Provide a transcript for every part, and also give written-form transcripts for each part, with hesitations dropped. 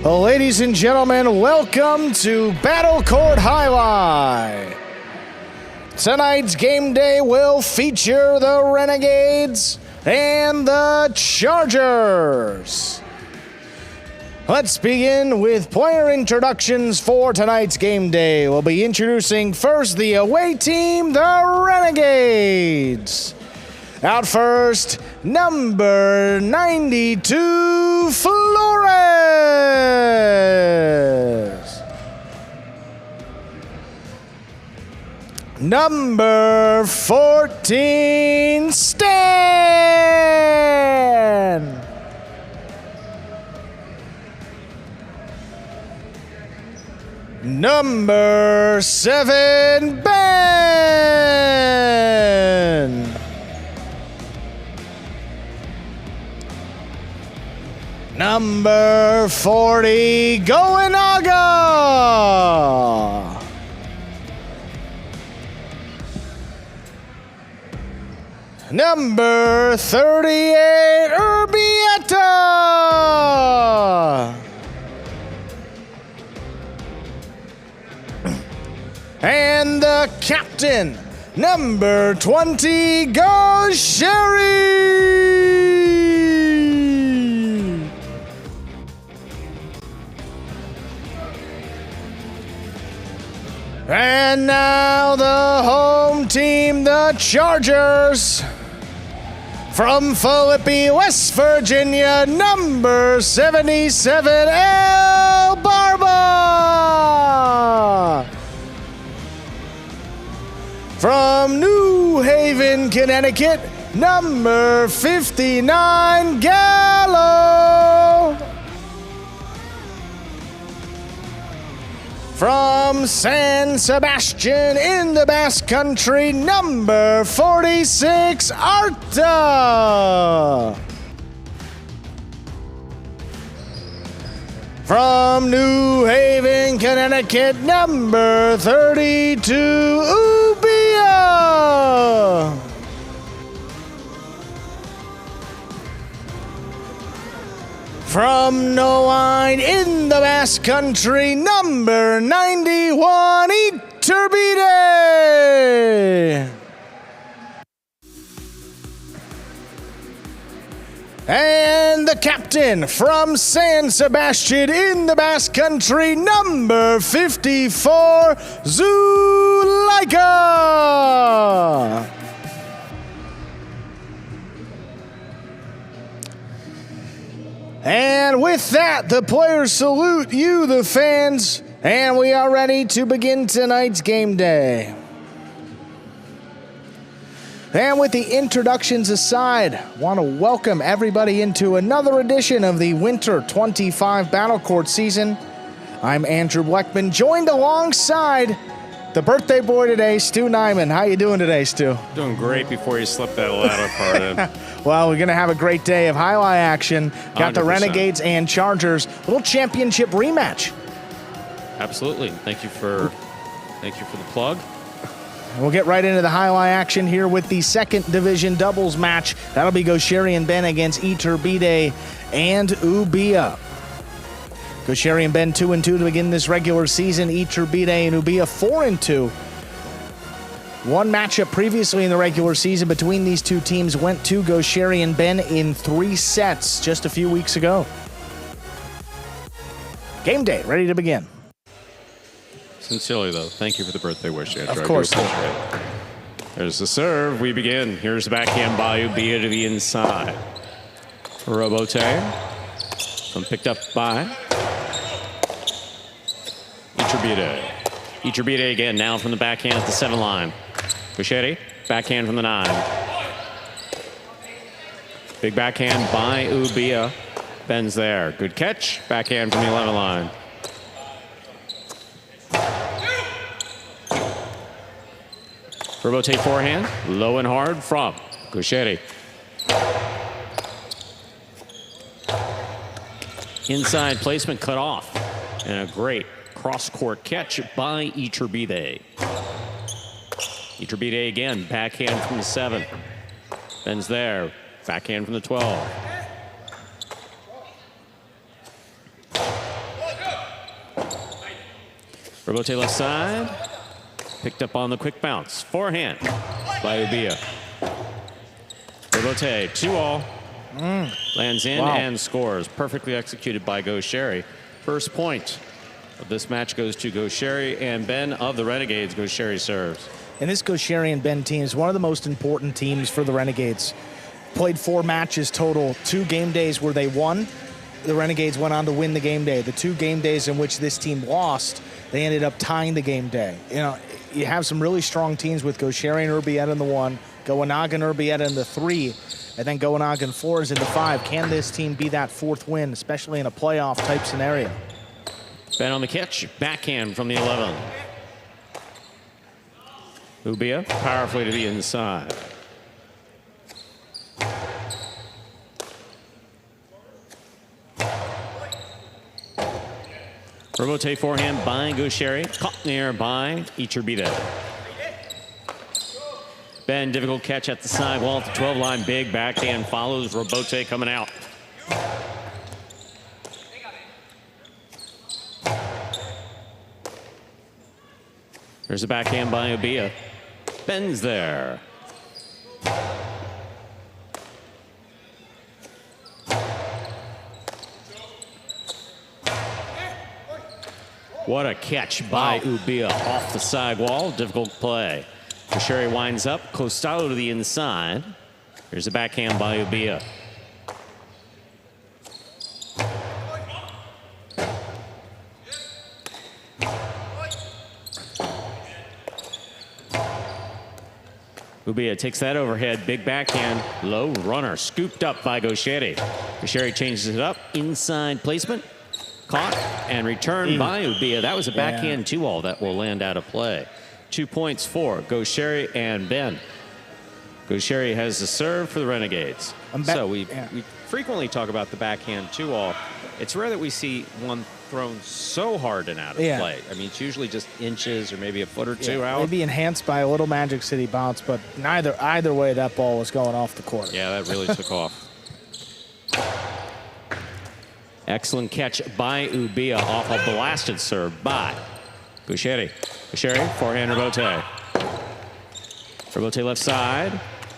Ladies and gentlemen, welcome to Battle Court Jai-Alai. Tonight's game day will feature the Renegades and the Chargers. Let's begin with player introductions for tonight's game day. We'll be introducing first the away team, the Renegades. Out first, number 92, Flores. Number 14, Stan. Number 7, Ben. Number 40, Goenaga. Number 38, Urbieta. And the captain, number 20, Gosheri. And now the home team, the Chargers. From Philippi, West Virginia, number 77, El Barba. From New Haven, Connecticut, number 59, Gallo. From San Sebastian in the Basque Country, number 46, Arta. From New Haven, Connecticut, number 32, Ubia. From Noine in the Basque Country, number 91, Iturbide. And the captain from San Sebastian in the Basque Country, number 54, Zuleika. And with that, the players salute you, the fans, and we are ready to begin tonight's game day. And with the introductions aside, I want to welcome everybody into another edition of the Winter 25 Battle Court season. I'm Andrew Bleckman, joined alongside the birthday boy today, Stu Nyman. How you doing today, Stu? Doing great before you slip that latter part in. Well, we're going to have a great day of Jai-Alai action. Got 100%. the Renegades and Chargers. Little championship rematch. Absolutely. Thank you for the plug. We'll get right into the Jai-Alai action here with the second division doubles match. That'll be Gosheri and Ben against Iturbide and Ubia. Gosheri and Ben 2-2 to begin this regular season. Iturbide and Ubia 4-2. One matchup previously in the regular season between these two teams went to Gosheri and Ben in 3 sets just a few weeks ago. Game day, ready to begin. Sincerely, though, thank you for the birthday wish, Andrew. Of course. There's the serve. We begin. Here's the backhand by Ubia to the inside. Robote. Picked up by Iturbide. Iturbide again, now from the backhand at the 7 line. Gosheri, backhand from the 9. Big backhand by Ubia. Ben's there. Good catch. Backhand from the 11 line. Robote forehand. Low and hard from Gosheri. Inside placement cut off. And a great cross-court catch by Iturbide. Iturbide again, backhand from the 7. Ben's there, backhand from the 12. Robote left side. Picked up on the quick bounce. Forehand by Ubiya. Robote, 2-all. Lands in and scores. Perfectly executed by Gaucheri. First point of this match goes to Gaucheri, and Ben of the Renegades. Gaucheri serves. And this Gaucheri and Ben team is one of the most important teams for the Renegades. Played 4 matches total, 2 game days where they won. The Renegades went on to win the game day. The 2 game days in which this team lost, they ended up tying the game day. You know, you have some really strong teams with Gaucheri and Urbieta in the 1, Goanaga and Urbieta in the 3, and then Goanaga and Flores in the 5. Can this team be that 4th win, especially in a playoff type scenario? Ben on the catch, backhand from the 11. Ubiya powerfully to the inside. Robote forehand by Gaucheri. Caught in the air by Iturbide. Ben, difficult catch at the sidewall at the 12 line. Big backhand follows. Robote coming out. There's a backhand by Ubiya. Ben's there. What a catch by Ubiya off the sidewall. Difficult play. Gaucheri winds up. Costello to the inside. Here's a backhand by Ubiya. Ubiya takes that overhead, big backhand, low runner, scooped up by Gaucheri. Gaucheri changes it up, inside placement, caught and returned by Ubiya. That was a backhand 2-all that will land out of play. 2 points for Gaucheri and Ben. Gaucheri has the serve for the Renegades. So we frequently talk about the backhand 2-all. It's rare that we see one thrown so hard and out of play. I mean, it's usually just inches or maybe a foot or 2 out. Maybe enhanced by a little Magic City bounce, but either way, that ball was going off the court. Yeah, that really took off. Excellent catch by Ubiya off a blasted serve by Gaucheri. Gaucheri, forehand Robote. Robote left side.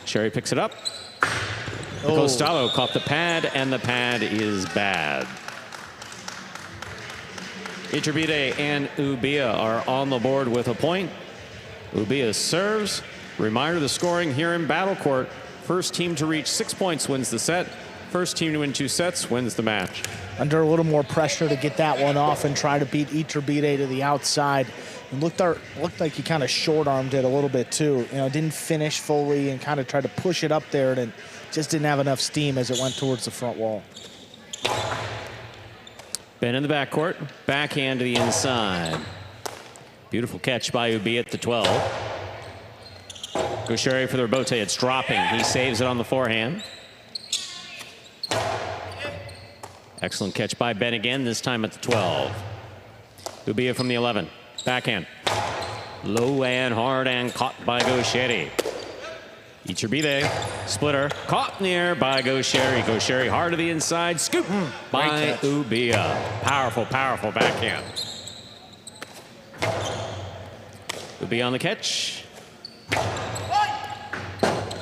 Gaucheri picks it up. Costello caught the pad, and the pad is bad. Iturbide and Ubiya are on the board with a point. Ubiya serves. Reminder of the scoring here in Battle Court. First team to reach 6 points wins the set. First team to win 2 sets wins the match. Under a little more pressure to get that one off and try to beat Iturbide to the outside. It looked like he kind of short-armed it a little bit too. You know, didn't finish fully and kind of tried to push it up there, and it just didn't have enough steam as it went towards the front wall. Ben in the backcourt, backhand to the inside. Beautiful catch by Ubiya at the 12. Gaucheri for the Robote, it's dropping. He saves it on the forehand. Excellent catch by Ben again, this time at the 12. Ubiya from the 11, backhand. Low and hard and caught by Gaucheri. Iturbide, splitter, caught in the air by Gaucheri. Gaucheri hard to the inside, scoop by Ubiya. Powerful, powerful backhand. Ubiya on the catch.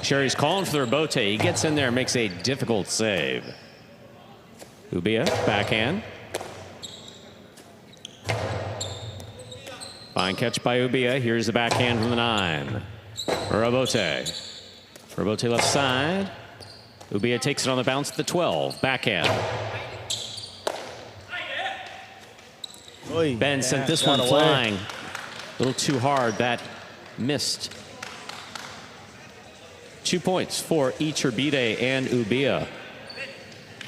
Gaucheri's calling for the Robote. He gets in there and makes a difficult save. Ubiya, backhand. Fine catch by Ubiya. Here's the backhand from the 9. Robote. Robote left side. Ubiya takes it on the bounce at the 12. Backhand. Ben sent this one flying. A little too hard. That missed. 2 points for Iturbide and Ubiya.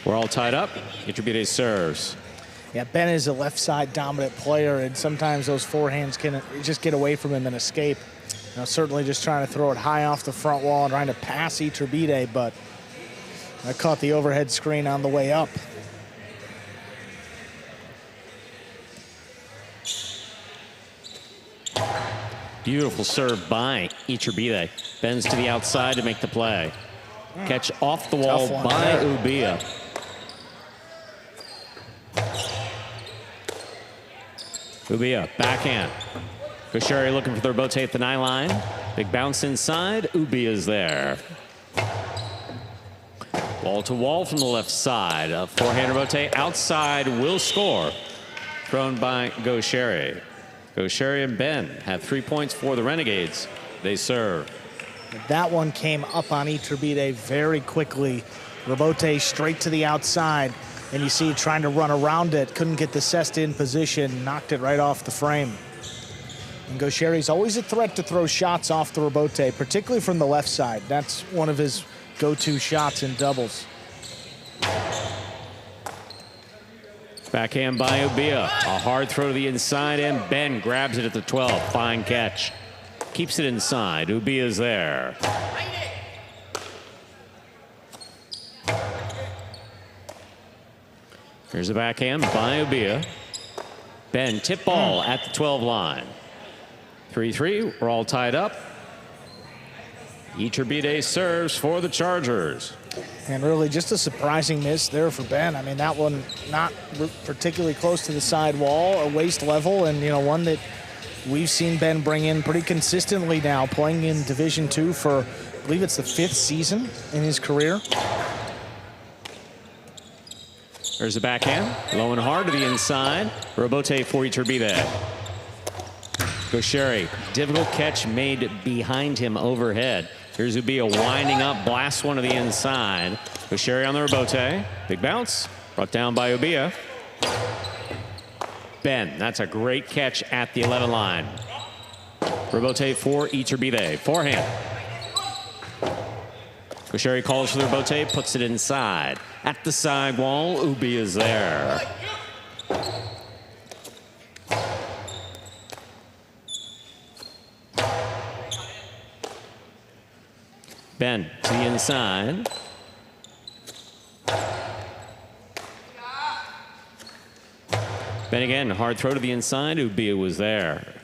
We're all tied up. Iturbide serves. Yeah, Ben is a left side dominant player, and sometimes those forehands can just get away from him and escape. You know, certainly just trying to throw it high off the front wall and trying to pass Iturbide, but I caught the overhead screen on the way up. Beautiful serve by Iturbide. Bends to the outside to make the play. Catch off the wall by Ubiya. Ubia, backhand. Gaucheri looking for the rebote at the 9 line. Big bounce inside. Ubia's there. Wall to wall from the left side. A forehand rebote outside will score. Thrown by Gaucheri. Gaucheri and Ben have 3 points for the Renegades. They serve. That one came up on Iturbide very quickly. Rebote straight to the outside. And you see trying to run around it. Couldn't get the cesta in position. Knocked it right off the frame. And Gaucheri's always a threat to throw shots off the rebote, particularly from the left side. That's one of his go-to shots in doubles. Backhand by Ubia. A hard throw to the inside, and Ben grabs it at the 12. Fine catch. Keeps it inside. Ubia's there. Here's a backhand by Ubia. Ben, tip ball at the 12 line. 3-3, we're all tied up. Iturbide serves for the Chargers. And really just a surprising miss there for Ben. I mean, that one not particularly close to the side wall, a waist level, and, you know, one that we've seen Ben bring in pretty consistently now, playing in Division II for, I believe it's the 5th season in his career. There's a backhand, low and hard to the inside. Rebote for Iturbide. Gaucheri, difficult catch made behind him overhead. Here's Ubia winding up, blasts one to the inside. Gaucheri on the rebote. Big bounce, brought down by Ubia. Ben, that's a great catch at the 11 line. Rebote for Iturbide. Forehand. Gaucheri calls for the rebote, puts it inside. At the side wall, Ubia's there. Ben to the inside. Ben again, hard throw to the inside. Ubia was there.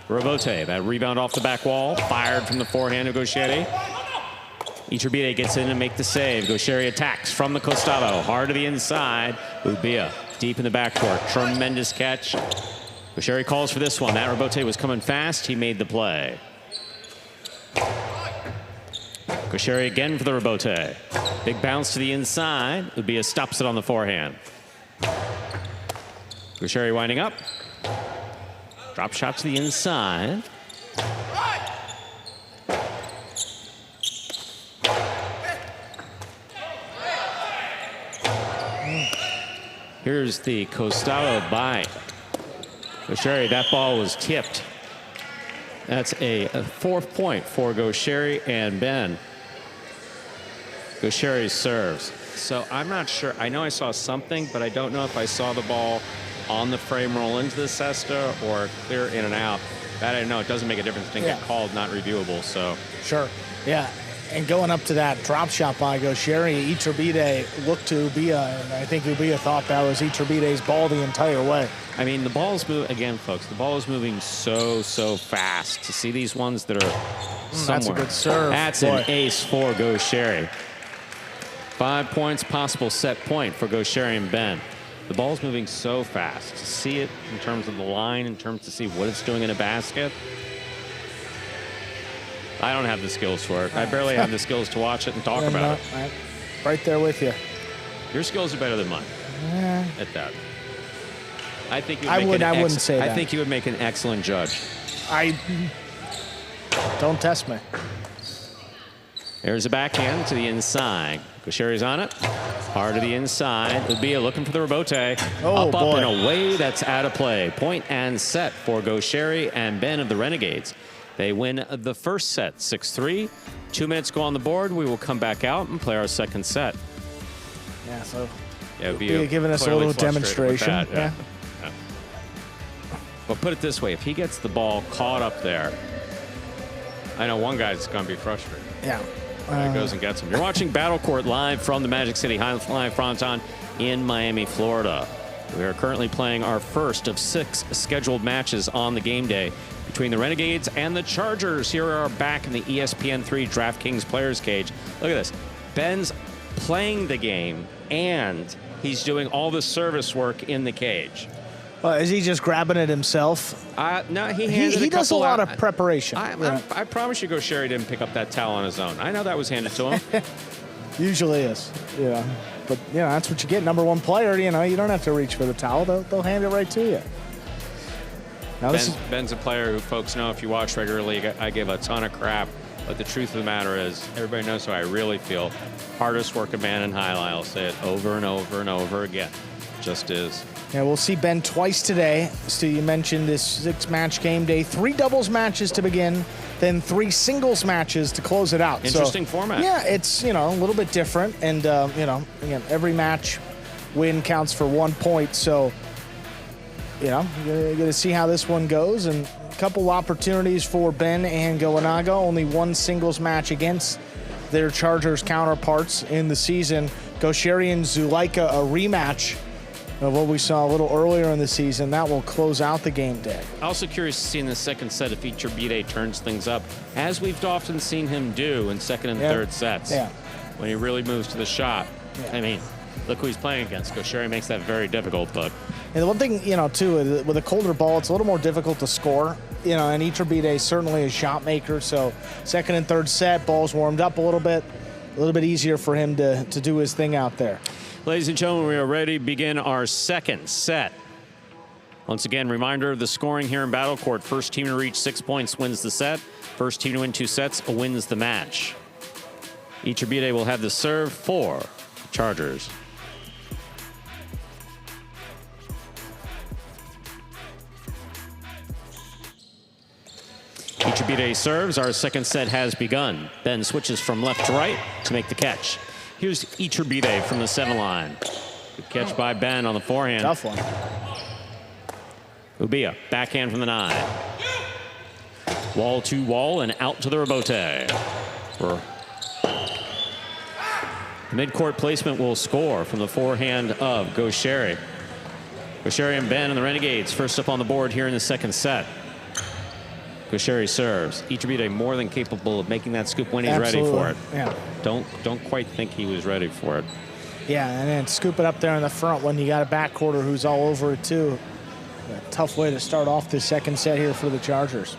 Rebote, that rebound off the back wall. Fired from the forehand of Gaucheri. Iturbide gets in to make the save. Gaucheri attacks from the costado. Hard to the inside. Ubia deep in the backcourt. Tremendous catch. Gaucheri calls for this one. That rebote was coming fast. He made the play. Gaucheri again for the rebote. Big bounce to the inside. Ubia stops it on the forehand. Gaucheri winding up. Drop shot to the inside. Here's the costado by Gaucheri. That ball was tipped. That's a 4th point for Gaucheri and Ben. Gaucheri serves. So I'm not sure. I know I saw something, but I don't know if I saw the ball on the frame roll into the cesta or clear in and out. That I don't know. It doesn't make a difference. It didn't get called, not reviewable. So sure. Yeah. And going up to that drop shot by Gaucheri, Iturbide looked to Ubia, and I think Ubia thought that was Iturbide's ball the entire way. I mean, the ball's moving, again, folks, the ball is moving so fast. To see these ones that are somewhere. That's a good serve. That's an ace for Gaucheri. 5 points, possible set point for Gaucheri and Ben. The ball's moving so fast. To see it in terms of the line, in terms to see what it's doing in a basket, I don't have the skills for it. I barely have the skills to watch it and talk about it. Right there with you. Your skills are better than mine at that. I think I wouldn't say that. I think you would make an excellent judge. Don't test me. There's a backhand to the inside. Gaucheri's on it. Hard to the inside. Ubia looking for the rebote. Up and away. That's out of play. Point and set for Gaucheri and Ben of the Renegades. They win the first set, 6-3. 2 minutes go on the board. We will come back out and play our second set. Yeah, so Ubia giving us a little demonstration. Yeah. But put it this way, if he gets the ball caught up there, I know one guy's going to be frustrated. Yeah. Goes and gets him. You're watching Battle Court live from the Magic City Fronton in Miami, Florida. We are currently playing our first of 6 scheduled matches on the game day between the Renegades and the Chargers. Here we are back in the ESPN3 DraftKings Players Cage. Look at this. Ben's playing the game, and he's doing all the service work in the cage. Well, is he just grabbing it himself? No, he does a lot of preparation. I promise you, Gaucheri didn't pick up that towel on his own. I know that was handed to him. Usually is, yeah. But, that's what you get. Number one player, you don't have to reach for the towel. They'll hand it right to you. Now, Ben's a player who folks know if you watch regularly, I give a ton of crap. But the truth of the matter is, everybody knows how I really feel. Hardest working man in Jai-Alai. I'll say it over and over and over again. Just is. Yeah, we'll see Ben twice today. Stu, you mentioned this 6-match game day. 3 doubles matches to begin, then 3 singles matches to close it out. Interesting format. Yeah, it's, a little bit different. And, again, every match win counts for 1 point. So, you're going to see how this one goes. And a couple opportunities for Ben and Goenaga. Only 1 singles match against their Chargers counterparts in the season. Gaucheri and Zulaika, a rematch of what we saw a little earlier in the season. That will close out the game day. Also curious to see in the second set if Iturbide turns things up, as we've often seen him do in second and third sets. Yeah. When he really moves to the shot. Yeah. I mean, look who he's playing against. Gaucheri makes that very difficult, but... And the one thing, too, with a colder ball, it's a little more difficult to score. And Iturbide is certainly a shot maker, so second and third set, ball's warmed up a little bit easier for him to do his thing out there. Ladies and gentlemen, we are ready to begin our second set. Once again, reminder of the scoring here in Battle Court. First team to reach 6 points wins the set. First team to win 2 sets wins the match. Iturbide will have the serve for the Chargers. Iturbide serves. Our second set has begun. Ben switches from left to right to make the catch. Here's Iturbide from the 7 line. Good catch by Ben on the forehand. Tough one. Ubia, backhand from the 9. Wall to wall and out to the rebote. The mid-court placement will score from the forehand of Gaucheri. Gaucheri and Ben and the Renegades first up on the board here in the second set. Gaucheri serves. Iturbide more than capable of making that scoop when he's ready for it. Yeah. Don't quite think he was ready for it. Yeah, and then scoop it up there in the front when you got a backcourter who's all over it too. A tough way to start off this second set here for the Chargers.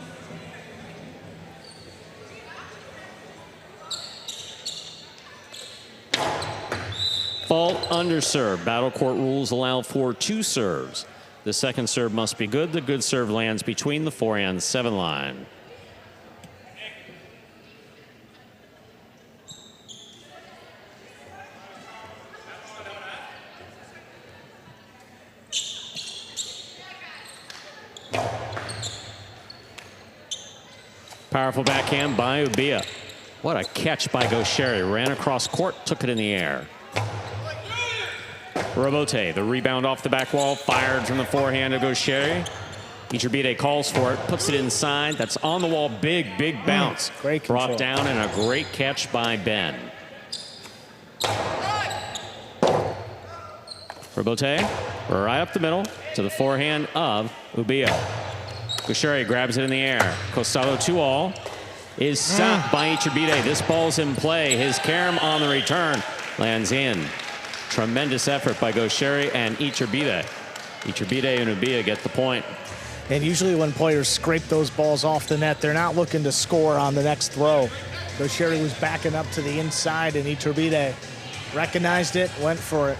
Fault underserve. Battle court rules allow for 2 serves. The second serve must be good. The good serve lands between the forehand 7 line. Powerful backhand by Ubia. What a catch by Gaucheri. Ran across court, took it in the air. Rebote, the rebound off the back wall, fired from the forehand of Gaucheri. Iturbide calls for it, puts it inside. That's on the wall, big bounce. Great control. Brought down and a great catch by Ben. Rebote, right up the middle to the forehand of Ubia. Gaucheri grabs it in the air. Costado 2-all is stopped by Iturbide. This ball's in play. His carom on the return lands in. Tremendous effort by Gaucheri and Iturbide. Iturbide and Ubia get the point. And usually when players scrape those balls off the net, they're not looking to score on the next throw. Gaucheri was backing up to the inside, and Iturbide recognized it, went for it.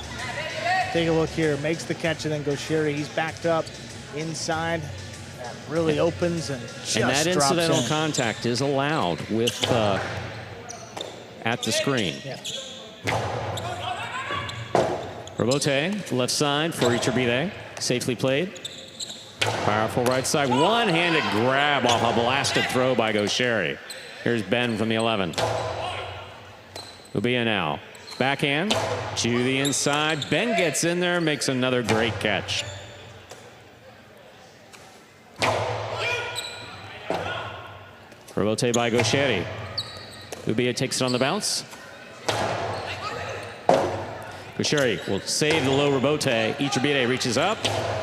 Take a look here, makes the catch, and then Gaucheri, he's backed up inside. That really opens and just and that drops incidental in. contact is allowed with at the screen. Yeah. Rebote, left side for Iturbide. Safely played. Powerful right side. One-handed grab off a blasted throw by Gaucheri. Here's Ben from the 11. Ubia now. Backhand to the inside. Ben gets in there, makes another great catch. Rebote by Gaucheri. Ubia takes it on the bounce. Gaucheri will save the low rebote. Iturbide reaches up.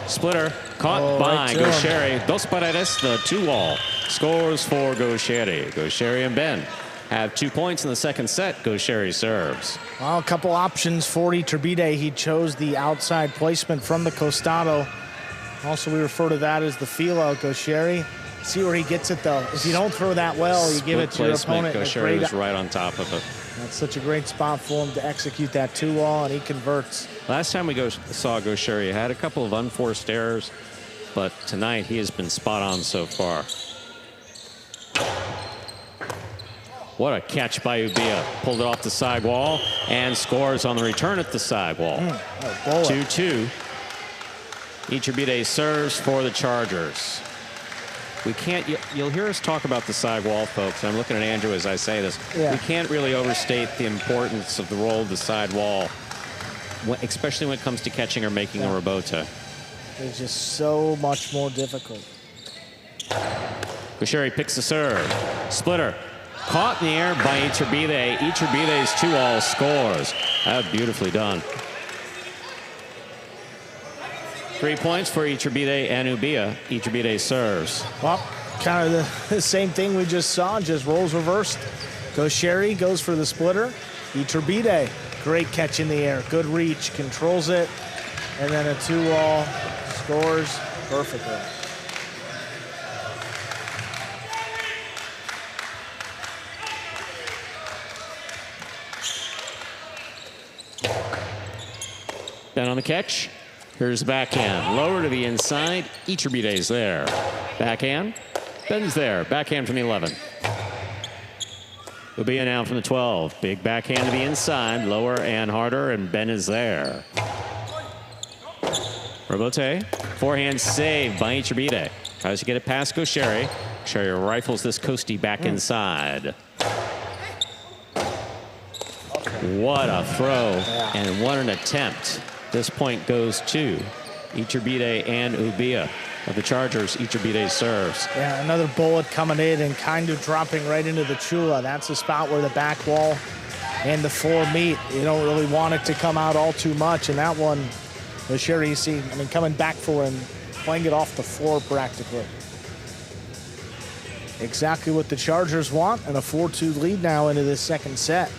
Splitter caught by Gaucheri. Dos Paredes, the 2-wall. Scores for Gaucheri. Gaucheri and Ben have 2 points in the second set. Gaucheri serves. Well, a couple options for Iturbide. He chose the outside placement from the Costado. Also, we refer to that as the feel-out. Gaucheri, see where he gets it, though. If you don't throw that well, you give it to your opponent. Gaucheri was right on top of it. That's such a great spot for him to execute that 2-all, and he converts. Last time we saw Gaucheri, he had a couple of unforced errors, but tonight he has been spot on so far. What a catch by Ubia. Pulled it off the side wall and scores on the return at the side wall. 2-2. Iturbide serves for the Chargers. We can't, you'll hear us talk about the side wall, folks. I'm looking at Andrew as I say this. Yeah. We can't really overstate the importance of the role of the side wall, especially when it comes to catching or making a rebote. It's just so much more difficult. Gaucheri picks the serve. Splitter. Caught in the air by Iturbide. Iturbide's 2-all scores. Beautifully done. 3 points for Iturbide and Ubia. Iturbide serves. Well, kind of the same thing we just saw, just roles reversed. Gaucheri goes for the splitter. Iturbide, great catch in the air. Good reach, controls it. And then a 2-all, scores perfectly. Then on the catch, here's the backhand. Lower to the inside. Iturbide's there. Backhand. Ben's there. Backhand from the 11. Ubia now from the 12. Big backhand to the inside. Lower and harder, and Ben is there. Rebote. Forehand saved by Iturbide. Tries to get it past Gaucheri. Gaucheri rifles this Coastie back inside. What a throw, and what an attempt. This point goes to Iturbide and Ubia of the Chargers. Iturbide serves. Yeah, another bullet coming in and kind of dropping right into the chula. That's the spot where the back wall and the floor meet. You don't really want it to come out all too much. And that one, Gaucheri, you see, I mean, coming back for him, playing it off the floor practically. Exactly what the Chargers want, and a 4-2 lead now into this second set.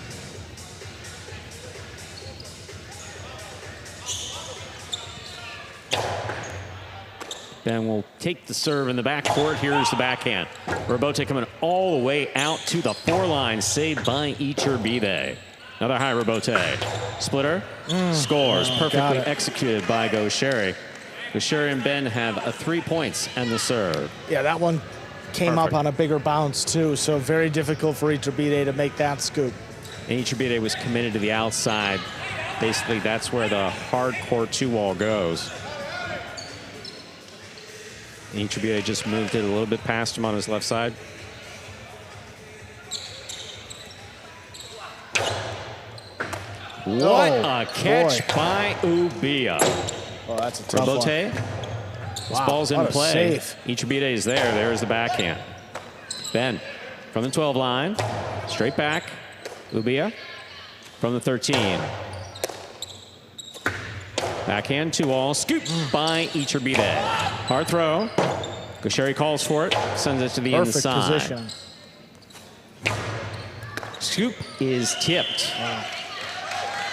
Ben will take the serve in the backcourt. Here's the backhand. Rebote coming all the way out to the 4-line, saved by Iturbide. Another high Rebote. Splitter scores. Perfectly executed by Gaucheri. Gaucheri and Ben have 3 points and the serve. Yeah, that one came up on a bigger bounce too, so very difficult for Iturbide to make that scoop. And Iturbide was committed to the outside. Basically, that's where the hardcore 2-wall goes. Iturbide just moved it a little bit past him on his left side. What a catch by Ubia. Oh, that's a tough Rebote. one. This ball's in play. Save. Iturbide is there. There's the backhand. Ben from the 12 line. Straight back. Ubia from the 13. Backhand 2-all. Scoop by Iturbide. Hard throw. Gaucheri calls for it. Sends it to the inside. Position. Scoop is tipped. Wow.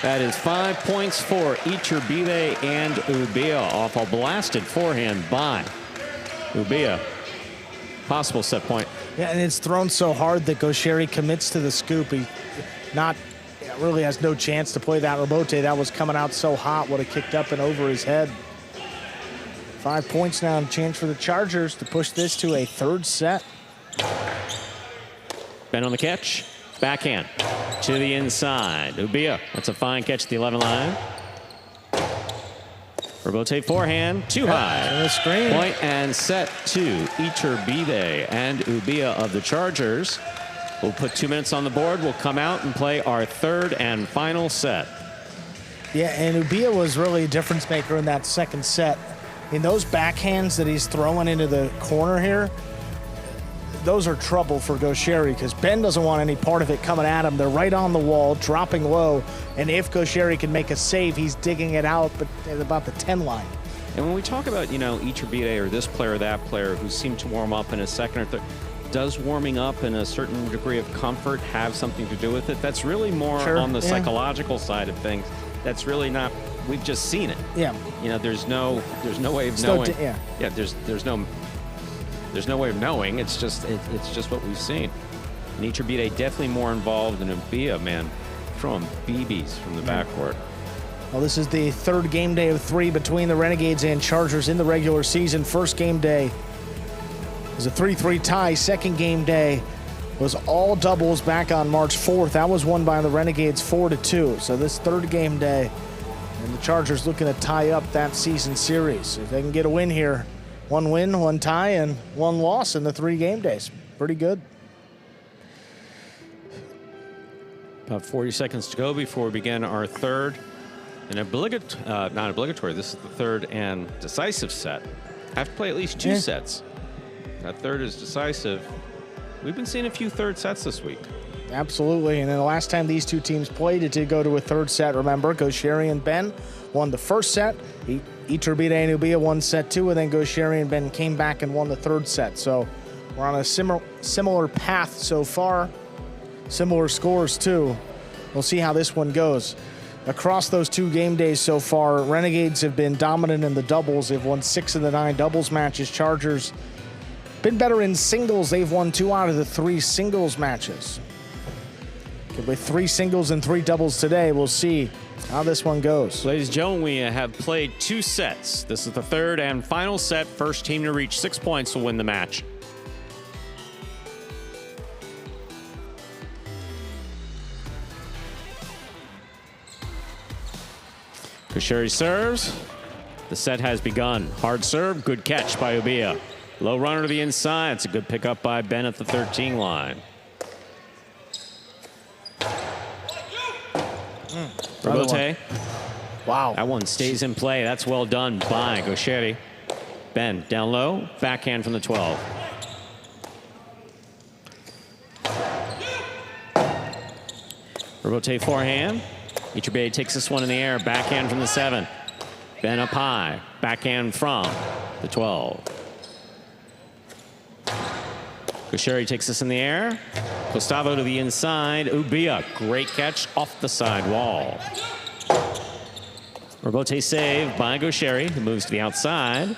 That is 5 points for Iturbide and Ubia off a blasted forehand by Ubia. Possible set point. Yeah, and it's thrown so hard that Gaucheri commits to the scoop. He really has no chance to play that Rebote. That was coming out so hot, would have kicked up and over his head. 5 points now, and chance for the Chargers to push this to a third set. Ben on the catch. Backhand to the inside. Ubia, that's a fine catch at the 11 line. Rebote forehand, too high. To the screen. Point and set to Iturbide and Ubia of the Chargers. We'll put 2 minutes on the board. We'll come out and play our third and final set. Yeah, and Ubia was really a difference maker in that second set. In those backhands that he's throwing into the corner here, those are trouble for Gaucheri because Ben doesn't want any part of it coming at him. They're right on the wall, dropping low, and if Gaucheri can make a save, he's digging it out but at about the 10 line. And when we talk about, Iturbide or this player or that player who seemed to warm up in a second or third, does warming up in a certain degree of comfort have something to do with it? That's really more on the psychological side of things. That's really not we've just seen it. Yeah. You know, there's no way of knowing. There's no way of knowing. It's just what we've seen. And Iturbide definitely more involved than Ubia, man. Throwing BBs from the backcourt. Well, this is the third game day of 3 between the Renegades and Chargers in the regular season. First game day was a 3-3 tie. Second game day was all doubles back on March 4th. That was won by the Renegades 4-2. So this third game day, and the Chargers looking to tie up that season series. If they can get a win here, 1 win, 1 tie, and 1 loss in the 3 game days. Pretty good. About 40 seconds to go before we begin our third and not obligatory. This is the third and decisive set. Have to play at least 2 sets. That third is decisive. We've been seeing a few third sets this week. Absolutely. And then the last time these 2 teams played, it did go to a third set. Remember, Gaucheri and Ben won the first set. Iturbide and Ubia won set 2, and then Gaucheri and Ben came back and won the third set. So we're on a similar path so far. Similar scores, too. We'll see how this one goes. Across those 2 game days so far, Renegades have been dominant in the doubles. They've won 6 of the 9 doubles matches. Chargers been better in singles. They've won 2 out of the 3 singles matches. With 3 singles and 3 doubles today, we'll see how this one goes. Ladies and gentlemen, we have played 2 sets. This is the third and final set. First team to reach 6 points will win the match. Gaucheri serves. The set has begun. Hard serve, good catch by Ubia. Low runner to the inside. It's a good pickup by Ben at the 13 line. Robote. Wow. That one stays in play. That's well done by Gaucheri. Ben down low. Backhand from the 12. Robote forehand. Iturbide takes this one in the air. Backhand from the 7. Ben up high. Backhand from the 12. Gaucheri takes this in the air. Gustavo to the inside. Ubia, great catch off the side wall. Robote save by Gaucheri, who moves to the outside.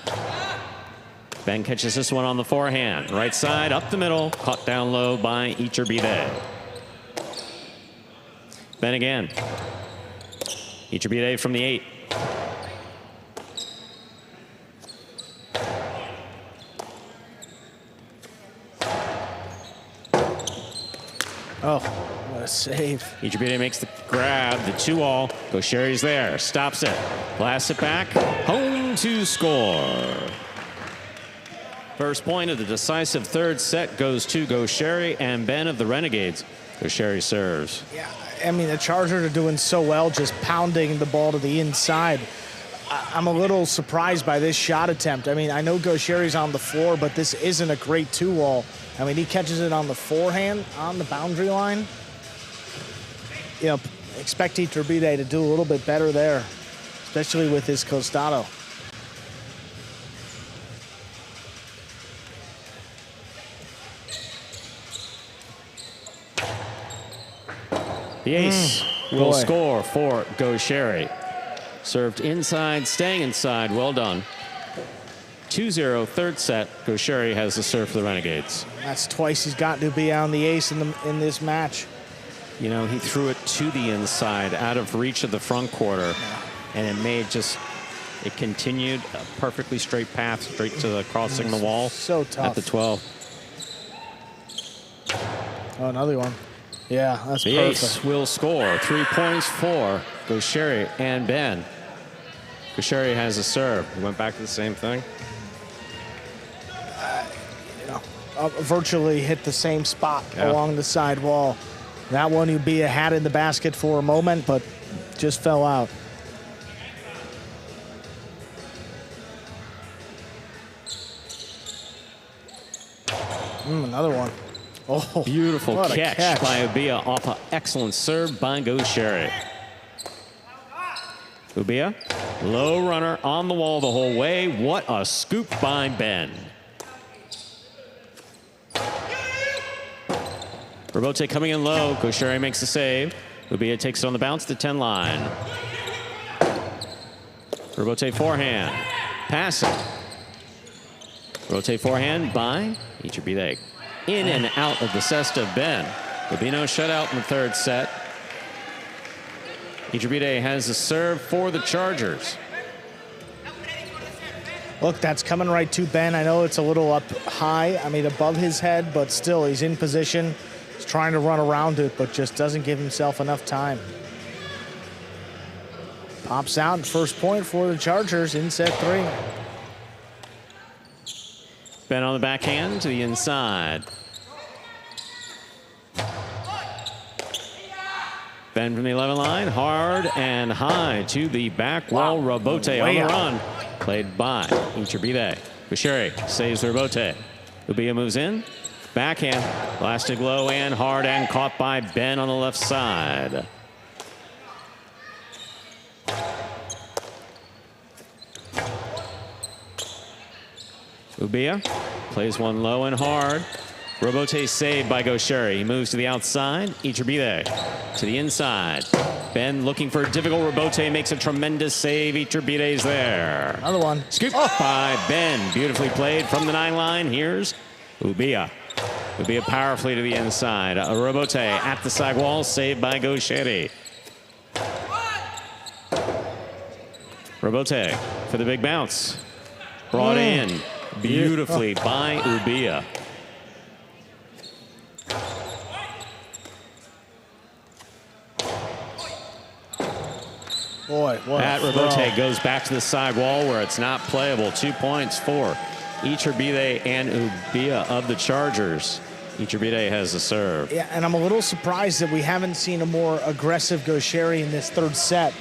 Ben catches this one on the forehand. Right side, up the middle, caught down low by Iturbide. Ben again. Iturbide from the 8. Oh, what a save. Iturbide makes the grab, the 2-all. Gaucheri's there, stops it, blasts it back, home to score. First point of the decisive third set goes to Gaucheri and Ben of the Renegades. Gaucheri serves. Yeah, I mean, the Chargers are doing so well, just pounding the ball to the inside. I'm a little surprised by this shot attempt. I mean, I know Gaucheri's on the floor, but this isn't a great 2-all. I mean, he catches it on the forehand, on the boundary line. You know, expect Iturbide to do a little bit better there, especially with his costado. The ace will score for Gaucheri. Served inside, staying inside. Well done. 2-0, third set. Gaucheri has the serve for the Renegades. That's twice he's got to be on the ace in this match. You know, he threw it to the inside, out of reach of the front quarter, and it continued a perfectly straight path straight to the crossing the wall. So tough. At the 12. Oh, another one. Yeah, that's the perfect. Ace will score. 3 points for Gaucheri and Ben. Gaucheri has a serve. He went back to the same thing. Virtually hit the same spot along the side wall. That one would be a hat in the basket for a moment, but just fell out. Another one. Oh, beautiful catch by Ubia off an excellent serve by Gaucheri. Ubia, low runner on the wall the whole way. What a scoop by Ben. Robote coming in low. Gaucheri makes the save. Ubia takes it on the bounce to 10 line. Robote forehand. Passing. Rotate forehand by Ichibide. In and out of the cesta of Ben. There'll be no shutout in the third set. Ichibide has the serve for the Chargers. Look, that's coming right to Ben. I know it's a little up high, I mean above his head, but still he's in position. He's trying to run around it, but just doesn't give himself enough time. Pops out, first point for the Chargers in set 3. Ben on the backhand to the inside. Ben from the 11 line, hard and high to the back wall. Robote on the run. Played by Ichibide. Bushiri saves the Robote. Ubia moves in. Backhand. Blasted low and hard and caught by Ben on the left side. Ubia plays one low and hard. Robote saved by Gaucheri. He moves to the outside. Ichibide to the inside. Ben looking for a difficult Robote, makes a tremendous save. Ichibide's there. Another one. Scooped by Ben. Beautifully played from the 9 line. Here's Ubia. Ubia powerfully to the inside. A Robote at the side wall, saved by Gaucheri. Robote for the big bounce. Brought in beautifully by Ubia. Boy, what that Robote goes back to the side wall where it's not playable. 2 points for Ichibide and Ubia of the Chargers. Ichibide has the serve. Yeah, and I'm a little surprised that we haven't seen a more aggressive Gaucheri in this third set.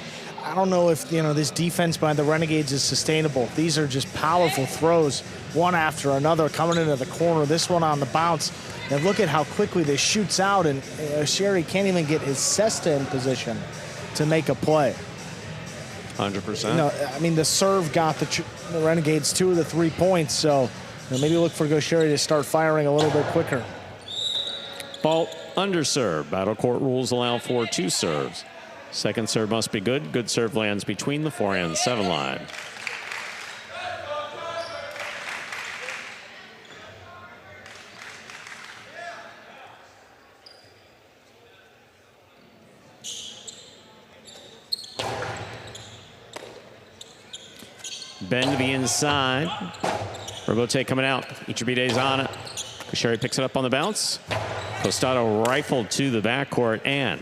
I don't know if, this defense by the Renegades is sustainable. These are just powerful throws, one after another, coming into the corner. This one on the bounce. And look at how quickly this shoots out, and Gaucheri can't even get his cesta in position to make a play. 100%. I mean, the serve got the Renegades 2 of the 3 points, so maybe look for Gaucheri to start firing a little bit quicker. Fault under serve. Battle court rules allow for 2 serves. Second serve must be good. Good serve lands between the 4 and 7 line. Ben to the inside. Robote coming out. Ichibide's on it. Gaucheri picks it up on the bounce. Costado rifled to the backcourt, and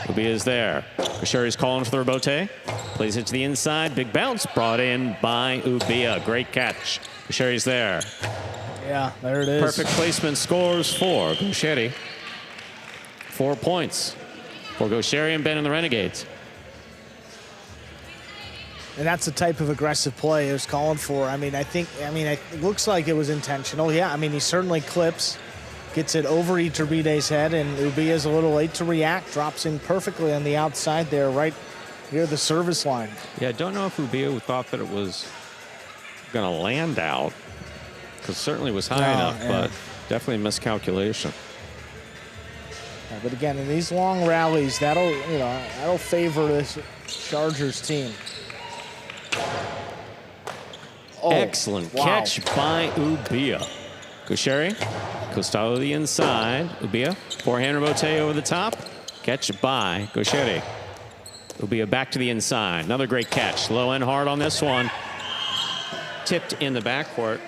Ubia is there. Gaucheri's calling for the Robote. Plays it to the inside. Big bounce brought in by Ubia. Great catch. Gaucheri's there. Yeah, there it is. Perfect placement, scores for Gaucheri. 4 points for Gaucheri and Ben and the Renegades. And that's the type of aggressive play he was calling for. It looks like it was intentional. Yeah, he certainly clips, gets it over Ichibide's head, and Ubia's a little late to react, drops in perfectly on the outside there, right near the service line. Yeah, I don't know if Ubia thought that it was going to land out, because certainly was high enough, but definitely a miscalculation. Yeah, but again, in these long rallies, that'll favor this Chargers team. Excellent catch by Ubia. Gaucheri, Costado to the inside. Ubia, forehand Robote over the top. Catch by Gaucheri. Ubia back to the inside. Another great catch. Low and hard on this one. Tipped in the backcourt.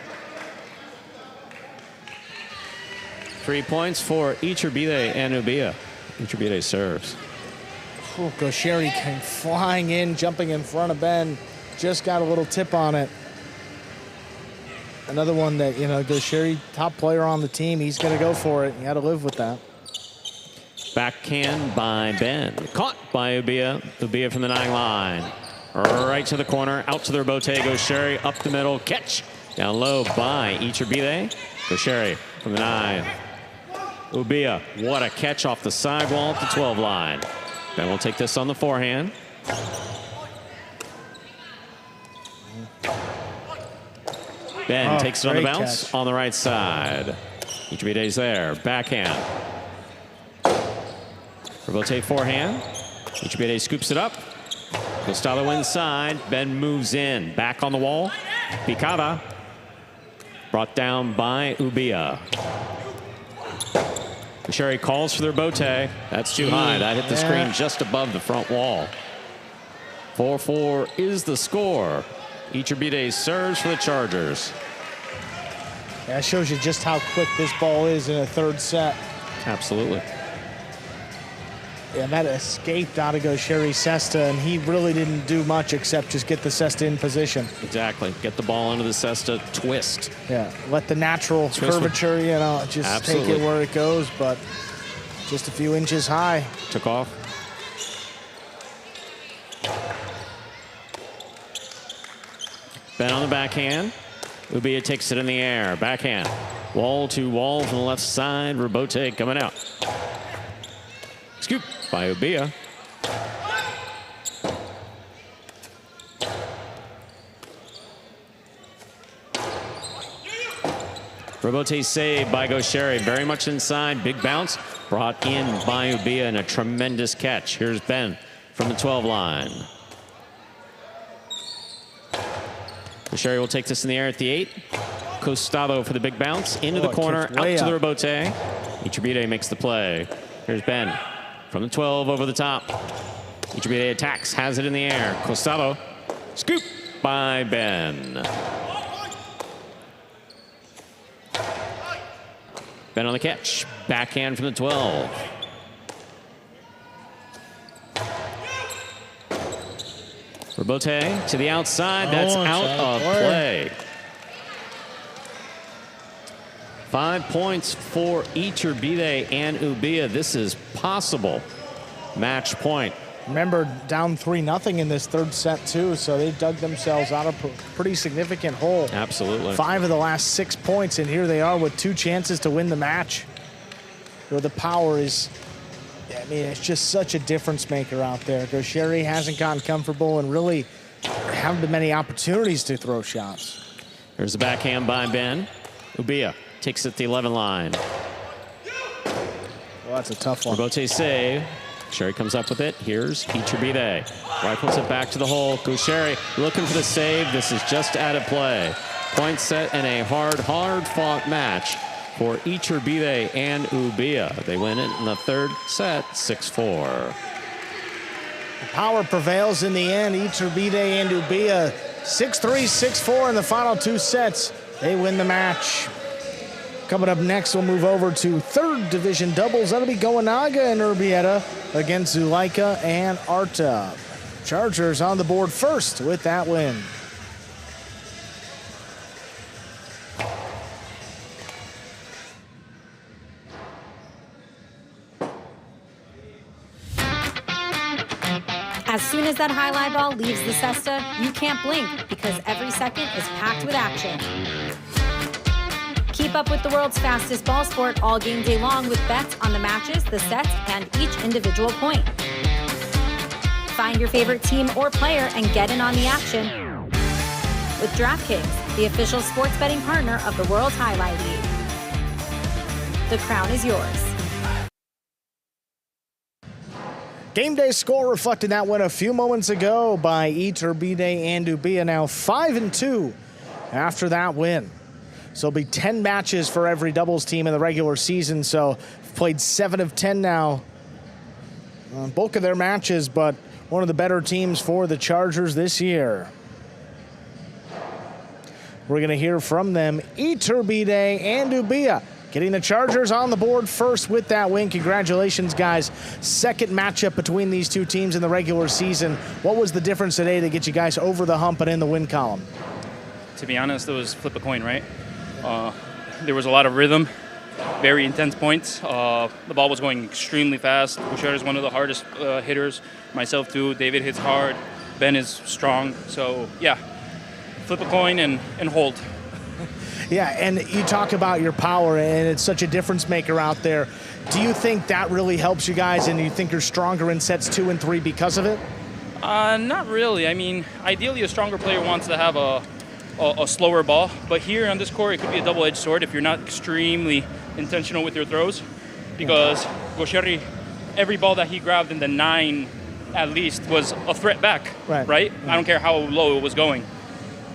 3 points for Ichibide and Ubia. Ichibide serves. Gaucheri came flying in, jumping in front of Ben. Just got a little tip on it. Another one that, Gaucheri, top player on the team, he's going to go for it. You got to live with that. Backhand by Ben. Caught by Ubia. Ubia from the 9 line. Right to the corner, out to the Robote. Gaucheri up the middle. Catch. Down low by Ichibide. Gaucheri from the 9. Ubia, what a catch off the sidewall at the 12 line. Ben will take this on the forehand. Ben takes it on the bounce on the right side. Ichibide's there. Backhand. Robote forehand. Ichibide scoops it up. Costello inside. Ben moves in. Back on the wall. Picada. Brought down by Ubia. Sherry calls for their bote. That's too high. That hit the screen just above the front wall. 4-4 is the score. Iturbide serves for the Chargers. That shows you just how quick this ball is in a third set. Absolutely. Yeah, that escaped out of Gaucheri Cesta, and he really didn't do much except just get the cesta in position. Exactly. Get the ball into the cesta, twist. Yeah, let the natural curvature, just take it where it goes, but just a few inches high. Took off. Ben on the backhand. Ubia takes it in the air. Backhand. Wall to wall from the left side. Rebote coming out. Scoop by Ubia. Rebote saved by Gaucheri. Very much inside. Big bounce. Brought in by Ubia and a tremendous catch. Here's Ben from the 12 line. Gaucheri will take this in the air at the 8. Costado for the big bounce. Into the corner. Out to the Rebote. Iturbide makes the play. Here's Ben from the 12 over the top. Iturbide attacks. Has it in the air. Costado. Scoop by Ben. Ben on the catch. Backhand from the 12. Rebote to the outside. That's out of play. 5 points for Iturbide and Ubia. This is possible. Match point. Remember, down 3-0 in this third set, too, so they dug themselves out of a pretty significant hole. Absolutely. 5 of the last 6 points, and here they are with 2 chances to win the match. The power is, it's just such a difference maker out there. Gaucheri hasn't gotten comfortable and really haven't been many opportunities to throw shots. There's the backhand by Ben. Ubia takes it to the 11 line. Well, that's a tough one. Rebote save. Gaucheri comes up with it. Here's Iturbide. Rifles it back to the hole. Gaucheri looking for the save. This is just out of play. Point set and a hard-fought match for Iturbide and Ubia. They win it in the third set, 6-4. The power prevails in the end. Iturbide and Ubia, 6-3, 6-4 in the final 2 sets. They win the match. Coming up next, we'll move over to third division doubles. That'll be Goenaga and Urbieta against Zuleika and Arta. Chargers on the board first with that win. As soon as that highlight ball leaves the cesta, you can't blink because every second is packed with action. Keep up with the world's fastest ball sport all game day long with bets on the matches, the sets, and each individual point. Find your favorite team or player and get in on the action with DraftKings, the official sports betting partner of the World Jai-Alai League. The crown is yours. Game day score reflected that win a few moments ago by Iturbide and Ubia, now 5-2 after that win. So it'll be 10 matches for every doubles team in the regular season. So played 7 of 10 now. Bulk of their matches, but one of the better teams for the Chargers this year. We're going to hear from them, Iturbide and Ubia, getting the Chargers on the board first with that win. Congratulations, guys. Second matchup between these two teams in the regular season. What was the difference today to get you guys over the hump and in the win column? To be honest, it was flip a coin, right? There was a lot of rhythm, very intense points. The ball was going extremely fast. Bouchard is one of the hardest hitters. Myself too. David hits hard. Ben is strong. So yeah, flip a coin and hold. Yeah, and you talk about your power, and it's such a difference maker out there. Do you think that really helps you guys, and you think you're stronger in sets 2 and 3 because of it? Not really. I mean, ideally a stronger player wants to have a slower ball, but here on this court it could be a double-edged sword if you're not extremely intentional with your throws, because Gaucheri, every ball that he grabbed in the 9 at least was a threat back, Right. right? I don't care how low it was going.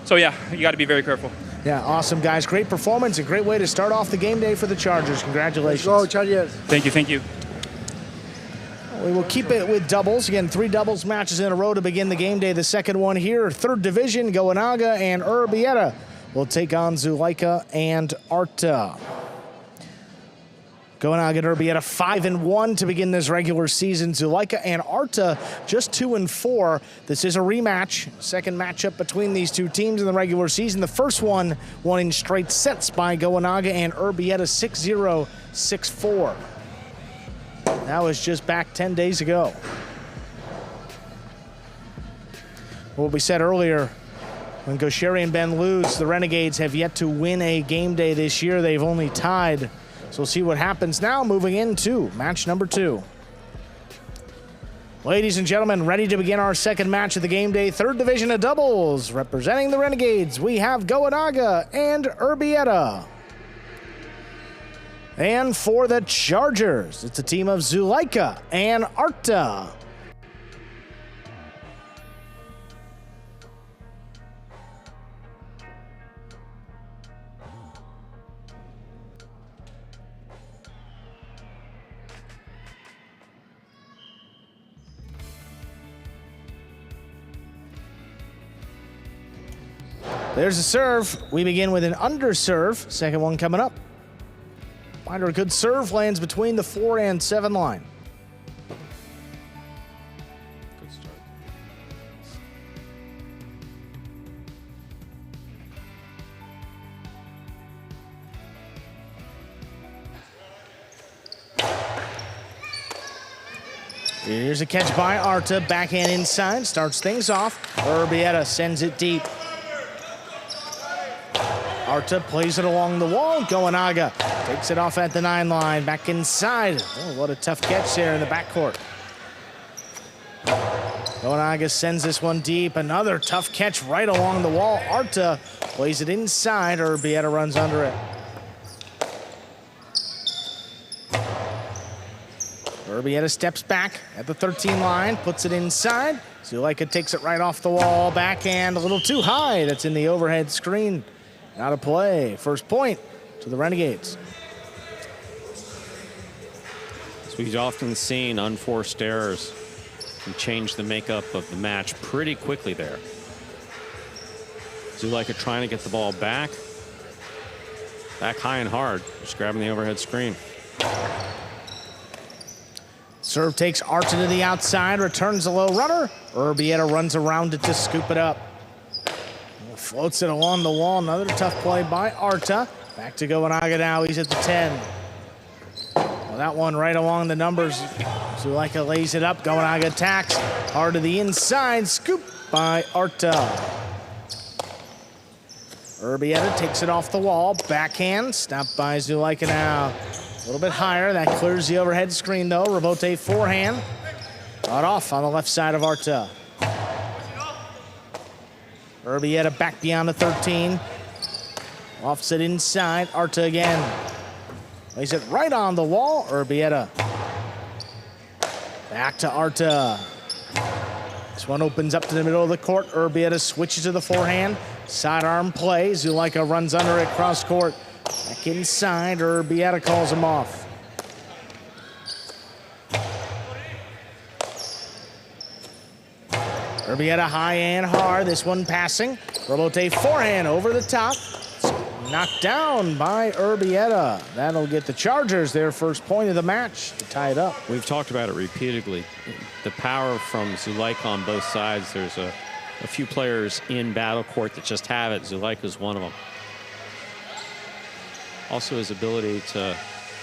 So yeah, you got to be very careful. Yeah, awesome, guys. Great performance. A great way to start off the game day for the Chargers. Congratulations. Go Chargers. Thank you, thank you. We will keep it with doubles. Again, 3 doubles matches in a row to begin the game day. The second one here, 3rd division, Goanaga and Urbieta will take on Zuleika and Arta. Goanaga and Urbieta 5-1 to begin this regular season. Zuleika and Arta just 2-4. This is a rematch. Second matchup between these two teams in the regular season. The first one won in straight sets by Goanaga and Urbieta 6-0, 6-4. That was just back 10 days ago. What we said earlier, when Gaucheri and Ben lose, the Renegades have yet to win a game day this year. They've only tied. So we'll see what happens now moving into match number 2. Ladies and gentlemen, ready to begin our second match of the game day, 3rd division of doubles. Representing the Renegades, we have Goanaga and Urbieta. And for the Chargers, it's a team of Zuleika and Arta. There's a serve. We begin with an underserve. Second one coming up. Finder, a good serve lands between the 4 and 7 line. Good start. Here's a catch by Arta. Backhand inside. Starts things off. Urbieta sends it deep. Arta plays it along the wall. Goanaga takes it off at the 9 line. Back inside. Oh, what a tough catch there in the backcourt. Goanaga sends this one deep. Another tough catch right along the wall. Arta plays it inside. Urbieta runs under it. Urbieta steps back at the 13 line. Puts it inside. Zuleika takes it right off the wall. Backhand a little too high. That's in the overhead screen. Out of play. First point to the Renegades. So we've often seen unforced errors and change the makeup of the match pretty quickly there. Zuleika trying to get the ball back. Back high and hard. Just grabbing the overhead screen. Serve takes Arta to the outside. Returns a low runner. Urbieta runs around it to scoop it up. Floats it along the wall. Another tough play by Arta. Back to Goanaga now. He's at the 10. Well, that one right along the numbers. Zuleika lays it up. Goanaga attacks. Hard to the inside. Scoop by Arta. Urbieta takes it off the wall. Backhand. Stopped by Zuleika now. A little bit higher. That clears the overhead screen, though. Rebote forehand. Got off on the left side of Arta. Urbieta back beyond the 13. Offset inside. Arta again. Lays it right on the wall. Urbieta. Back to Arta. This one opens up to the middle of the court. Urbieta switches to the forehand. Sidearm play. Zuleika runs under it cross court. Back inside. Urbieta calls him off. Urbieta high and hard. This one passing. Rebote forehand over the top. Knocked down by Urbieta. That'll get the Chargers their first point of the match to tie it up. We've talked about it repeatedly. The power from Zuleika on both sides. There's a few players in battle court that just have it. Zuleika's one of them. Also his ability to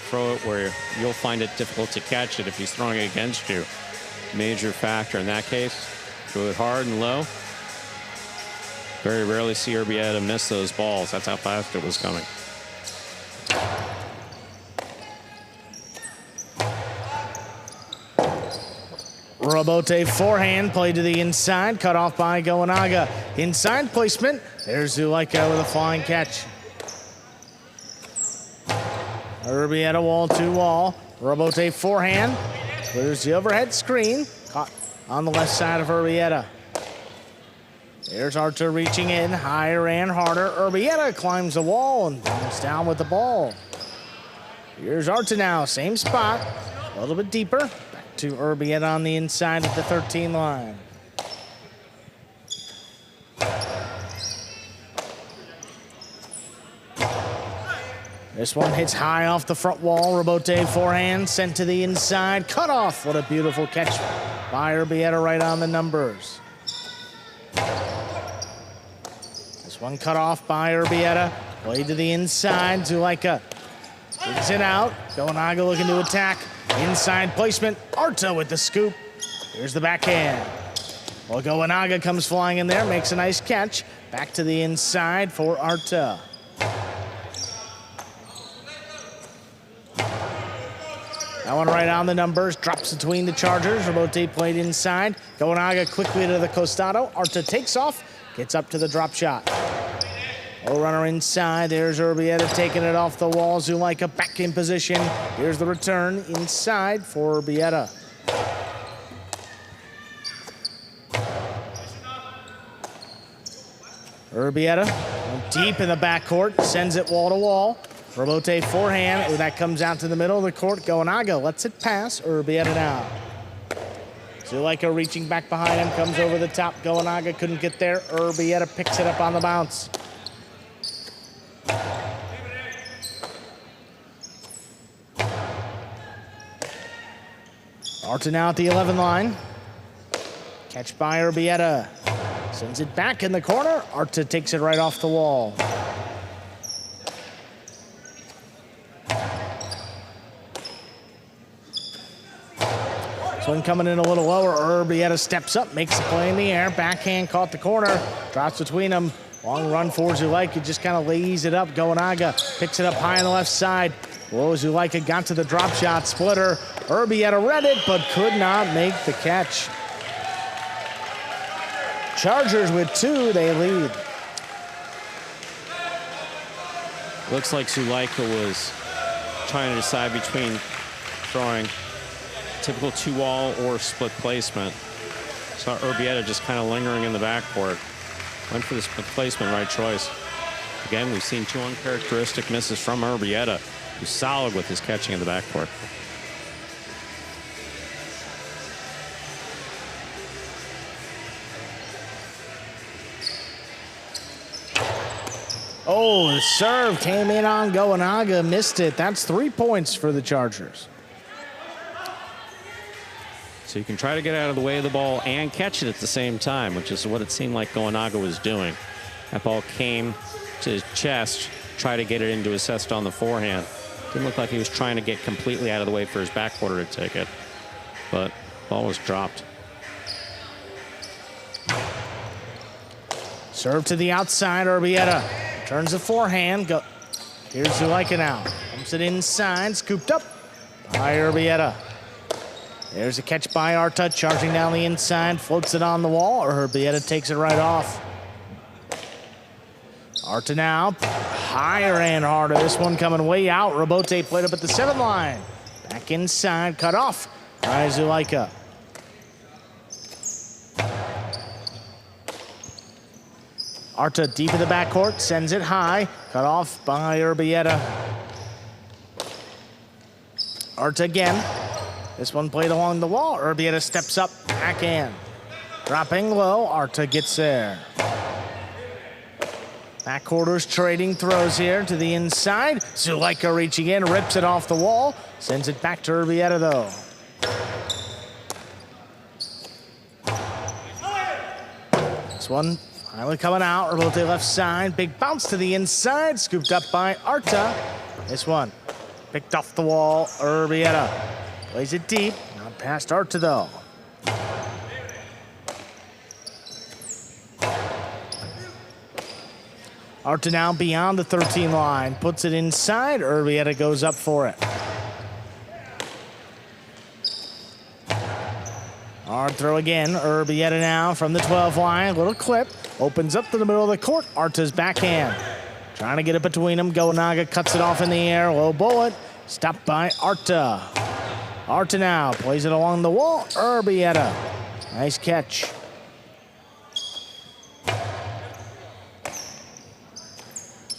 throw it where you'll find it difficult to catch it if he's throwing it against you. Major factor in that case. Throw it hard and low. Very rarely see Urbieta miss those balls. That's how fast it was coming. Rebote forehand, play to the inside, cut off by Goanaga. Inside placement, there's Zuleika with a flying catch. Urbieta wall to wall. Rebote forehand, clears the overhead screen. Caught on the left side of Urbieta. There's Arta reaching in, higher and harder. Urbieta climbs the wall and comes down with the ball. Here's Arta now, same spot, a little bit deeper. Back to Urbieta on the inside at the 13 line. This one hits high off the front wall. Rebote forehand sent to the inside. Cut off. What a beautiful catch by Urbieta right on the numbers. This one cut off by Urbieta. Played to the inside. Zulaika takes it out. Goanaga looking to attack. Inside placement. Arta with the scoop. Here's the backhand. Well, Goanaga comes flying in there. Makes a nice catch. Back to the inside for Arta. That one right on the numbers, drops between the Chargers. Rebote played inside. Goanaga quickly to the costado. Arta takes off, gets up to the drop shot. Low runner inside. There's Urbieta taking it off the wall. Zulaika back in position. Here's the return inside for Urbieta. Urbieta deep in the backcourt, sends it wall to wall. Rebote forehand, that comes out to the middle of the court. Goanaga lets it pass. Urbieta now. Zulaika reaching back behind him, comes over the top. Goanaga couldn't get there. Urbieta picks it up on the bounce. Arta now at the 11 line. Catch by Urbieta. Sends it back in the corner. Arta takes it right off the wall. This one coming in a little lower. Urbieta steps up, makes the play in the air. Backhand caught the corner. Drops between them. Long run for Zulaika. Just kind of lays it up. Goanaga picks it up high on the left side. Whoa, Zulaika got to the drop shot splitter. Urbieta read it, but could not make the catch. Chargers with 2, they lead. Looks like Zulaika was trying to decide between throwing typical 2-wall or split placement. Saw Urbieta just kind of lingering in the backcourt. Went for the split placement, right choice. Again, we've seen 2 uncharacteristic misses from Urbieta, who's solid with his catching in the backcourt. Oh, the serve came in on Goanaga, missed it. That's 3 points for the Chargers. So you can try to get out of the way of the ball and catch it at the same time, which is what it seemed like Goanaga was doing. That ball came to his chest, try to get it into his chest on the forehand. Didn't look like he was trying to get completely out of the way for his backquarter to take it, but ball was dropped. Serve to the outside, Urbieta. Turns the forehand. Here's Zulaika now. Pumps it inside, scooped up by Urbieta. There's a catch by Arta, charging down the inside, floats it on the wall, or Urbieta takes it right off. Arta now, higher and harder. This one coming way out. Rebote played up at the 7 line. Back inside, cut off by Zulaika. Arta deep in the backcourt, sends it high, cut off by Urbieta. Arta again. This one played along the wall. Urbieta steps up, backhand. Dropping low, Arta gets there. Backquarters trading throws here to the inside. Zulaika reaching in, rips it off the wall. Sends it back to Urbieta though. This one finally coming out. Rebote left side, big bounce to the inside. Scooped up by Arta. This one picked off the wall. Urbieta plays it deep, not past Arta though. Arta now beyond the 13 line, puts it inside. Urbieta goes up for it. Hard throw again. Urbieta now from the 12 line, little clip, opens up to the middle of the court. Arta's backhand, trying to get it between them. Goanaga cuts it off in the air, low bullet, stopped by Arta. Arta now plays it along the wall. Urbieta Nice catch.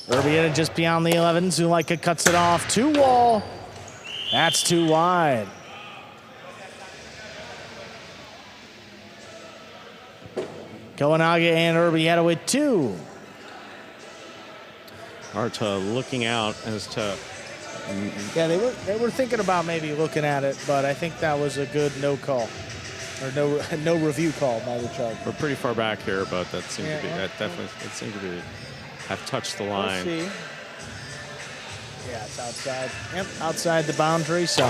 Urbieta just beyond the 11. Zulaika cuts it off. 2-wall. That's too wide. Goenaga and Urbieta with 2. Arta looking out as to. Yeah, they were thinking about maybe looking at it, but I think that was a good no call. Or no review call by the Chargers. We're pretty far back here, but that seemed to be it seemed to be have touched the line. We'll see. Yeah, it's outside. Yep, outside the boundary. So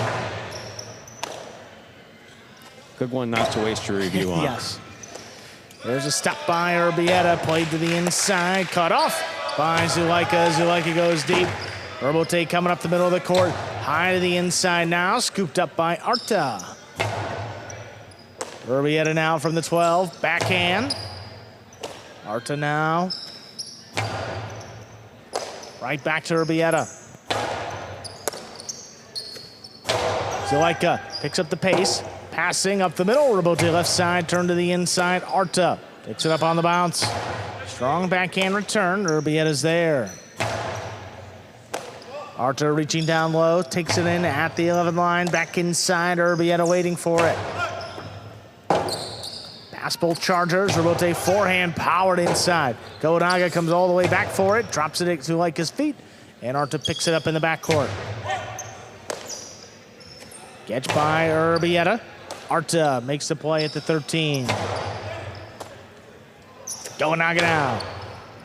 Good one not to waste your review on. yes. There's a stop by Urbieta, played to the inside, cut off by Zulaika. Zulaika goes deep. Urbote coming up the middle of the court, high to the inside now, scooped up by Arta. Urbieta now from the 12, backhand. Arta now. Right back to Urbieta. Zulaika picks up the pace, passing up the middle. Urbote left side, turn to the inside. Arta picks it up on the bounce. Strong backhand return. Urbieta's there. Arta reaching down low, takes it in at the 11 line, back inside. Urbieta waiting for it. Pass both Chargers. Urbote forehand powered inside. Goenaga comes all the way back for it, drops it at Zulaika's feet, and Arta picks it up in the backcourt. Catch by Urbieta. Arta makes the play at the 13. Goenaga now.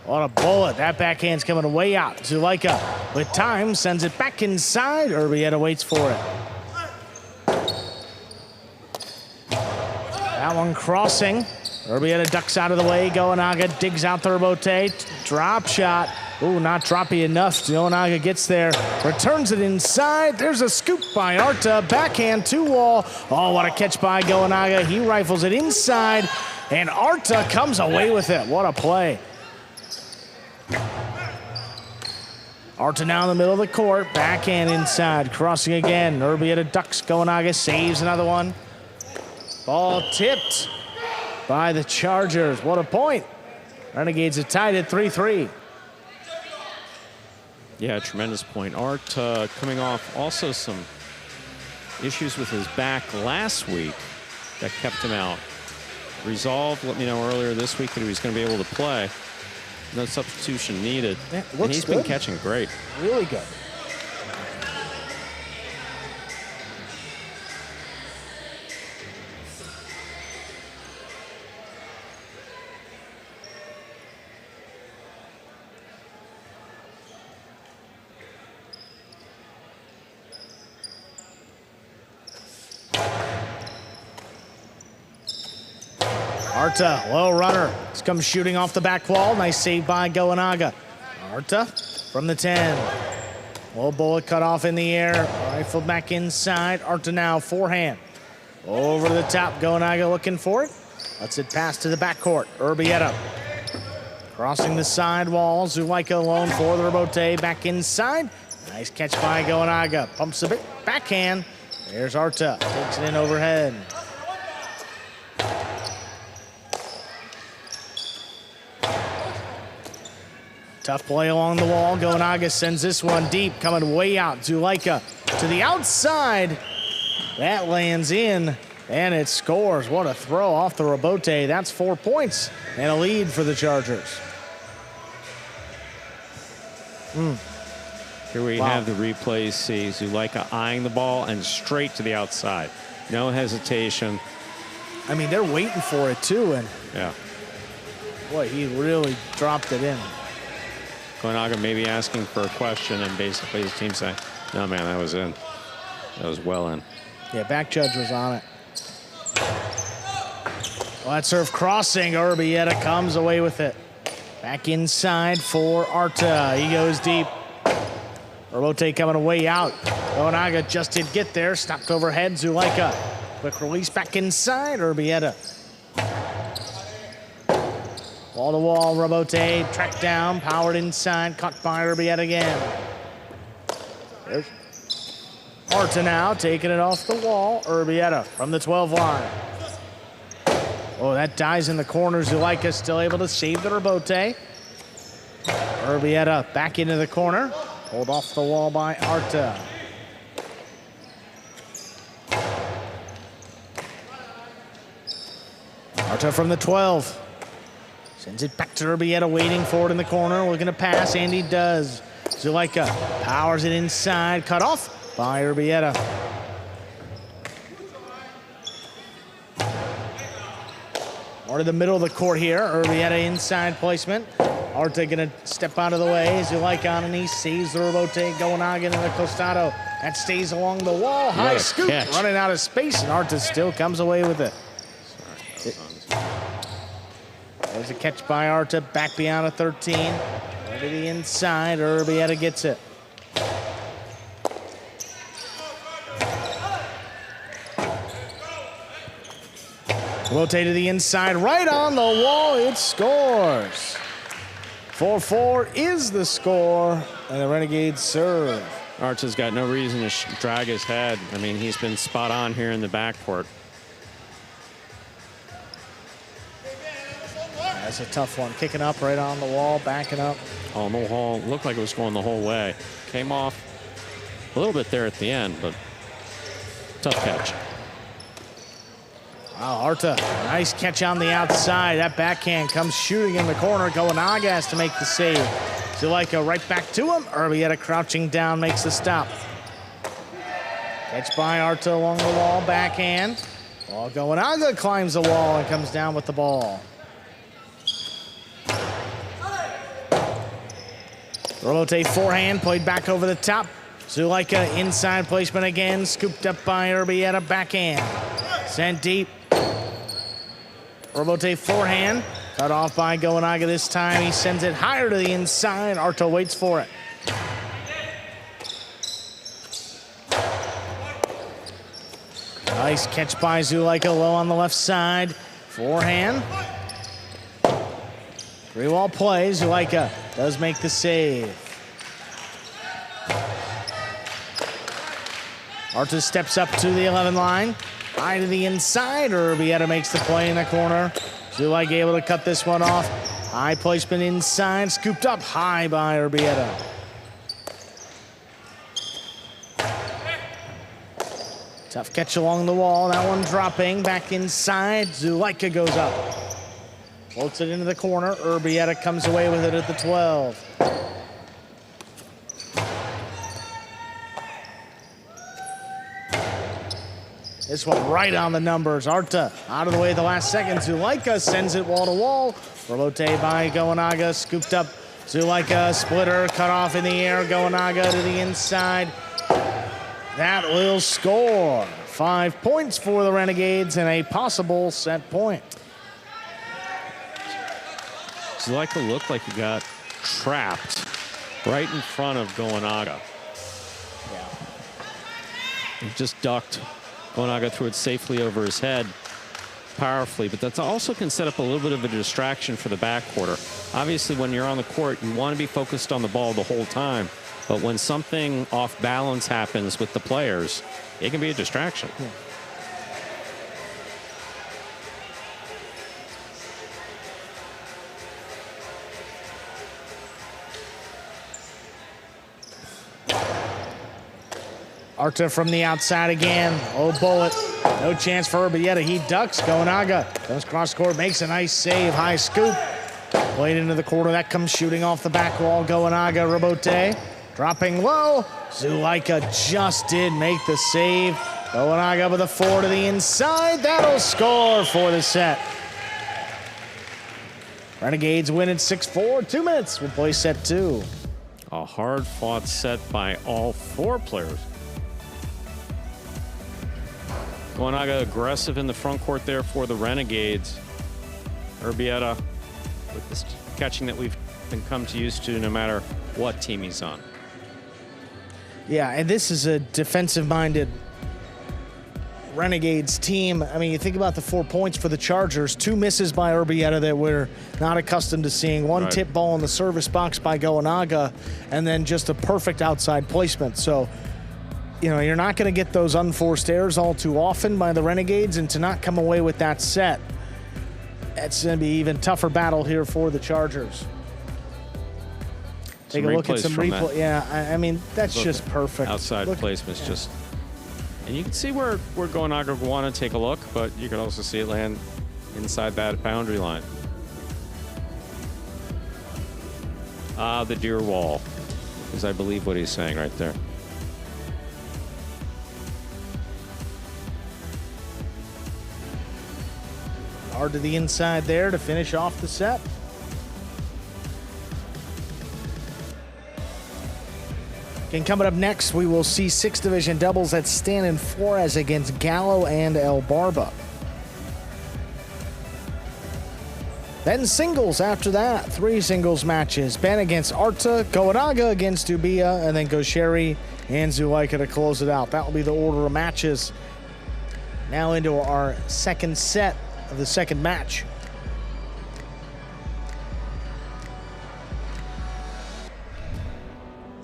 What a bullet. That backhand's coming way out. Zulaika with time sends it back inside. Urbieta waits for it. That one crossing. Urbieta ducks out of the way. Goenaga digs out the Urbote. Drop shot. Ooh, not droppy enough. Goenaga gets there. Returns it inside. There's a scoop by Arta. Backhand 2-wall. Oh, what a catch by Goenaga. He rifles it inside. And Arta comes away with it. What a play. Arta now in the middle of the court. Backhand inside. Crossing again. Urbieta ducks. Goenaga saves another one. Ball tipped by the Chargers. What a point. Renegades have tied at 3-3. Yeah, tremendous point. Arta coming off also some issues with his back last week that kept him out. Resolved, let me know earlier this week that he was going to be able to play. No substitution needed. Yeah, and he's been good. catching great. Really good. Arta, low runner. This comes shooting off the back wall. Nice save by Goenaga. Arta from the 10. Low bullet cut off in the air. Rifle back inside. Arta now forehand. Over the top. Goenaga looking for it. Lets it pass to the backcourt. Urbieta crossing the side wall. Zulaika alone for the Urbote. Back inside. Nice catch by Goenaga. Pumps a bit. Backhand. There's Arta. Takes it in overhead. Tough play along the wall. Goenaga sends this one deep, coming way out. Zulaika to the outside. That lands in, and it scores. What a throw off the Urbote. That's 4 points and a lead for the Chargers. Here we have the replays. See Zulaika eyeing the ball and straight to the outside. No hesitation. I mean, they're waiting for it, too, and Yeah. boy, he really dropped it in. Goenaga maybe asking for a question, and basically his team saying, no, man, that was in. That was well in. Yeah, back judge was on it. Well, that serve crossing. Urbieta comes away with it. Back inside for Arta. He goes deep. Urbote coming away out. Goenaga just did get there. Stopped overhead. Zulaika. Quick release back inside. Urbieta. Wall to wall. Urbote tracked down. Powered inside. Caught by Urbieta again. There's Arta now taking it off the wall. Urbieta from the 12 line. Oh, that dies in the corner. Zuleika still able to save the rebote. Urbieta back into the corner. Pulled off the wall by Arta. Arta from the 12. Sends it back to Urbieta, waiting for it in the corner. Looking to pass, and he does. Zuleika powers it inside. Cut off by Urbieta. More to the middle of the court here. Urbieta inside placement. Arta gonna step out of the way. Zuleika on a knee, saves the rebote. Goanaga into the costado. That stays along the wall. High scoop, catch. running out of space, and Arta still comes away with it. There's a catch by Arta, back beyond a 13. Right to the inside, Urbieta gets it. Rotate to the inside, right on the wall, it scores. 4-4 is the score, and the Renegades serve. Arta's got no reason to drag his head. I mean, he's been spot on here in the backcourt. That's a tough one. Kicking up right on the wall, backing up. On the wall, looked like it was going the whole way. Came off a little bit there at the end, but tough catch. Wow, Arta, nice catch on the outside. That backhand comes shooting in the corner. Goanaga has to make the save. Zuleika right back to him. Urbieta crouching down, makes the stop. Catch by Arta along the wall, backhand. Ball Goanaga climbs the wall and comes down with the ball. Rolote forehand, played back over the top. Zuleika inside placement again, scooped up by Urbieta, backhand. Sent deep. Robote forehand, cut off by Goanaga this time. He sends it higher to the inside. Arta waits for it. Nice catch by Zuleika, low on the left side. Forehand. Three-wall play. Zuleika does make the save. Arta steps up to the 11 line. High to the inside. Urbieta makes the play in the corner. Zuleika able to cut this one off. High placement inside. Scooped up high by Urbieta. Tough catch along the wall. That one dropping. Back inside. Zuleika goes up. Floats it into the corner. Urbieta comes away with it at the 12. This one right on the numbers. Arta out of the way at the last second. Zuleika sends it wall to wall. Rolote by Goanaga, scooped up. Zuleika, splitter, cut off in the air. Goanaga to the inside. That will score. 5 points for the Renegades and a possible set point. Zuleika looked like he got trapped right in front of Goanaga. He just ducked. Goanaga threw it safely over his head, powerfully, but that also can set up a little bit of a distraction for the backcourter. Obviously, when you're on the court, you want to be focused on the ball the whole time, but when something off balance happens with the players, it can be a distraction. Arta from the outside again. Oh, bullet. No chance for Urbieta. He ducks. Goanaga goes cross court, makes a nice save. High scoop. Played into the corner. That comes shooting off the back wall. Goanaga, Rebote. Dropping low. Zuleika just did make the save. Goanaga with a 4 to the inside. That'll score for the set. Renegades win at 6-4. 2 minutes. We'll play set 2. A hard-fought set by all 4 players. Goanaga aggressive in the front court there for the Renegades. Urbieta with this catching that we've been come to used to no matter what team he's on. Yeah, and this is a defensive-minded Renegades team. I mean, you think about the 4 points for the Chargers. 2 misses by Urbieta that we're not accustomed to seeing. One tip ball in the service box by Goanaga, and then just a perfect outside placement. So, you know, you're not going to get those unforced errors all too often by the Renegades, and to not come away with that set, That's going to be even tougher battle here for the Chargers. Take a look at some replay. Yeah, I mean, that's just perfect. Outside placement's just... And you can see where Gonaga would want to take a look, but you can also see it land inside that boundary line. The deer wall is, I believe, what he's saying right there. Hard to the inside there to finish off the set. And coming up next, we will see 6th Division doubles at Stan and Flores against Gallo and El Barba. Then singles after that. 3 singles matches. Ben against Arta, Gonaga against Ubia, and then Gosheri and Zulaika to close it out. That will be the order of matches. Now into our second set of the second match.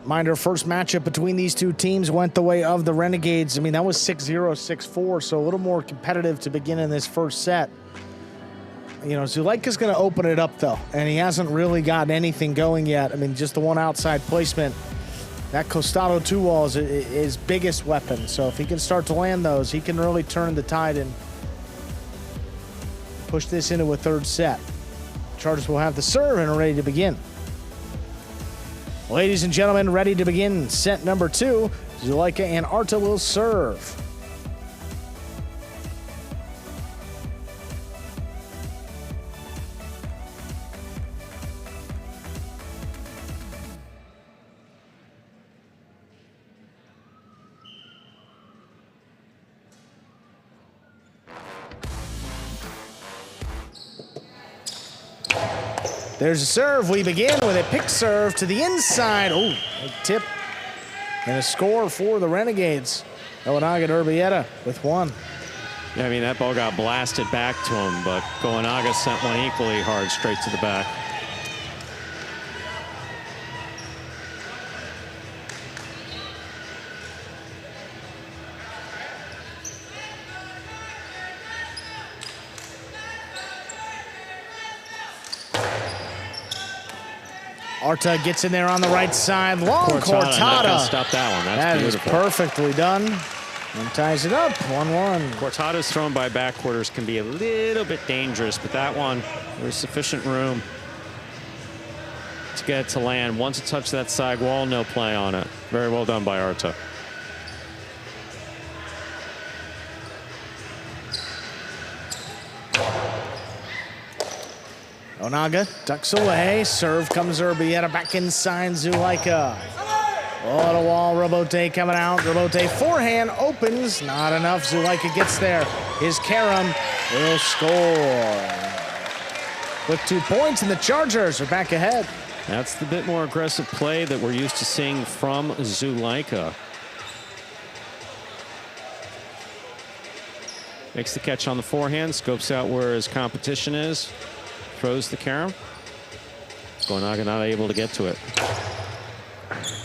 Reminder, first matchup between these two teams went the way of the Renegades. I mean, that was 6-0, 6-4, so a little more competitive to begin in this first set. You know, Zulaika's going to open it up, though, and he hasn't really gotten anything going yet. I mean, just the one outside placement. That Costado 2-wall is his biggest weapon, so if he can start to land those, he can really turn the tide and push this into a third set. Chargers will have the serve and are ready to begin. Ladies and gentlemen, ready to begin set number 2. Zulaika and Arta will serve. There's a serve. We begin with a pick serve to the inside. Oh, a tip and a score for the Renegades. Gonaga Urbieta with 1. Yeah, I mean, that ball got blasted back to him, but Gonaga sent one equally hard straight to the back. Arta gets in there on the right side. Long Cortada. Not gonna Cortada. stop that one. That is beautiful. perfectly done. And ties it up, 1-1. Cortada's thrown by backwarders can be a little bit dangerous, but that one, there's sufficient room to get it to land. Once it touched that side wall, no play on it. Very well done by Arta. Gonaga ducks away. Serve comes Urbieta back inside Zulaika. Oh, the wall. Robote coming out. Robote forehand opens. Not enough. Zulaika gets there. His Karam will score. With 2 points, and the Chargers are back ahead. That's the bit more aggressive play that we're used to seeing from Zulaika. Makes the catch on the forehand. Scopes out where his competition is. Throws the carom. Gonaga not able to get to it.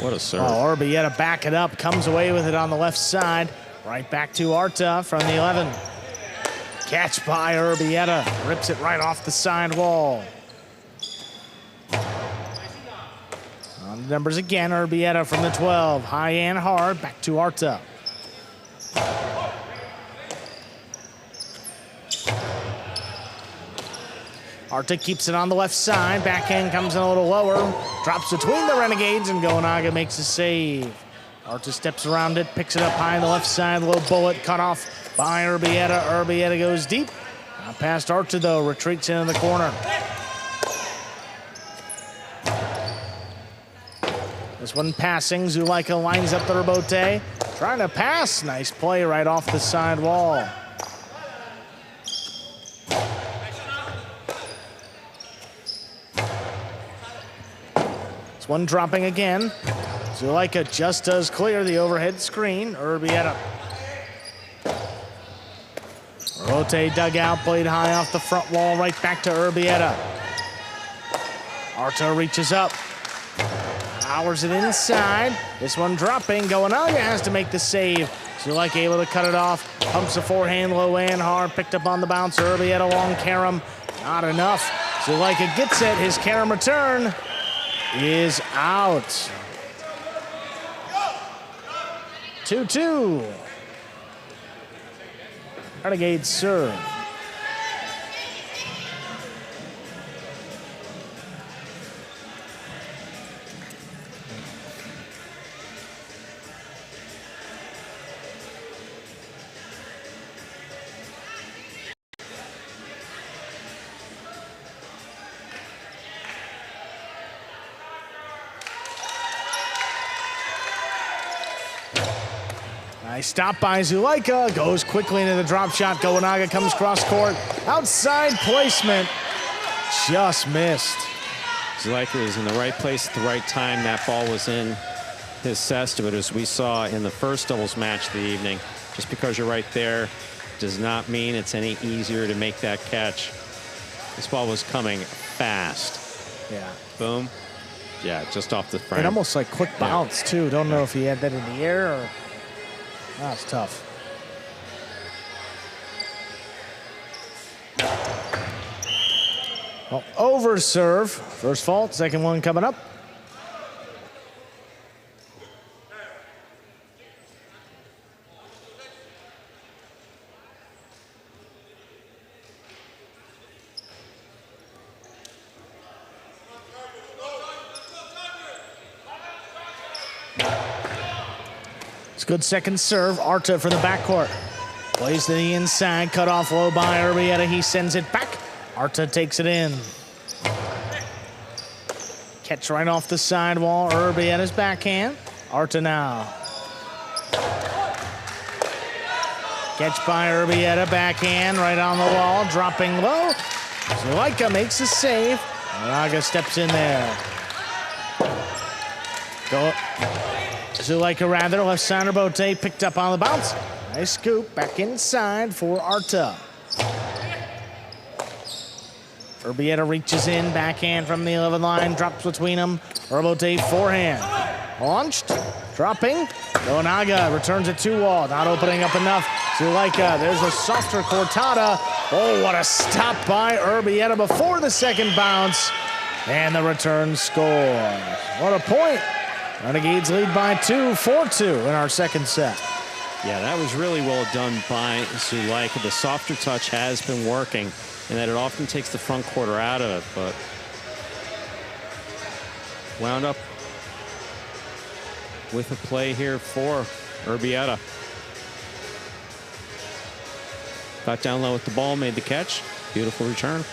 What a serve. Oh, Urbieta back it up. Comes away with it on the left side. Right back to Arta from the 11. Catch by Urbieta. Rips it right off the side wall. On the numbers again. Urbieta from the 12. High and hard. Back to Arta. Arta keeps it on the left side. Backhand comes in a little lower. Drops between the Renegades, and Gonaga makes a save. Arta steps around it, picks it up high on the left side. Low bullet cut off by Urbieta. Urbieta goes deep. Not past Arta, though. Retreats into the corner. This one passing. Zulaika lines up the Robote. Trying to pass. Nice play right off the side wall. One dropping again. Zulaika just does clear the overhead screen. Urbieta. Rote dug out, played high off the front wall, right back to Urbieta. Arta reaches up. Powers it inside. This one dropping. Gonaga has to make the save. Zulaika able to cut it off. Pumps the forehand low and hard. Picked up on the bounce. Urbieta long carom. Not enough. Zuleika gets it. His carom return is out. 2-2. Renegades serve. Nice stop by Zuleika. Goes quickly into the drop shot. Goenaga comes cross court. Outside placement. Just missed. Zuleika was in the right place at the right time. That ball was in his cesta, but as we saw in the first doubles match of the evening, just because you're right there does not mean it's any easier to make that catch. This ball was coming fast. Yeah. Boom. Yeah, just off the frame. And almost like quick bounce, too. Don't know if he had that in the air or... That's tough. Well, over serve. First fault, second one coming up. Good second serve. Arta from the backcourt. Plays to the inside. Cut off low by Urbieta. He sends it back. Arta takes it in. Catch right off the sidewall. Urbieta's backhand. Arta now. Catch by Urbieta. Backhand right on the wall. Dropping low. Zuleika makes a save. Naga steps in there. Go. Zuleika rather, left center, Bote picked up on the bounce. Nice scoop, back inside for Arta. Urbieta reaches in, backhand from the 11 line, drops between them. Bote forehand. Launched, dropping. Goenaga returns it to wall, not opening up enough. Zuleika, there's a softer cortada. Oh, what a stop by Urbieta before the second bounce. And the return scores. What a point. Renegades lead by 2, 4-2 in our second set. Yeah, that was really well done by Zuleika. The softer touch has been working, and that it often takes the front quarter out of it, but wound up with a play here for Urbieta. Got down low with the ball, made the catch. Beautiful return.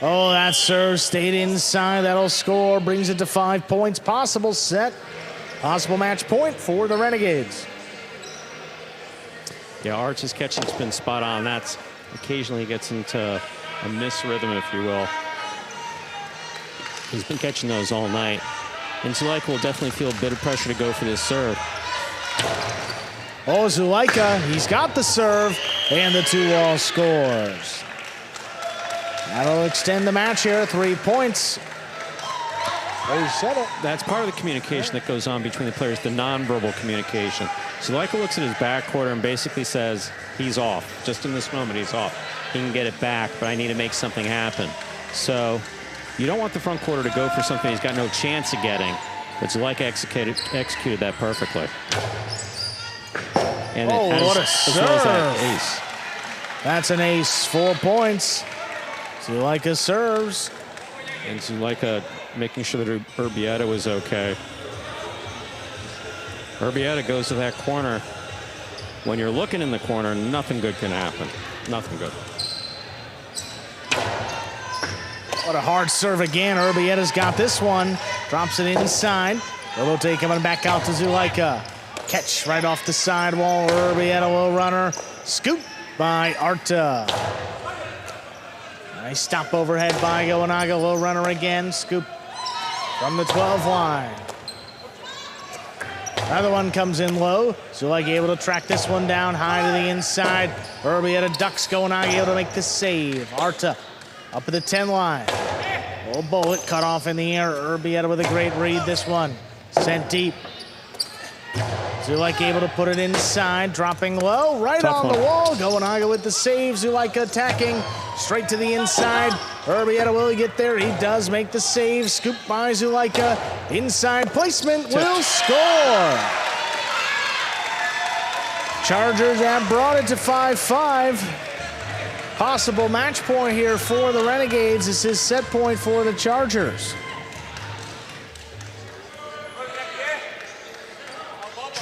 Oh, that serve stayed inside. That'll score. Brings it to 5 points. Possible set. Possible match point for the Renegades. Yeah, Arch's catching's been spot on. That's occasionally gets into a miss rhythm, if you will. He's been catching those all night. And Zuleika will definitely feel a bit of pressure to go for this serve. Oh, Zuleika, he's got the serve, and the 2-wall scores. That'll extend the match here, 3 points. Oh, you said it. That's part of the communication that goes on between the players, the nonverbal communication. Zuleika looks at his back quarter and basically says, he's off. Just in this moment, he's off. He can get it back, but I need to make something happen. So you don't want the front quarter to go for something he's got no chance of getting, but Zuleika executed that perfectly. And what a serve. As well as that ace. That's an ace, 4 points. Zuleika serves. And Zuleika making sure that Urbieta was okay. Urbieta goes to that corner. When you're looking in the corner, nothing good can happen. Nothing good. What a hard serve again. Urbieta's got this one. Drops it inside. Robote coming back out to Zuleika. Catch right off the sidewall. Urbieta, low runner. Scoop by Arta. Nice stop overhead by Goenaga. Low runner again. Scoop from the 12 line. Another one comes in low. Zuleika able to track this one down high to the inside. Urbieta ducks. Goenaga able to make the save. Arta up at the 10 line. Little bullet cut off in the air. Urbieta with a great read. This one sent deep. Zulaika able to put it inside, dropping low, right Tough on one. the wall. Gawannaga with the save. Zulaika attacking straight to the inside. Urbieta, will he get there? He does make the save. Scooped by Zulaika. Inside placement will score. Chargers have brought it to 5-5. Possible match point here for the Renegades. This is set point for the Chargers.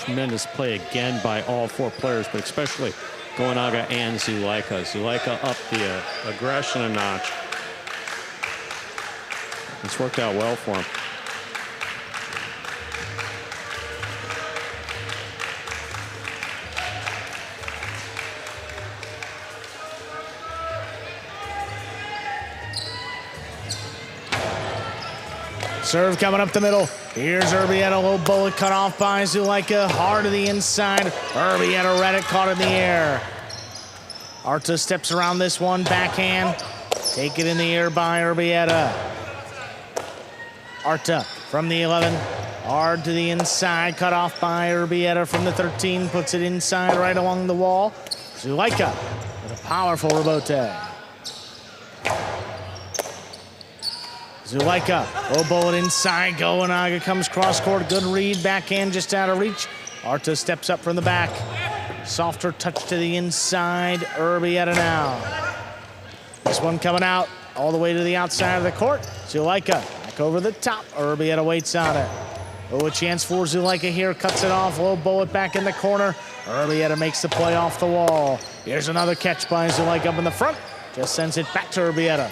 Tremendous play again by all four players, but especially Gawannaga and Zulaika. Zulaika up the aggression a notch. It's worked out well for him. Serve coming up the middle. Here's Urbieta, low bullet cut off by Zulaika. Hard to the inside. Urbieta read it, caught in the air. Arta steps around this one, backhand. Take it in the air by Urbieta. Arta from the 11. Hard to the inside, cut off by Urbieta from the 13. Puts it inside right along the wall. Zulaika with a powerful rebote. Zulaika, low bullet inside. Gawannaga comes cross court. Good read. Backhand just out of reach. Arta steps up from the back. Softer touch to the inside. Urbieta now. This one coming out all the way to the outside of the court. Zulaika back over the top. Urbieta waits on it. Oh, a chance for Zulaika here. Cuts it off. Low bullet back in the corner. Urbieta makes the play off the wall. Here's another catch by Zulaika up in the front. Just sends it back to Urbieta.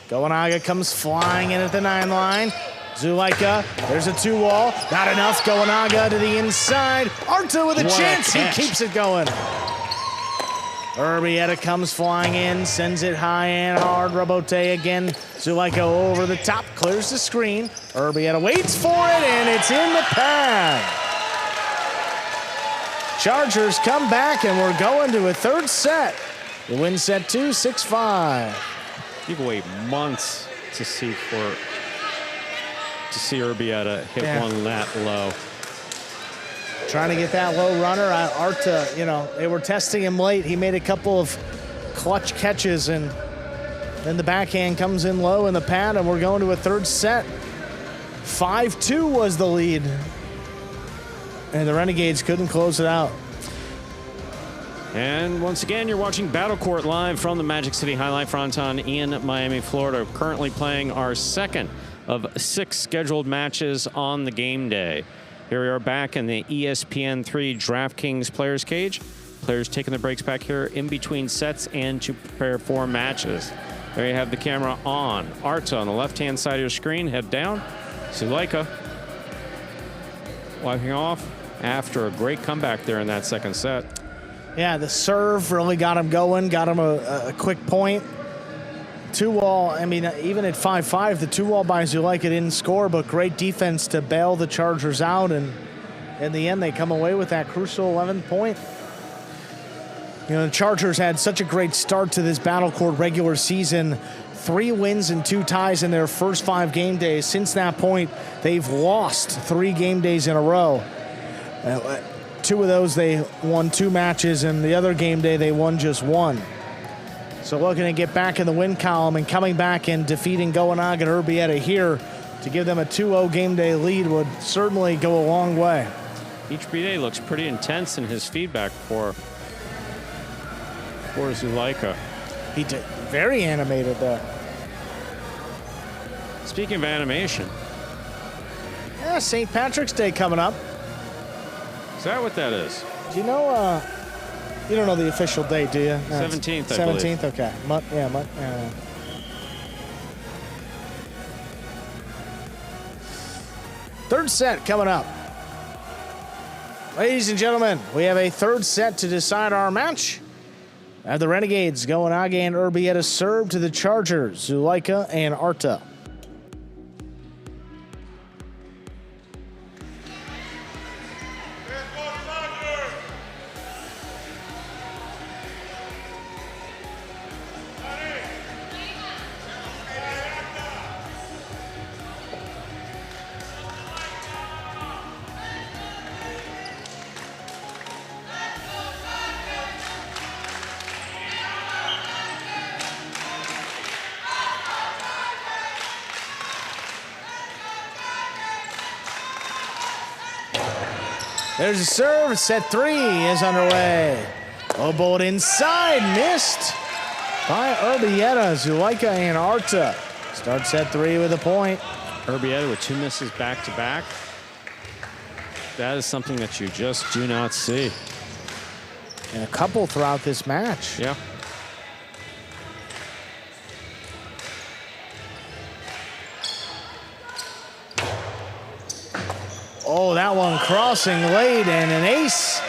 Gawannaga comes flying in at the 9 line. Zulaika, there's a 2-wall. Not enough. Gawannaga to the inside. Arta with a chance. He keeps it going. Urbieta comes flying in, sends it high and hard. Rebote again. Zulaika over the top, clears the screen. Urbieta waits for it, and it's in the pad. Chargers come back, and we're going to a third set. The win set 2, 6-5. You can wait months to see Urbieta hit one that low. Trying to get that low runner. Arta, they were testing him late. He made a couple of clutch catches, and then the backhand comes in low in the pad, and we're going to a third set. 5-2 was the lead, and the Renegades couldn't close it out. And once again, you're watching Battle Court live from the Magic City League Fronton in Miami, Florida. Currently playing our second of 6 scheduled matches on the game day. Here we are back in the ESPN3 DraftKings Players Cage. Players taking the breaks back here in between sets and to prepare for matches. There you have the camera on. Arta on the left-hand side of your screen, head down. Zulaika wiping off after a great comeback there in that second set. Yeah, the serve really got him going, got him a quick point. 2-wall, even at 5-5, the 2-wall by Zulaika didn't score, but great defense to bail the Chargers out, and in the end, they come away with that crucial 11th point. The Chargers had such a great start to this Battle Court regular season. 3 wins and 2 ties in their first 5 game days. Since that point, they've lost 3 game days in a row. 2 of those, they won 2 matches, and the other game day, they won just 1. So looking to get back in the win column and coming back and defeating Gawannaga and Urbieta here to give them a 2-0 game day lead would certainly go a long way. Each B-Day looks pretty intense in his feedback for Zulaika. He did very animated there. Speaking of animation. Yeah, St. Patrick's Day coming up. Is that what that is? Do you know, you don't know the official date, do you? No, 17th, I believe. 17th, okay. Yeah. Third set coming up. Ladies and gentlemen, we have a third set to decide our match. The Renegades, Gawannaga and Urbieta serve to the Chargers, Zulaika and Arta. There's a serve. Set 3 is underway. Low bullet inside. Missed by Urbieta, Zulaika, and Arta. Start set 3 with a point. Urbieta with 2 misses back-to-back. That is something that you just do not see. And a couple throughout this match. Yeah. Oh, that one crossing late and an ace.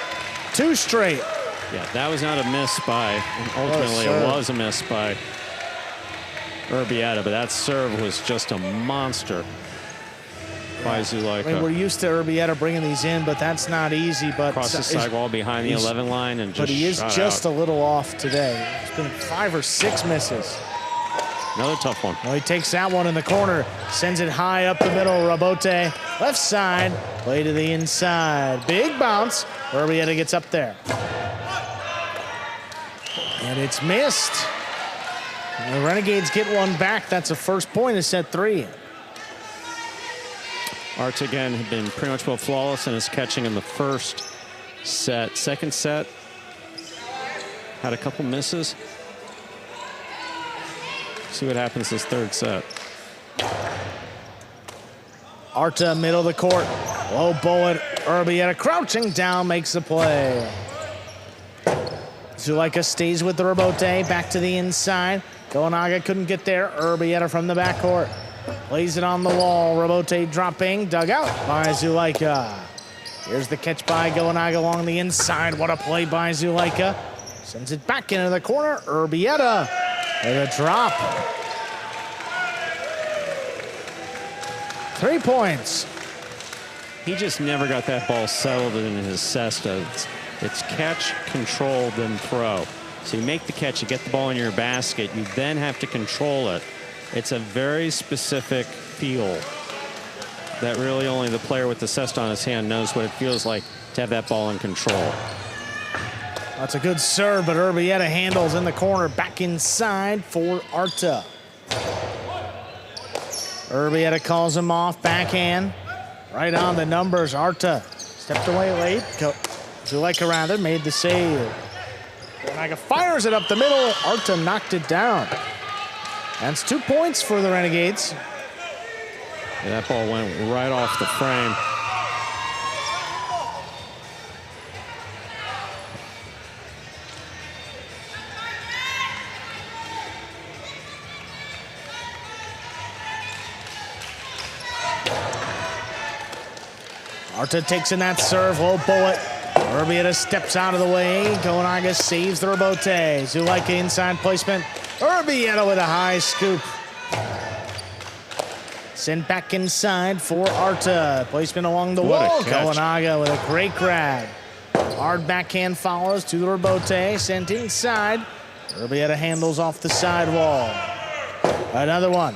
2 straight. Yeah, that was not a miss by, and ultimately it was a miss by Urbieta, but that serve was just a monster by Zulaika. I mean, we're used to Urbieta bringing these in, but that's not easy. But across the sidewall behind the 11 line and just But he is just out. a little off today. It's been 5 or 6 misses. Another tough one. Well, he takes that one in the corner, sends it high up the middle. Rabote, left side, play to the inside. Big bounce. Urbieta gets up there. And it's missed. And the Renegades get one back. That's a first point of set 3. Arts again had been pretty much flawless in his catching in the first set. Second set, had a couple misses. See what happens this third set. Arta, middle of the court. Low bullet. Urbieta crouching down, makes the play. Zulaika stays with the Rabote. Back to the inside. Goanaga couldn't get there. Urbieta from the backcourt. Plays it on the wall. Rabote dropping. Dug out by Zulaika. Here's the catch by Goanaga along the inside. What a play by Zulaika. Sends it back into the corner. Urbieta with a drop. 3 points. He just never got that ball settled in his cesta. It's catch, control, then throw. So you make the catch, you get the ball in your basket, you then have to control it. It's a very specific feel that really only the player with the cesta on his hand knows what it feels like to have that ball in control. That's a good serve, but Urbieta handles in the corner. Back inside for Arta. Urbieta calls him off. Backhand. Right on the numbers. Arta stepped away late. Zulaika rather made the save. Goanaga fires it up the middle. Arta knocked it down. That's 2 points for the Renegades. Yeah, that ball went right off the frame. Arta takes in that serve, low bullet. Urbieta steps out of the way. Goanaga saves the Rabote. Zulaika inside placement. Urbieta with a high scoop. Sent back inside for Arta. Placement along the wall. Goanaga with a great grab. Hard backhand follows to the Rabote. Sent inside. Urbieta handles off the sidewall. Another one.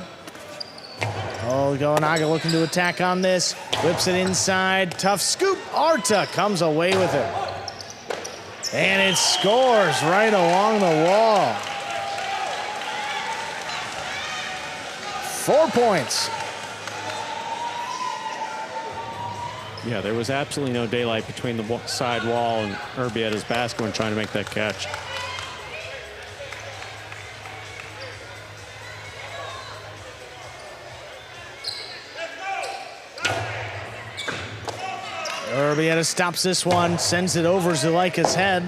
Oh, Goanaga looking to attack on this. Whips it inside. Tough scoop. Arta comes away with it. And it scores right along the wall. 4 points. Yeah, there was absolutely no daylight between the side wall and Urbieta's basket when trying to make that catch. Urbieta stops this one, sends it over Zulaika's head.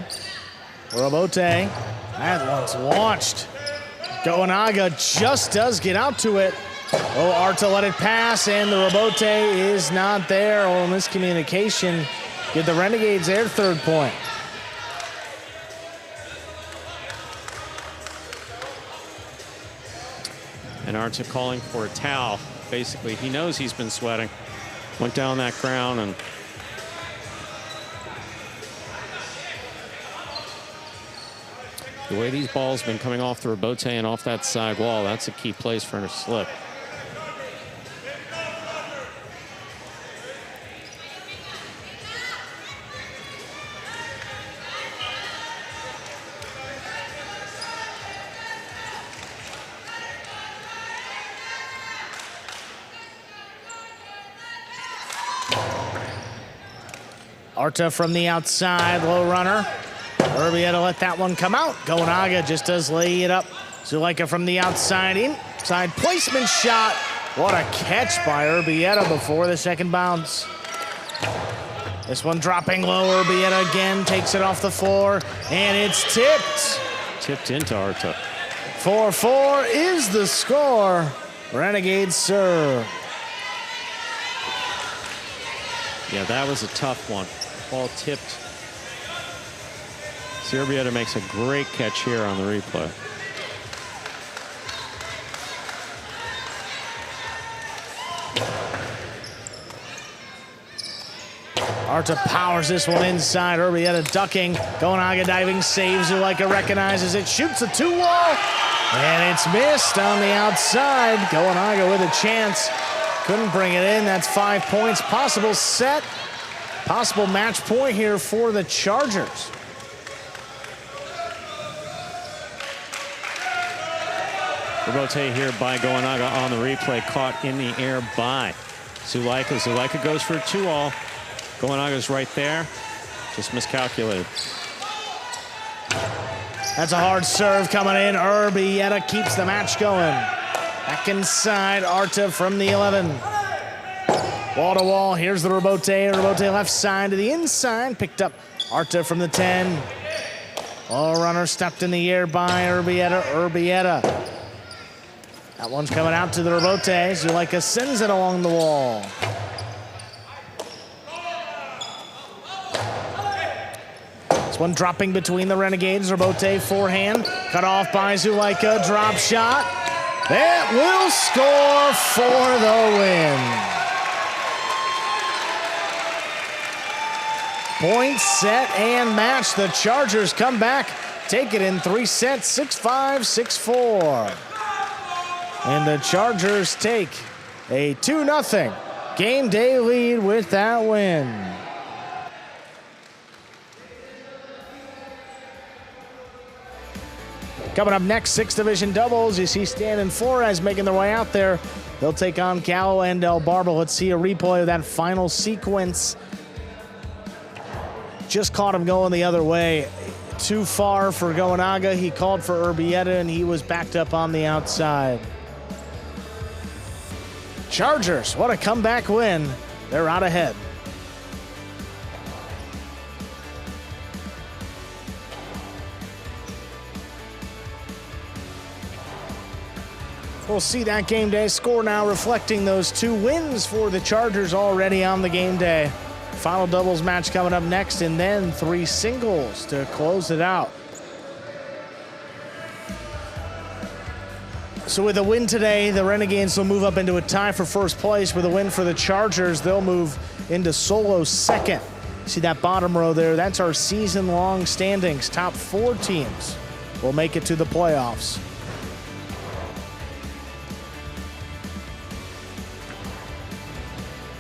Rabote, that one's launched. Goanaga just does get out to it. Oh, Arta let it pass, and the Rabote is not there. Oh, miscommunication. Give the Renegades their 3rd point. And Arta calling for a towel. Basically, he knows he's been sweating. Went down that ground and the way these balls have been coming off the Rabote and off that side wall, that's a key place for him to slip. Arta from the outside, low runner. Urbieta let that one come out. Gonaga just does lay it up. Zuleika from the outside, inside placement shot. What a catch by Urbieta before the second bounce. This one dropping low. Urbieta again takes it off the floor, and it's tipped. Tipped into Arta. 4-4 is the score. Renegades serve. Yeah, that was a tough one. Ball tipped. Urbieta makes a great catch here on the replay. Arta powers this one inside. Urbieta ducking. Gonaga diving, saves. Zuleika recognizes it, shoots a 2-wall, and it's missed on the outside. Gonaga with a chance. Couldn't bring it in. That's 5 points. Possible set. Possible match point here for the Chargers. Rebote here by Gonaga on the replay, caught in the air by Zuleika. Zuleika goes for a 2-all. Goanaga's right there, just miscalculated. That's a hard serve coming in. Urbieta keeps the match going. Back inside, Arta from the 11. Wall to wall, here's the Rebote. Rebote left side to the inside, picked up Arta from the 10. All runner stepped in the air by Urbieta. Urbieta. That one's coming out to the Rebote. Zuleika sends it along the wall. This one dropping between the Renegades. Rebote forehand, cut off by Zuleika. Drop shot. That will score for the win. Point, set, and match. The Chargers come back, take it in 3 sets, 6-5, 6-4. And the Chargers take a 2-0 game day lead with that win. Coming up next, 6 division doubles. You see Stan and Flores making their way out there. They'll take on Gallo and El Barba. Let's see a replay of that final sequence. Just caught him going the other way. Too far for Gonaga. He called for Urbieta, and he was backed up on the outside. Chargers, what a comeback win. They're out ahead. We'll see that game day score now reflecting those 2 wins for the Chargers already on the game day. Final doubles match coming up next, and then 3 singles to close it out. So with a win today, the Renegades will move up into a tie for first place. With a win for the Chargers, they'll move into solo second. See that bottom row there? That's our season-long standings. Top 4 teams will make it to the playoffs.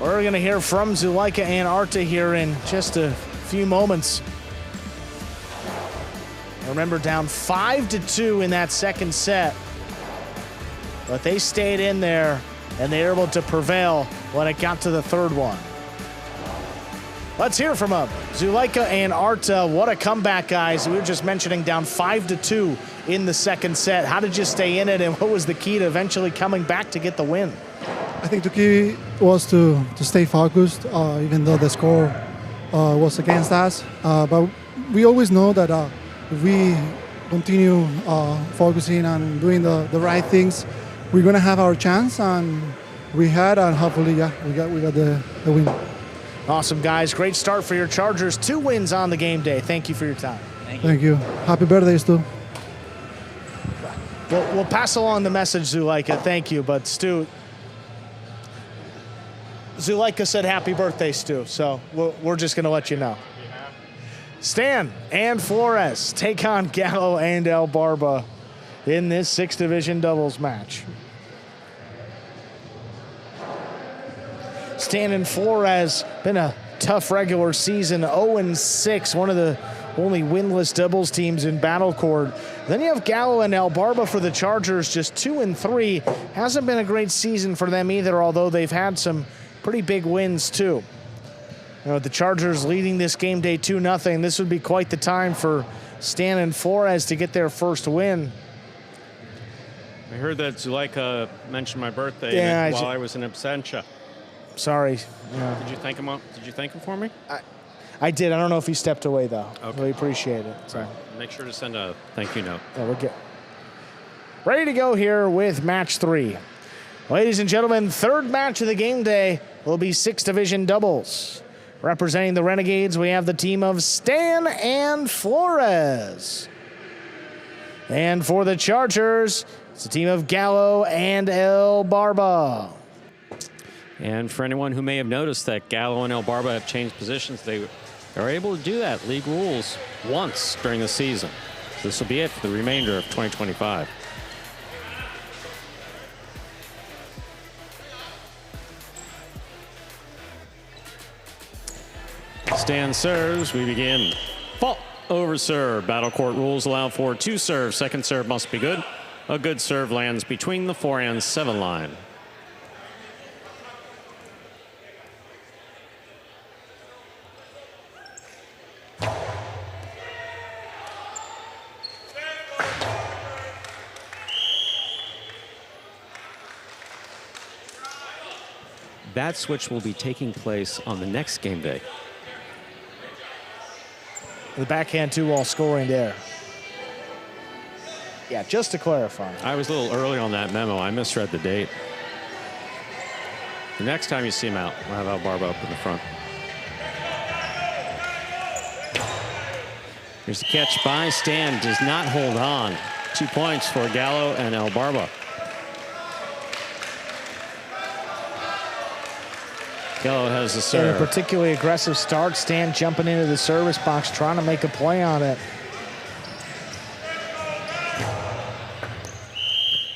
We're going to hear from Zuleika and Arta here in just a few moments. Remember, down 5-2 in that second set. But they stayed in there, and they were able to prevail when it got to the third one. Let's hear from them. Zuleika and Arta, what a comeback, guys. We were just mentioning down 5-2 in the second set. How did you stay in it, and what was the key to eventually coming back to get the win? I think the key was to stay focused, even though the score was against us. But we always know that if we continue focusing on doing the right things, we're going to have our chance, and we had, and hopefully, yeah, we got the win. Awesome, guys. Great start for your Chargers. 2 wins on the game day. Thank you for your time. Thank you. Happy birthdays, too. We'll pass along the message, Zuleika. Thank you. But, Stu, Zuleika said happy birthday, Stu, so we're just going to let you know. Stan and Flores take on Gallo and El Barba in this 6 division doubles match. Stan and Flores, been a tough regular season, 0-6, one of the only winless doubles teams in Battle Court. Then you have Gallo and El Barba for the Chargers, just 2-3. Hasn't been a great season for them either, although they've had some pretty big wins too. with the Chargers leading this game day 2-0, this would be quite the time for Stan and Flores to get their first win. I heard that Zuleika mentioned my birthday while I was in absentia. Sorry. Yeah. Did you thank him? Did you thank him for me? I did. I don't know if he stepped away, though. Okay. We appreciate it. So. Make sure to send a thank you note. Yeah, we're good. Ready to go here with match 3. Ladies and gentlemen, third match of the game day will be 6 division doubles. Representing the Renegades, we have the team of Stan and Flores. And for the Chargers, it's the team of Gallo and El Barba. And for anyone who may have noticed that Gallo and El Barba have changed positions, they are able to do that, league rules, once during the season. This will be it for the remainder of 2025. Stan serves, we begin. Fault over serve. Battle court rules allow for 2 serves. Second serve must be good. A good serve lands between the 4 and 7 line. That switch will be taking place on the next game day. The backhand 2 while scoring there. Yeah, just to clarify. I was a little early on that memo. I misread the date. The next time you see him out, we'll have El Barba up in the front. Here's the catch by Stan. Does not hold on. 2 points for Gallo and El Barba. Gallo has the serve. And a particularly aggressive start. Stan jumping into the service box, trying to make a play on it.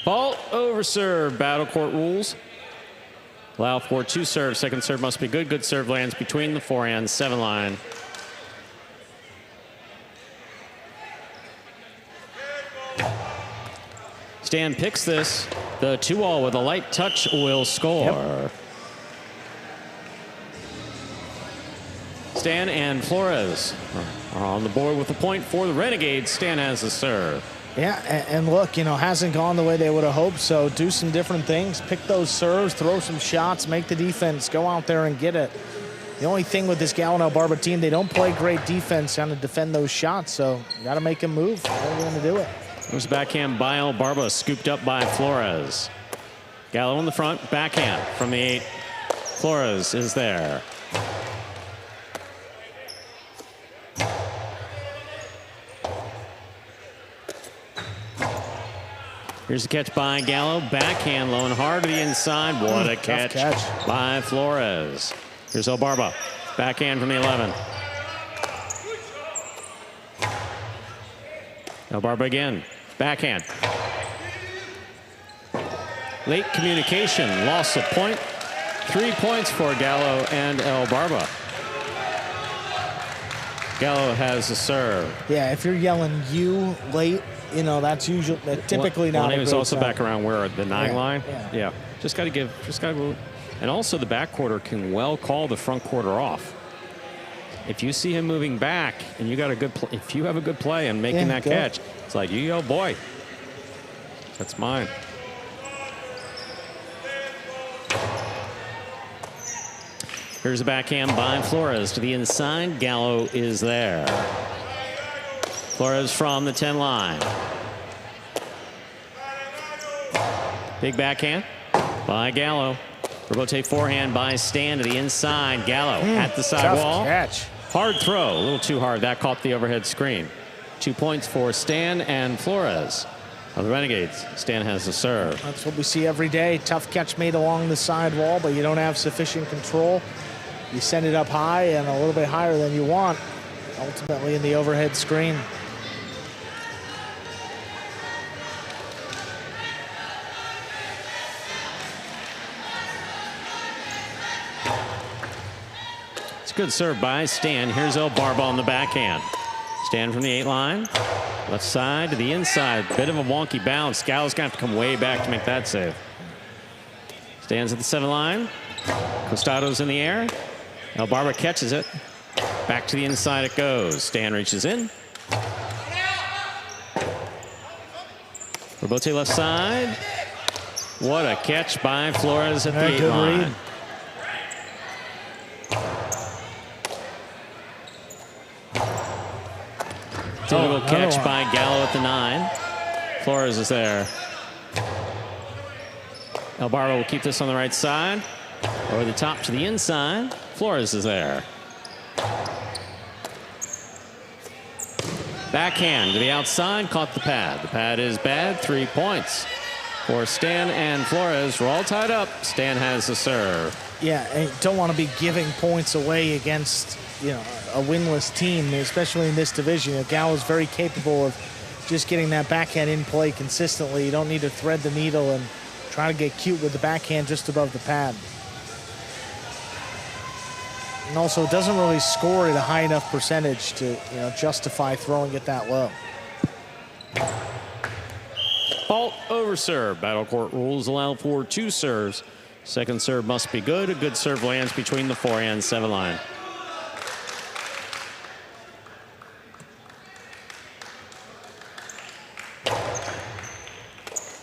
Fault over serve. Battle court rules allow for 2 serves. Second serve must be good. Good serve lands between the 4 and 7 line. Stan picks this. The 2-all with a light touch will score. Yep. Stan and Flores are on the board with the point for the Renegades. Stan has the serve. Yeah, and look, hasn't gone the way they would have hoped, so do some different things. Pick those serves, throw some shots, make the defense go out there and get it. The only thing with this Gallo and El Barba team, they don't play great defense trying to defend those shots, so you got to make them move. They're going to do it. There's backhand by El Barba, scooped up by Flores. Gallo in the front, backhand from the 8. Flores is there. Here's the catch by Gallo. Backhand low and hard to the inside. What a catch by Flores. Here's El Barba. Backhand from the 11. El Barba again. Backhand. Late communication. Loss of point. 3 points for Gallo and El Barba. Gallo has the serve. Yeah, if you're yelling you late, that's usually typically not. He was also back around where the 9 line. Yeah. Just got to go. And also the back quarter can well call the front quarter off. If you see him moving back and you got a good if you have a good play and making that catch, it's like, you go, boy. That's mine. Here's a backhand by Flores to the inside. Gallo is there. Flores from the 10 line. Big backhand by Gallo. Rotate forehand by Stan to the inside. Gallo at the sidewall. Catch. Hard throw, a little too hard. That caught the overhead screen. 2 points for Stan and Flores of the Renegades. Stan has the serve. That's what we see every day. Tough catch made along the sidewall, but you don't have sufficient control. You send it up high and a little bit higher than you want, ultimately in the overhead screen. It's a good serve by Stan. Here's El Barba on the backhand. Stan from the 8 line. Left side to the inside. Bit of a wonky bounce. Gallo's going to have to come way back to make that save. Stands at the 7 line. Costado's in the air. Barba catches it. Back to the inside it goes. Stan reaches in. Robote left side. What a catch by Flores at the 8 line. Read. Difficult catch by Gallo at the 9. Flores is there. El Barba will keep this on the right side. Over the top to the inside. Flores is there. Backhand to the outside, caught the pad. The pad is bad, 3 points for Stan and Flores. We're all tied up. Stan has the serve. Yeah, and you don't want to be giving points away against, a winless team, especially in this division. Gallo's very capable of just getting that backhand in play consistently. You don't need to thread the needle and try to get cute with the backhand just above the pad. And also, it doesn't really score at a high enough percentage to, justify throwing it that low. Fault over serve. Battle court rules allow for 2 serves. Second serve must be good. A good serve lands between the 4 and 7 line.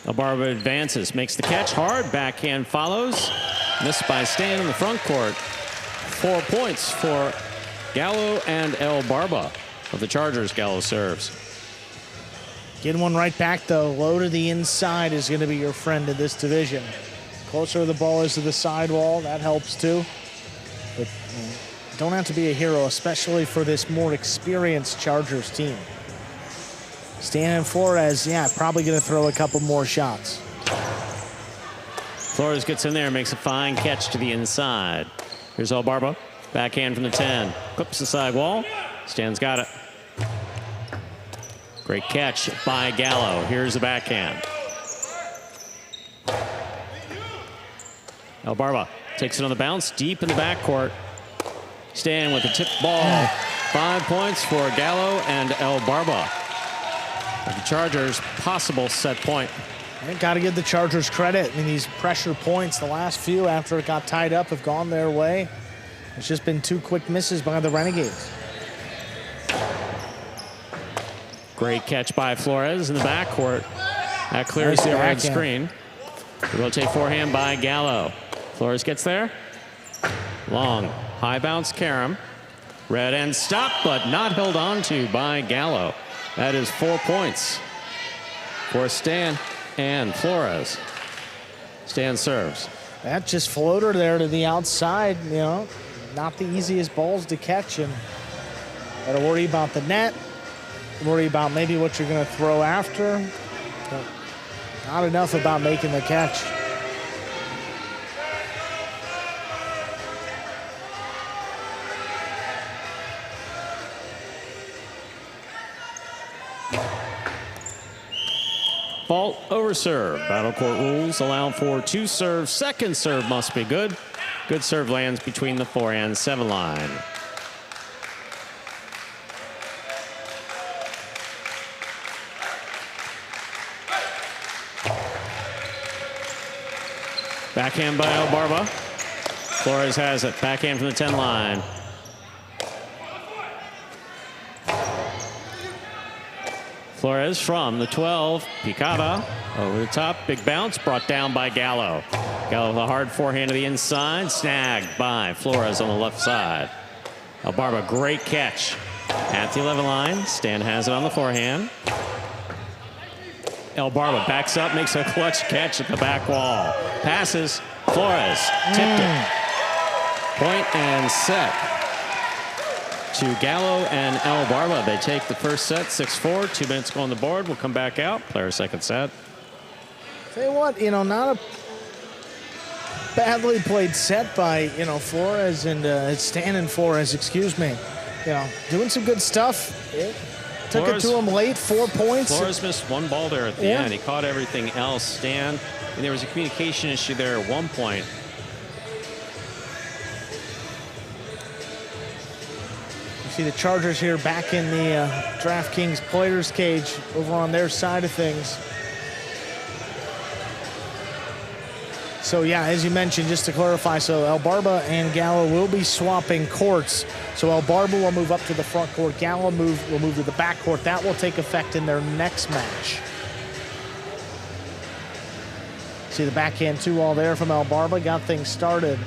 El Barba advances, makes the catch hard. Backhand follows. Missed by Stan in the front court. 4 points for Gallo and El Barba of the Chargers. Gallo serves. Getting one right back, though. Low to the inside is going to be your friend in this division. Closer the ball is to the sidewall, that helps too. But don't have to be a hero, especially for this more experienced Chargers team. Stan and Flores, probably going to throw a couple more shots. Flores gets in there, makes a fine catch to the inside. Here's El Barba, backhand from the 10. Clips the sidewall. Stan's got it. Great catch by Gallo. Here's the backhand. El Barba takes it on the bounce, deep in the backcourt. Stan with the tip ball. 5 points for Gallo and El Barba. The Chargers' possible set point. Got to give the Chargers credit. These pressure points, the last few after it got tied up, have gone their way. It's just been 2 quick misses by the Renegades. Great catch by Flores in the backcourt. That clears the red screen. Rotate forehand by Gallo. Flores gets there. Long, high bounce Karam. Red end stop, but not held on to by Gallo. That is 4 points for Stan and Flores. Stan serves. That just floater there to the outside, not the easiest balls to catch. And got to worry about the net, worry about maybe what you're going to throw after. But not enough about making the catch. Fault over serve. Battle court rules allow for 2 serves. Second serve must be good. Good serve lands between the 4 and 7 line. Backhand by El Barba. Flores has it. Backhand from the 10 line. Flores from the 12, Picada over the top, big bounce, brought down by Gallo. Gallo with a hard forehand to the inside, snagged by Flores on the left side. El Barba, great catch at the 11 line. Stan has it on the forehand. El Barba backs up, makes a clutch catch at the back wall. Passes, Flores tipped it. Point and set to Gallo and El Barba. They take the first set, 6-4. 2 minutes go on the board. We'll come back out. Player second set. Tell you what, not a badly played set by, Flores and Stan and Flores, excuse me. Doing some good stuff. Took it to him late, 4 points. Flores missed 1 ball there at the end. He caught everything else. Stan, and there was a communication issue there at one point. See the Chargers here back in the DraftKings players cage over on their side of things. So yeah, as you mentioned, just to clarify, so El Barba and Gallo will be swapping courts. So El Barba will move up to the front court. Gallo will move to the back court. That will take effect in their next match. See the backhand 2-all there from El Barba. Got things started.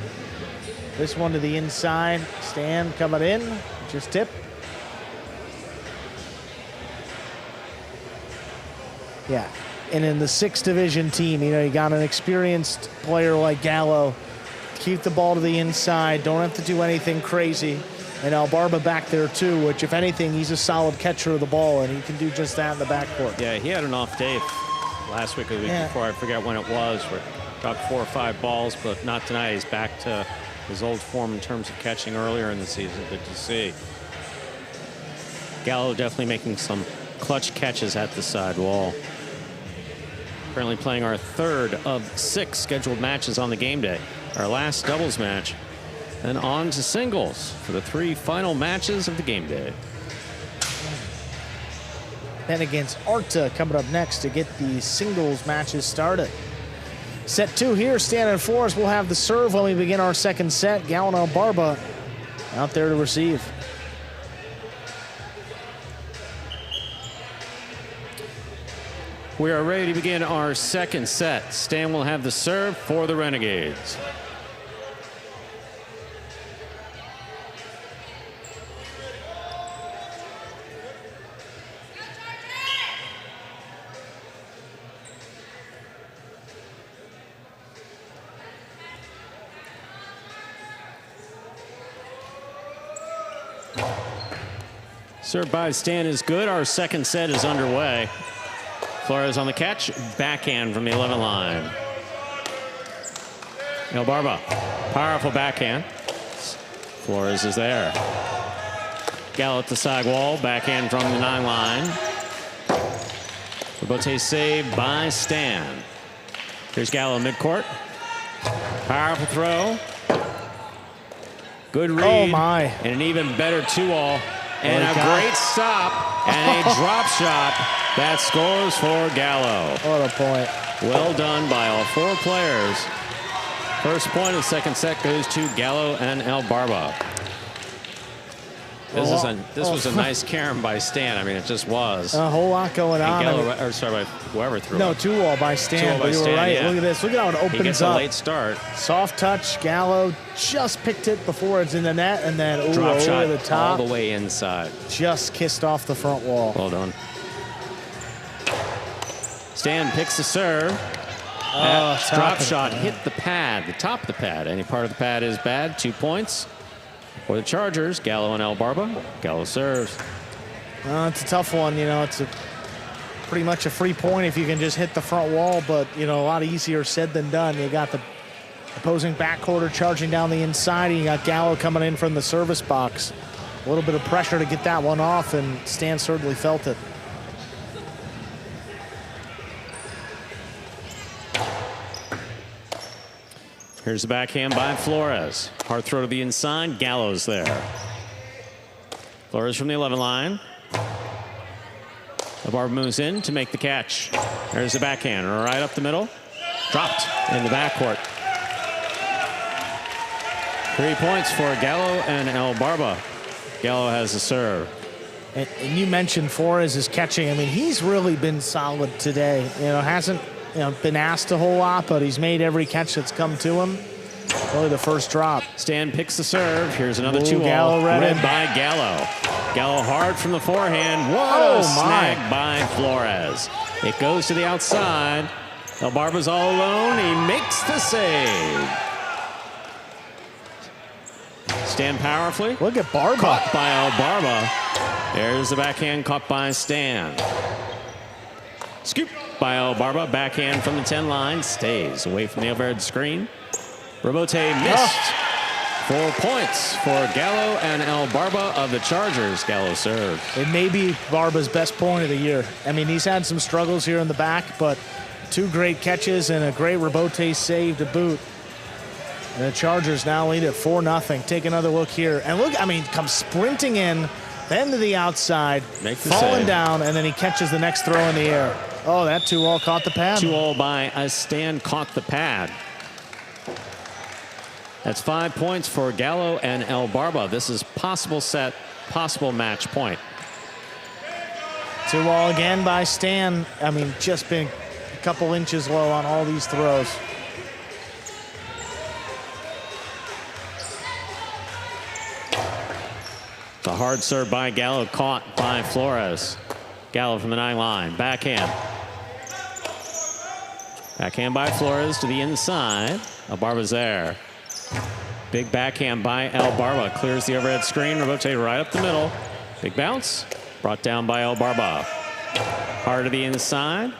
This one to the inside. Stan coming in. Just tip. Yeah. And in the 6th division team, you got an experienced player like Gallo. Keep the ball to the inside. Don't have to do anything crazy. And El Barba back there too, which if anything, he's a solid catcher of the ball, and he can do just that in the backcourt. Yeah, he had an off day last week or the week before. I forget when it was. Where dropped 4 or 5 balls, but not tonight. He's back to his old form in terms of catching earlier in the season. Good to see. Gallo definitely making some clutch catches at the side wall. Currently playing our 3rd of 6 scheduled matches on the game day. Our last doubles match. And on to singles for the 3 final matches of the game day. Then against Arta coming up next to get the singles matches started. Set 2 here, Stan and Flores will have the serve when we begin our 2nd set. Gallo and El Barba out there to receive. We are ready to begin our 2nd set. Stan will have the serve for the Renegades. Serve by Stan is good. Our 2nd set is underway. Flores on the catch, backhand from the 11 line. El Barba, powerful backhand. Flores is there. Gallo at the side wall, backhand from the 9 line. Rebote saved by Stan. Here's Gallo midcourt. Powerful throw. Good read. Oh my. And an even better 2-all. And a great stop and a drop shot that scores for Gallo. What a point. Well done by all 4 players. First point of the 2nd set goes to Gallo and El Barba. This was a nice carom by Stan. I mean, it just was. A whole lot going on. Gallo, or sorry, whoever threw no, it. 2-all by Stan. 2-all by you were Stan, right. yeah. Look at this. Look at how it opens up. He gets a late start. Soft touch. Gallo just picked it before it's in the net, and then Drop shot over the top. all the way inside. Just kissed off the front wall. Well done. Stan picks the serve. Drop shot hit the pad, the top of the pad. Any part of the pad is bad. 2 points for the Chargers. Gallo and El Barba. Gallo serves. It's a tough one. It's pretty much a free point if you can just hit the front wall, but, a lot easier said than done. You got the opposing backcourter charging down the inside, and you got Gallo coming in from the service box. A little bit of pressure to get that one off, and Stan certainly felt it. Here's the backhand by Flores. Hard throw to the inside. Gallo's there. Flores from the 11 line. The Barba moves in to make the catch. There's the backhand right up the middle. Dropped in the backcourt. 3 points for Gallo and El Barba. Gallo has the serve. And you mentioned Flores' catching. I mean, he's really been solid today. Hasn't been asked a whole lot, but he's made every catch that's come to him. Really the first drop. Stan picks the serve. Here's another 2-all. Gallo read by Gallo. Gallo hard from the forehand. What a snag by Flores. It goes to the outside. El Barba's all alone. He makes the save. Stan powerfully. Look at Barba. Caught by El Barba. There's the backhand caught by Stan. Scoop by El Barba. Backhand from the 10 line. Stays away from the overhead screen. Rebote missed. 4 points for Gallo and El Barba of the Chargers. Gallo serves. It may be Barba's best point of the year. I mean, he's had some struggles here in the back, but 2 great catches and a great Rebote save to boot. And the Chargers now lead at 4-0. Take another look here. And look, I mean, comes sprinting in, then to the outside, falling down, and then he catches the next throw in the air. Oh, that 2-all caught the pad. 2-all by Stan caught the pad. That's 5 points for Gallo and El Barba. This is possible set, possible match point. 2-all again by Stan. I mean, just been a couple inches low on all these throws. The hard serve by Gallo caught by Flores. Gallo from the 9 line. Backhand. Backhand by Flores to the inside. El Barba's there. Big backhand by El Barba. Clears the overhead screen. Rotate right up the middle. Big bounce. Brought down by El Barba. Hard to the inside.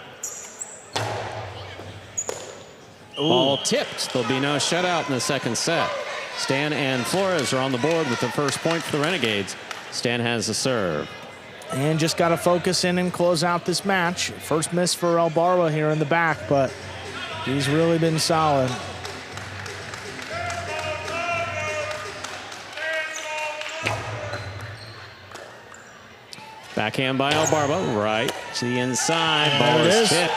Ball tipped. There'll be no shutout in the second set. Stan and Flores are on the board with the first point for the Renegades. Stan has the serve. And just got to focus in and close out this match. First miss for El Barba here in the back, but he's really been solid. Backhand by El Barba, right to the inside. Ball There it is is. hit.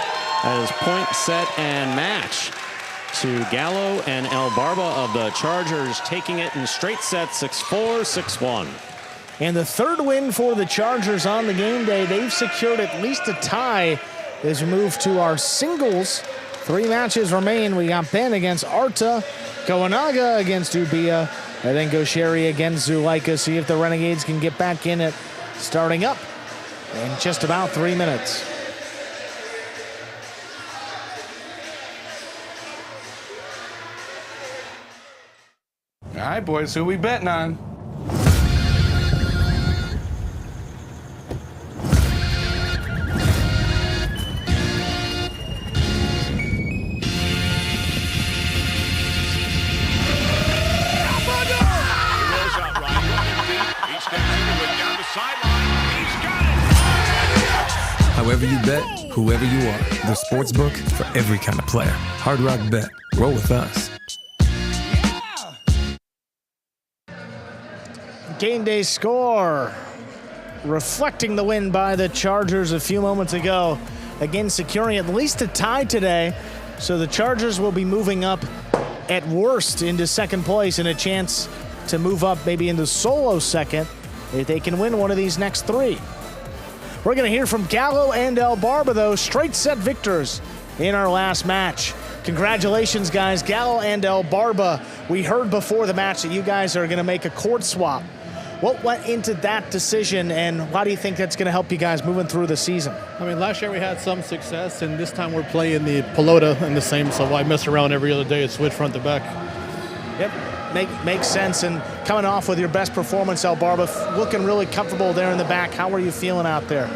That is point, set, and match to Gallo and El Barba of the Chargers, taking it in straight sets, 6-4, 6-1. And the third win for the Chargers on the game day. They've secured at least a tie as we move to our singles. 3 matches remain. We got Ben against Arta, Kawanaga against Ubia, and then Gosheri against Zuleika. See if the Renegades can get back in it, starting up in just about 3 minutes. All right, boys, who we betting on? However you bet, whoever you are, the sportsbook for every kind of player. Hard Rock Bet. Roll with us. Game day score reflecting the win by the Chargers a few moments ago. Again, securing at least a tie today. So the Chargers will be moving up at worst into second place and a chance to move up maybe into solo second if they can win one of these next 3. We're going to hear from Gallo and El Barba, though, straight set victors in our last match. Congratulations, guys. Gallo and El Barba. We heard before the match that you guys are going to make a court swap. What went into that decision, and why do you think that's going to help you guys moving through the season? I mean, last year we had some success, and this time we're playing the pelota in the same, so why mess around every other day and switch front to back? Yep, makes sense. And coming off with your best performance, El Barba, looking really comfortable there in the back. How are you feeling out there?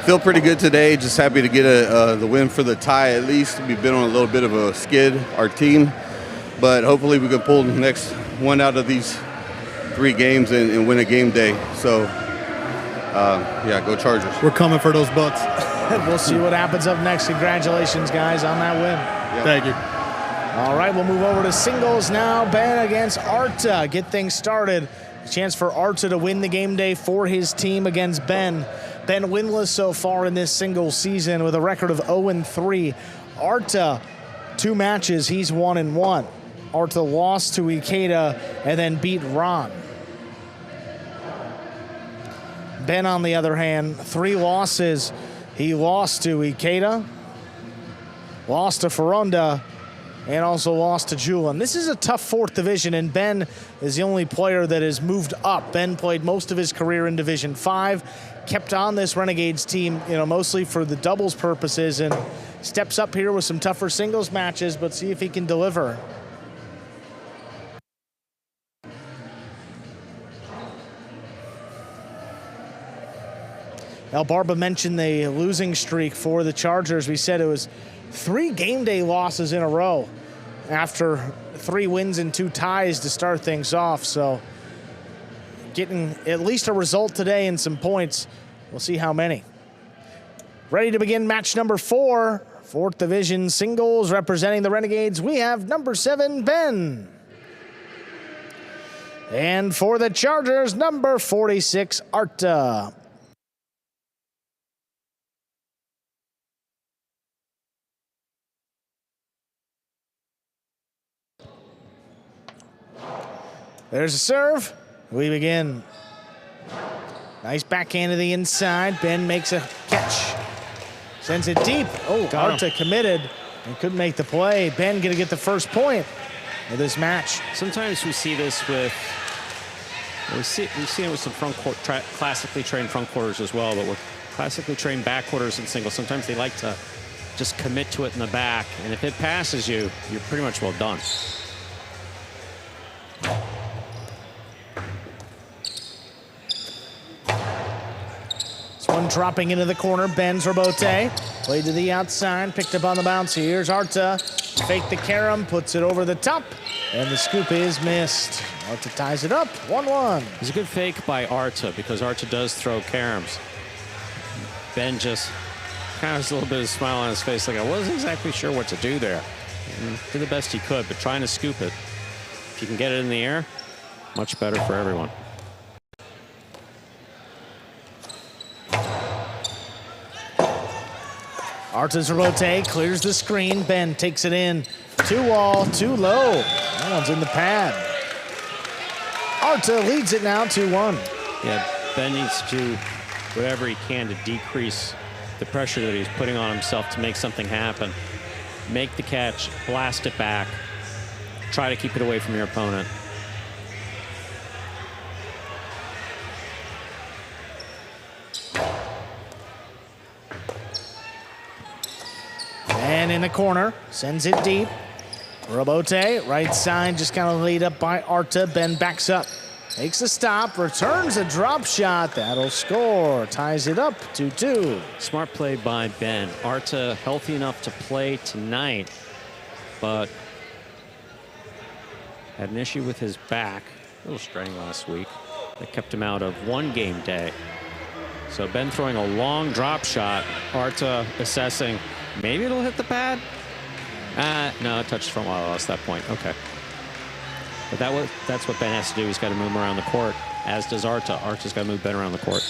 Feel pretty good today. Just happy to get the win for the tie at least. We've been on a little bit of a skid, our team, but hopefully we can pull the next one out of these 3 games and win a game day. So, yeah, go Chargers. We're coming for those butts. We'll see what happens up next. Congratulations, guys, on that win. Yep. Thank you. All right, we'll move over to singles now. Ben against Arta. Get things started. Chance for Arta to win the game day for his team against Ben. Ben winless so far in this single season with a record of 0-3. Arta, 2 matches, he's 1-1. Arta lost to Ikeda and then beat Ron. Ben, on the other hand, 3 losses. He lost to Ikeda, lost to Ferronda, and also lost to Julian. This is a tough 4th division, and Ben is the only player that has moved up. Ben played most of his career in Division 5, kept on this Renegades team, mostly for the doubles purposes, and steps up here with some tougher singles matches, but see if he can deliver. El Barba mentioned the losing streak for the Chargers. We said it was 3 game day losses in a row after 3 wins and 2 ties to start things off. So getting at least a result today and some points. We'll see how many. Ready to begin match number 4. 4th division singles representing the Renegades. We have number 7, Ben. And for the Chargers, number 46, Arta. There's a serve. We begin. Nice backhand to the inside. Ben makes a catch. Sends it deep. Oh, Arta committed and couldn't make the play. Ben gonna get the first point of this match. Sometimes we see this with, we've seen it with some front court, classically trained front quarters as well, but with classically trained back quarters in singles, sometimes they like to just commit to it in the back, and if it passes you, you're pretty much well done. This one dropping into the corner. Ben's Robote. Played to the outside, picked up on the bounce. Here's Arta. Fake the carom, puts it over the top, and the scoop is missed. Arta ties it up, 1-1. It's a good fake by Arta because Arta does throw caroms. Ben just kind of has a little bit of a smile on his face, like I wasn't exactly sure what to do there. And did the best he could, but trying to scoop it. If you can get it in the air, much better for everyone. Arta's Robote clears the screen. Ben takes it in. 2-all, too low. That one's in the pad. Arta leads it now 2-1. Yeah, Ben needs to do whatever he can to decrease the pressure that he's putting on himself to make something happen. Make the catch, blast it back, try to keep it away from your opponent. And in the corner, sends it deep. Robote, right side, just kind of laid up by Arta. Ben backs up, takes a stop, returns a drop shot. That'll score, ties it up 2-2. Smart play by Ben. Arta healthy enough to play tonight, but had an issue with his back, a little strain last week, that kept him out of one game day. So Ben throwing a long drop shot, Arta assessing, maybe it'll hit the pad. No, it touched from while I lost that point. Okay. But that's what Ben has to do. He's got to move him around the court, as does Arta. Arta's got to move Ben around the court.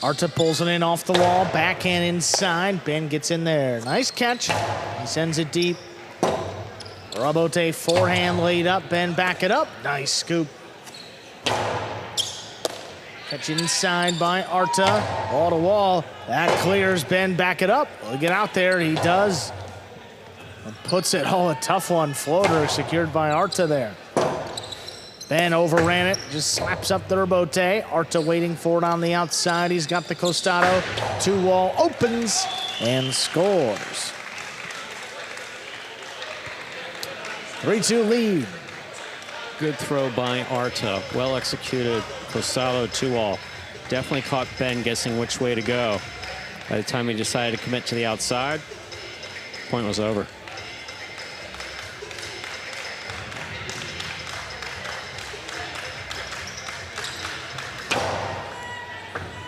Arta pulls it in off the wall, backhand inside. Ben gets in there. Nice catch. He sends it deep. Robote forehand laid up. Ben back it up. Nice scoop. Catch inside by Arta. Wall to wall. That clears. Ben back it up. We'll get out there. He does. And puts it. Oh, a tough one. Floater secured by Arta there. Ben overran it. Just slaps up the Robote. Arta waiting for it on the outside. He's got the Costado. 2-wall opens and scores. 3-2 lead. Good throw by Arta. Well executed. Costado 2-all. Definitely caught Ben guessing which way to go. By the time he decided to commit to the outside, point was over.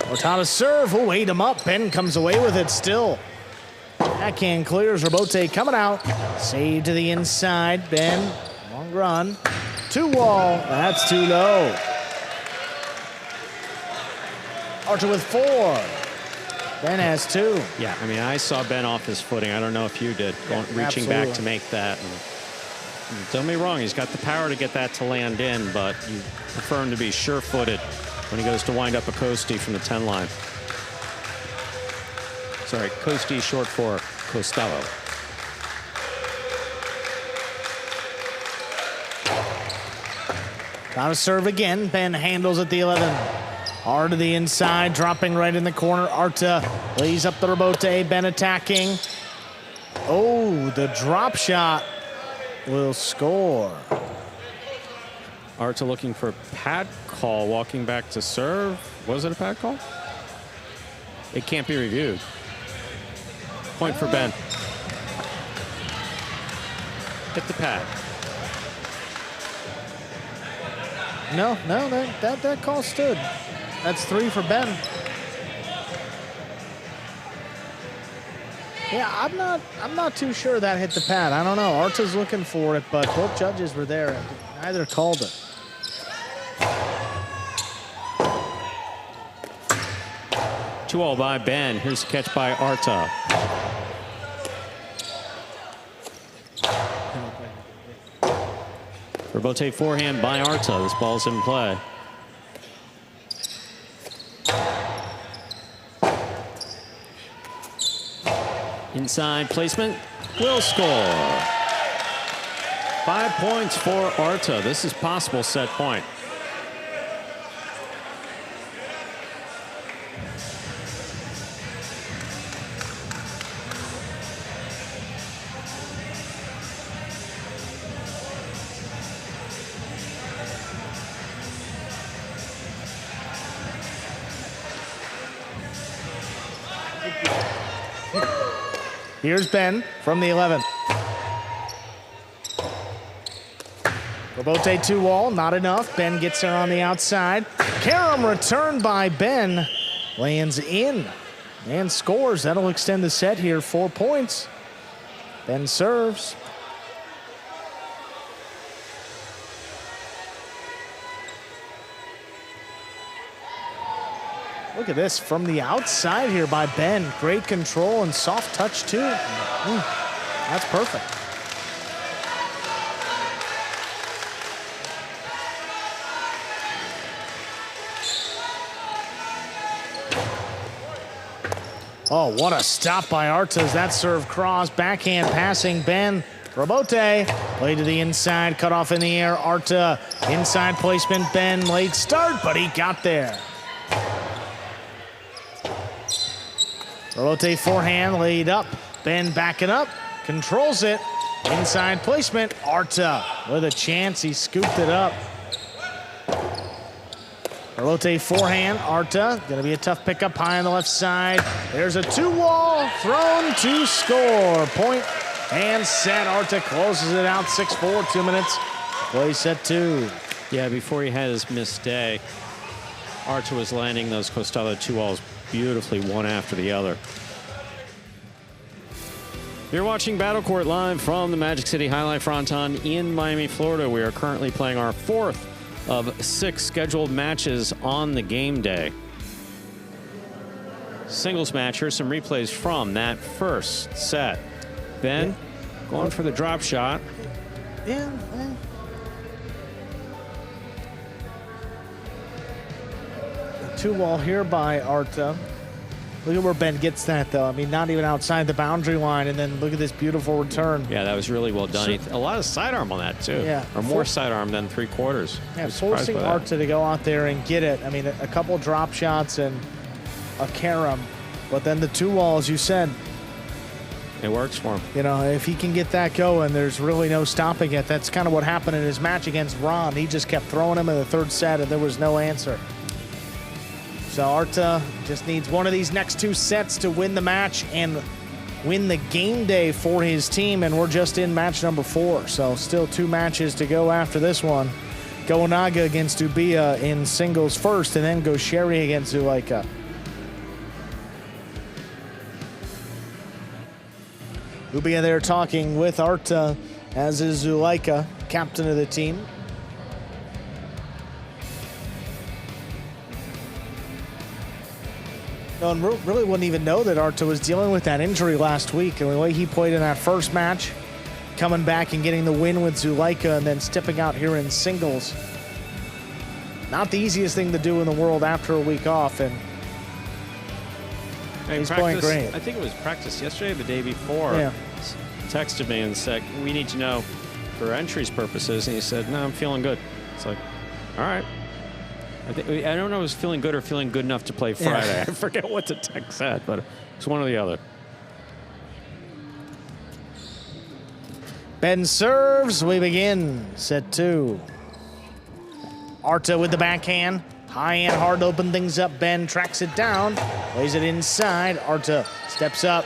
Ortada's serve. Oh, ate him up. Ben comes away with it still. Backhand clears. Robote coming out. Save to the inside. Ben, long run. 2-wall. That's too low. Arta with 4. Ben has 2. Yeah, I mean, I saw Ben off his footing. I don't know if you did, reaching back to make that. And don't get me wrong, he's got the power to get that to land in, but you prefer him to be sure-footed when he goes to wind up a Costi from the 10 line. Sorry, Costi short for Costello. Got to serve again. Ben handles at the 11. Hard to the inside, dropping right in the corner. Arta lays up the Robote. Ben attacking. Oh, the drop shot will score. Arta looking for a pad call, walking back to serve. Was it a pad call? It can't be reviewed. Point for Ben. Hit the pad. No, that call stood. That's 3 for Ben. Yeah, I'm not too sure that hit the pad. I don't know. Arta's looking for it, but both judges were there. Neither called it. Two all by Ben. Here's the catch by Arta. Robote forehand by Arta. This ball's in play. Inside placement, will score. 5 points for Arta. This is possible set point. Here's Ben from the 11. Robote 2-wall, not enough. Ben gets there on the outside. Karam returned by Ben. Lands in and scores. That'll extend the set here, 4 points. Ben serves. Look at this from the outside here by Ben. Great control and soft touch too. That's perfect. Oh, what a stop by Artas. That serve cross, backhand passing Ben. Robote, play to the inside, cut off in the air. Arta, inside placement, Ben, late start, but he got there. Robote forehand, laid up. Ben backing up, controls it. Inside placement, Arta with a chance, he scooped it up. Robote forehand, Arta, gonna be a tough pickup high on the left side. There's a 2-wall, thrown to score. Point and set, Arta closes it out, 6-4, 2 minutes. Play set 2. Yeah, before he had his missed day, Arta was landing those Costado 2-walls beautifully, one after the other. You're watching Battle Court live from the Magic City Jai-Alai Fronton in Miami, Florida. We are currently playing our 4th of 6 scheduled matches on the game day. Singles match, here's some replays from that first set. Ben going for the drop shot. Yeah. 2-wall here by Arta. Look at where Ben gets that, though. I mean, not even outside the boundary line, and then look at this beautiful return. Yeah, that was really well done. A lot of sidearm on that, too. Yeah. Or more sidearm than 3/4. Yeah, forcing Arta to go out there and get it. I mean, a couple drop shots and a carom, but then the 2-wall, as you said. It works for him. You know, if he can get that going, there's really no stopping it. That's kind of what happened in his match against Ron. He just kept throwing him in the 3rd set, and there was no answer. So Arta just needs one of these next 2 sets to win the match and win the game day for his team, and we're just in match number 4. So still 2 matches to go after this one. Gonaga against Ubia in singles first, and then Gosheri against Zulaika. Ubia there talking with Arta, as is Zulaika, captain of the team. No one really wouldn't even know that Arta was dealing with that injury last week, and the way he played in that first match, coming back and getting the win with Zulaika and then stepping out here in singles. Not the easiest thing to do in the world after a week off, and he's playing great. I think it was practice yesterday or the day before. Yeah. Texted me and said, we need to know for entries purposes, and he said, no, I'm feeling good. It's like, all right. I don't know if it was feeling good or feeling good enough to play Friday. Yeah. I forget what the text said, but it's one or the other. Ben serves. We begin set 2. Arta with the backhand. High and hard to open things up. Ben tracks it down. Plays it inside. Arta steps up.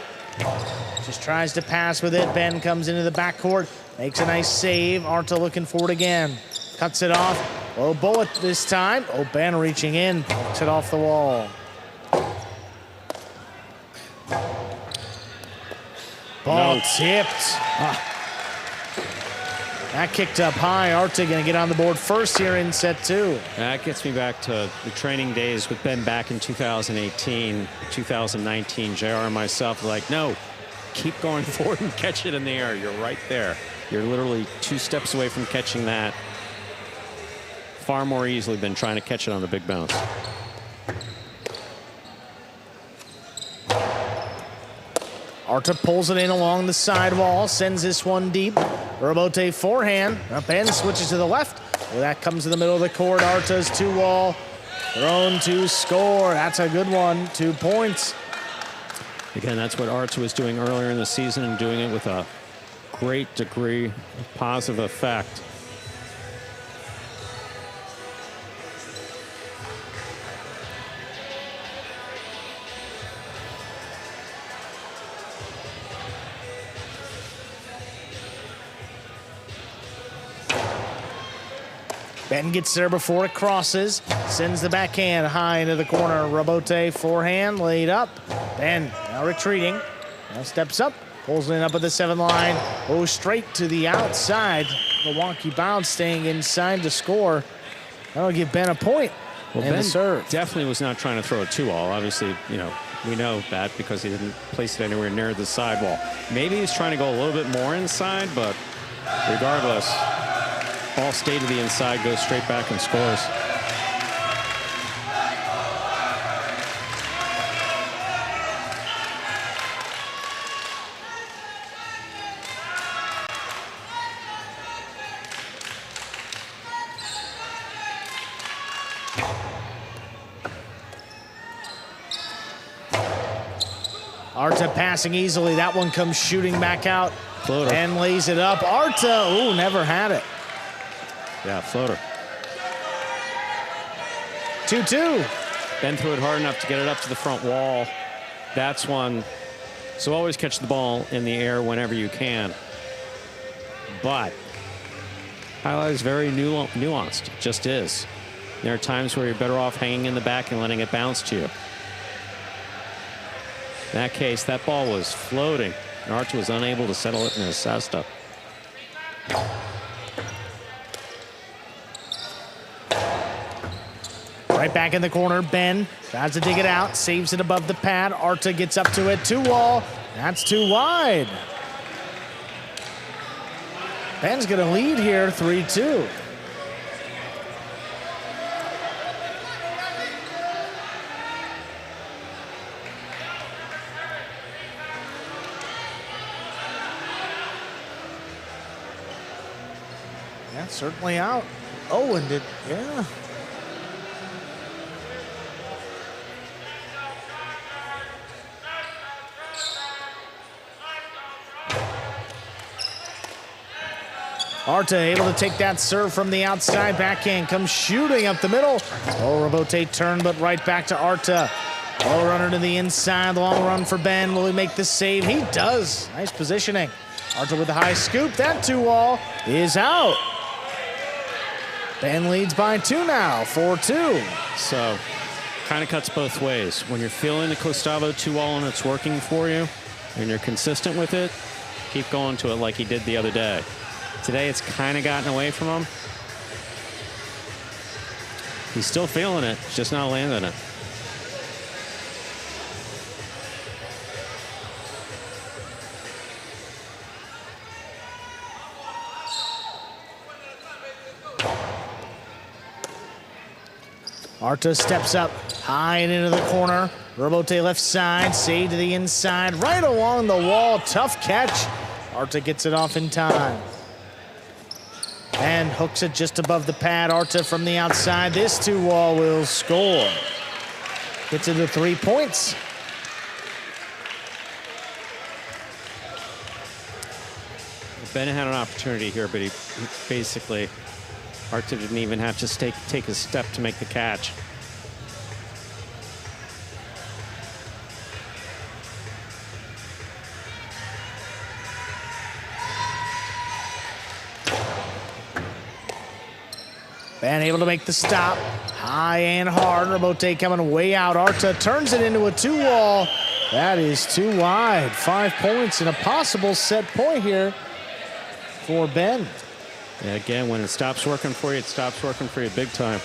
Just tries to pass with it. Ben comes into the backcourt. Makes a nice save. Arta looking for it again. Cuts it off. Low bullet this time. Oh, Ben reaching in. Pokes it off the wall. Ball tipped. That kicked up high. Arta going to get on the board first here in set 2. That gets me back to the training days with Ben back in 2018, 2019. JR and myself were like, no, keep going forward and catch it in the air. You're right there. You're literally 2 steps away from catching that. far more easily than trying to catch it on the big bounce. Arta pulls it in along the sidewall, sends this one deep. Robote forehand. Ben switches to the left. Well, that comes to the middle of the court. Arta's 2-wall. Thrown to score. That's a good one. 2 points. Again, that's what Arta was doing earlier in the season and doing it with a great degree of positive effect. Ben gets there before it crosses. Sends the backhand high into the corner. Robote forehand laid up. Ben now retreating. Now steps up. Pulls it in up at the 7 line. Goes straight to the outside. The wonky bounce staying inside to score. That'll give Ben a point. Well, and Ben the serve. definitely was not trying to throw a 2-all. Obviously, you know, we know that because he didn't place it anywhere near the sidewall. Maybe he's trying to go a little bit more inside, but regardless, ball stayed to the inside, goes straight back and scores. Arta passing easily. That one comes shooting back out. Floater. And lays it up. Arta, ooh, never had it. Yeah, floater. 2-2. Ben threw it hard enough to get it up to the front wall. That's one. So always catch the ball in the air whenever you can. But Jai-Alai is very nuanced. It just is. There are times where you're better off hanging in the back and letting it bounce to you. In that case, that ball was floating. And Arta was unable to settle it in his cesta. Right back in the corner, Ben tries to dig it out, saves it above the pad. Arta gets up to it, 2-wall. That's too wide. Ben's gonna lead here, 3-2. Yeah, certainly out. Oh, and yeah. Arta able to take that serve from the outside. Backhand comes shooting up the middle. Oh, Robote turn, but right back to Arta. Low runner to the inside. Long run for Ben. Will he make the save? He does. Nice positioning. Arta with the high scoop. That 2-wall is out. Ben leads by 2 now, 4-2. So, kind of cuts both ways. When you're feeling the Costavo 2-wall and it's working for you, and you're consistent with it, keep going to it like he did the other day. Today, it's kind of gotten away from him. He's still feeling it, just not landing it. Arta steps up high and into the corner. Robote left side, save to the inside, right along the wall. Tough catch. Arta gets it off in time. And hooks it just above the pad. Arta from the outside. This 2-wall will score. Gets it to 3 points. Ben had an opportunity here, but he basically, Arta didn't even have to take a step to make the catch. Ben able to make the stop. High and hard. Robote coming way out. Arta turns it into a 2-wall. That is too wide. 5 points and a possible set point here for Ben. Yeah, again, when it stops working for you, it stops working for you big time.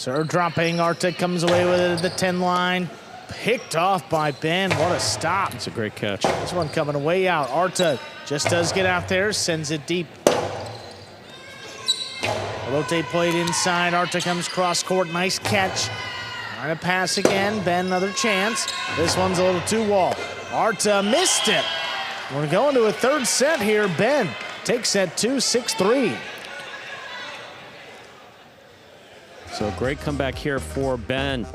Serve dropping. Arta comes away with it at the 10 line. Picked off by Ben. What a stop. It's a great catch. This one coming way out. Arta just does get out there, sends it deep. Lotte played inside. Arta comes cross court. Nice catch. Trying to pass again. Ben, another chance. This one's a little too wall. Arta missed it. We're going to a third set here. Ben takes set 2, 6-3. So great comeback here for Ben,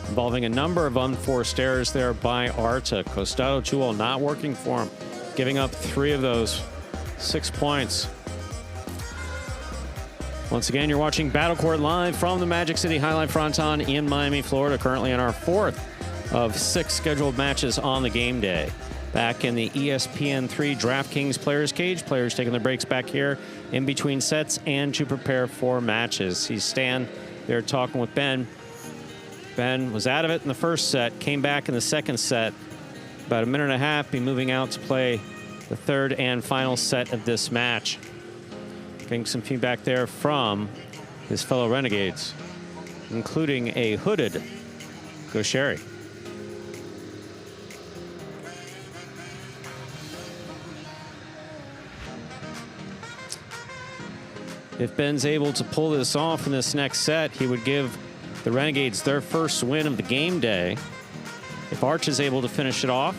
involving a number of unforced errors there by Arta. Costado 2-all not working for him, giving up 3 of those. 6 points. Once again, you're watching Battle Court live from the Magic City Jai-Alai Fronton in Miami, Florida, currently in our 4th of 6 scheduled matches on the game day. Back in the ESPN3 DraftKings Players Cage. Players taking their breaks back here in between sets and to prepare for matches. He's Stan there talking with Ben. Ben was out of it in the first set, came back in the second set. About a minute and a half, be moving out to play the third and final set of this match. Getting some feedback there from his fellow Renegades, including a hooded Gaucheri. If Ben's able to pull this off in this next set, he would give the Renegades their first win of the game day. If Arch is able to finish it off,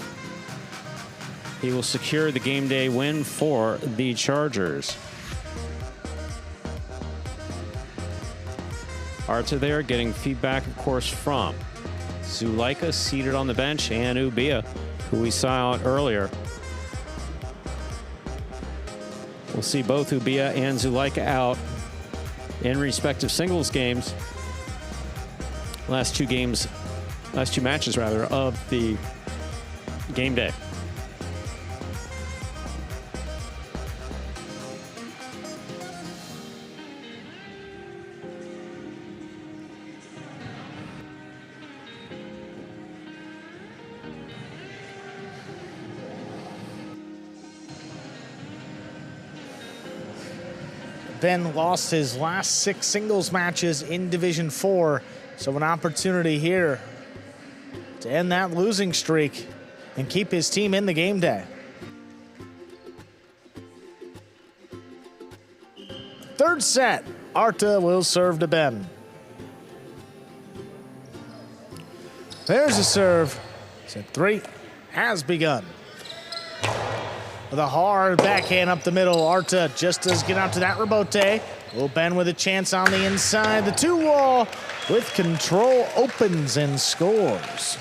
he will secure the game day win for the Chargers. Arta there getting feedback, of course, from Zulaika seated on the bench and Ubia, who we saw out earlier. We'll see both Ubia and Zulaika out in respective singles games. Last two matches rather, of the game day. Ben lost his last 6 singles matches in Division 4, so an opportunity here to end that losing streak and keep his team in the game day. Third set, Arta will serve to Ben. There's a serve. Set 3 has begun. With a hard backhand up the middle, Arta just does get out to that rebote. Will Ben with a chance on the inside. The 2-wall with control opens and scores.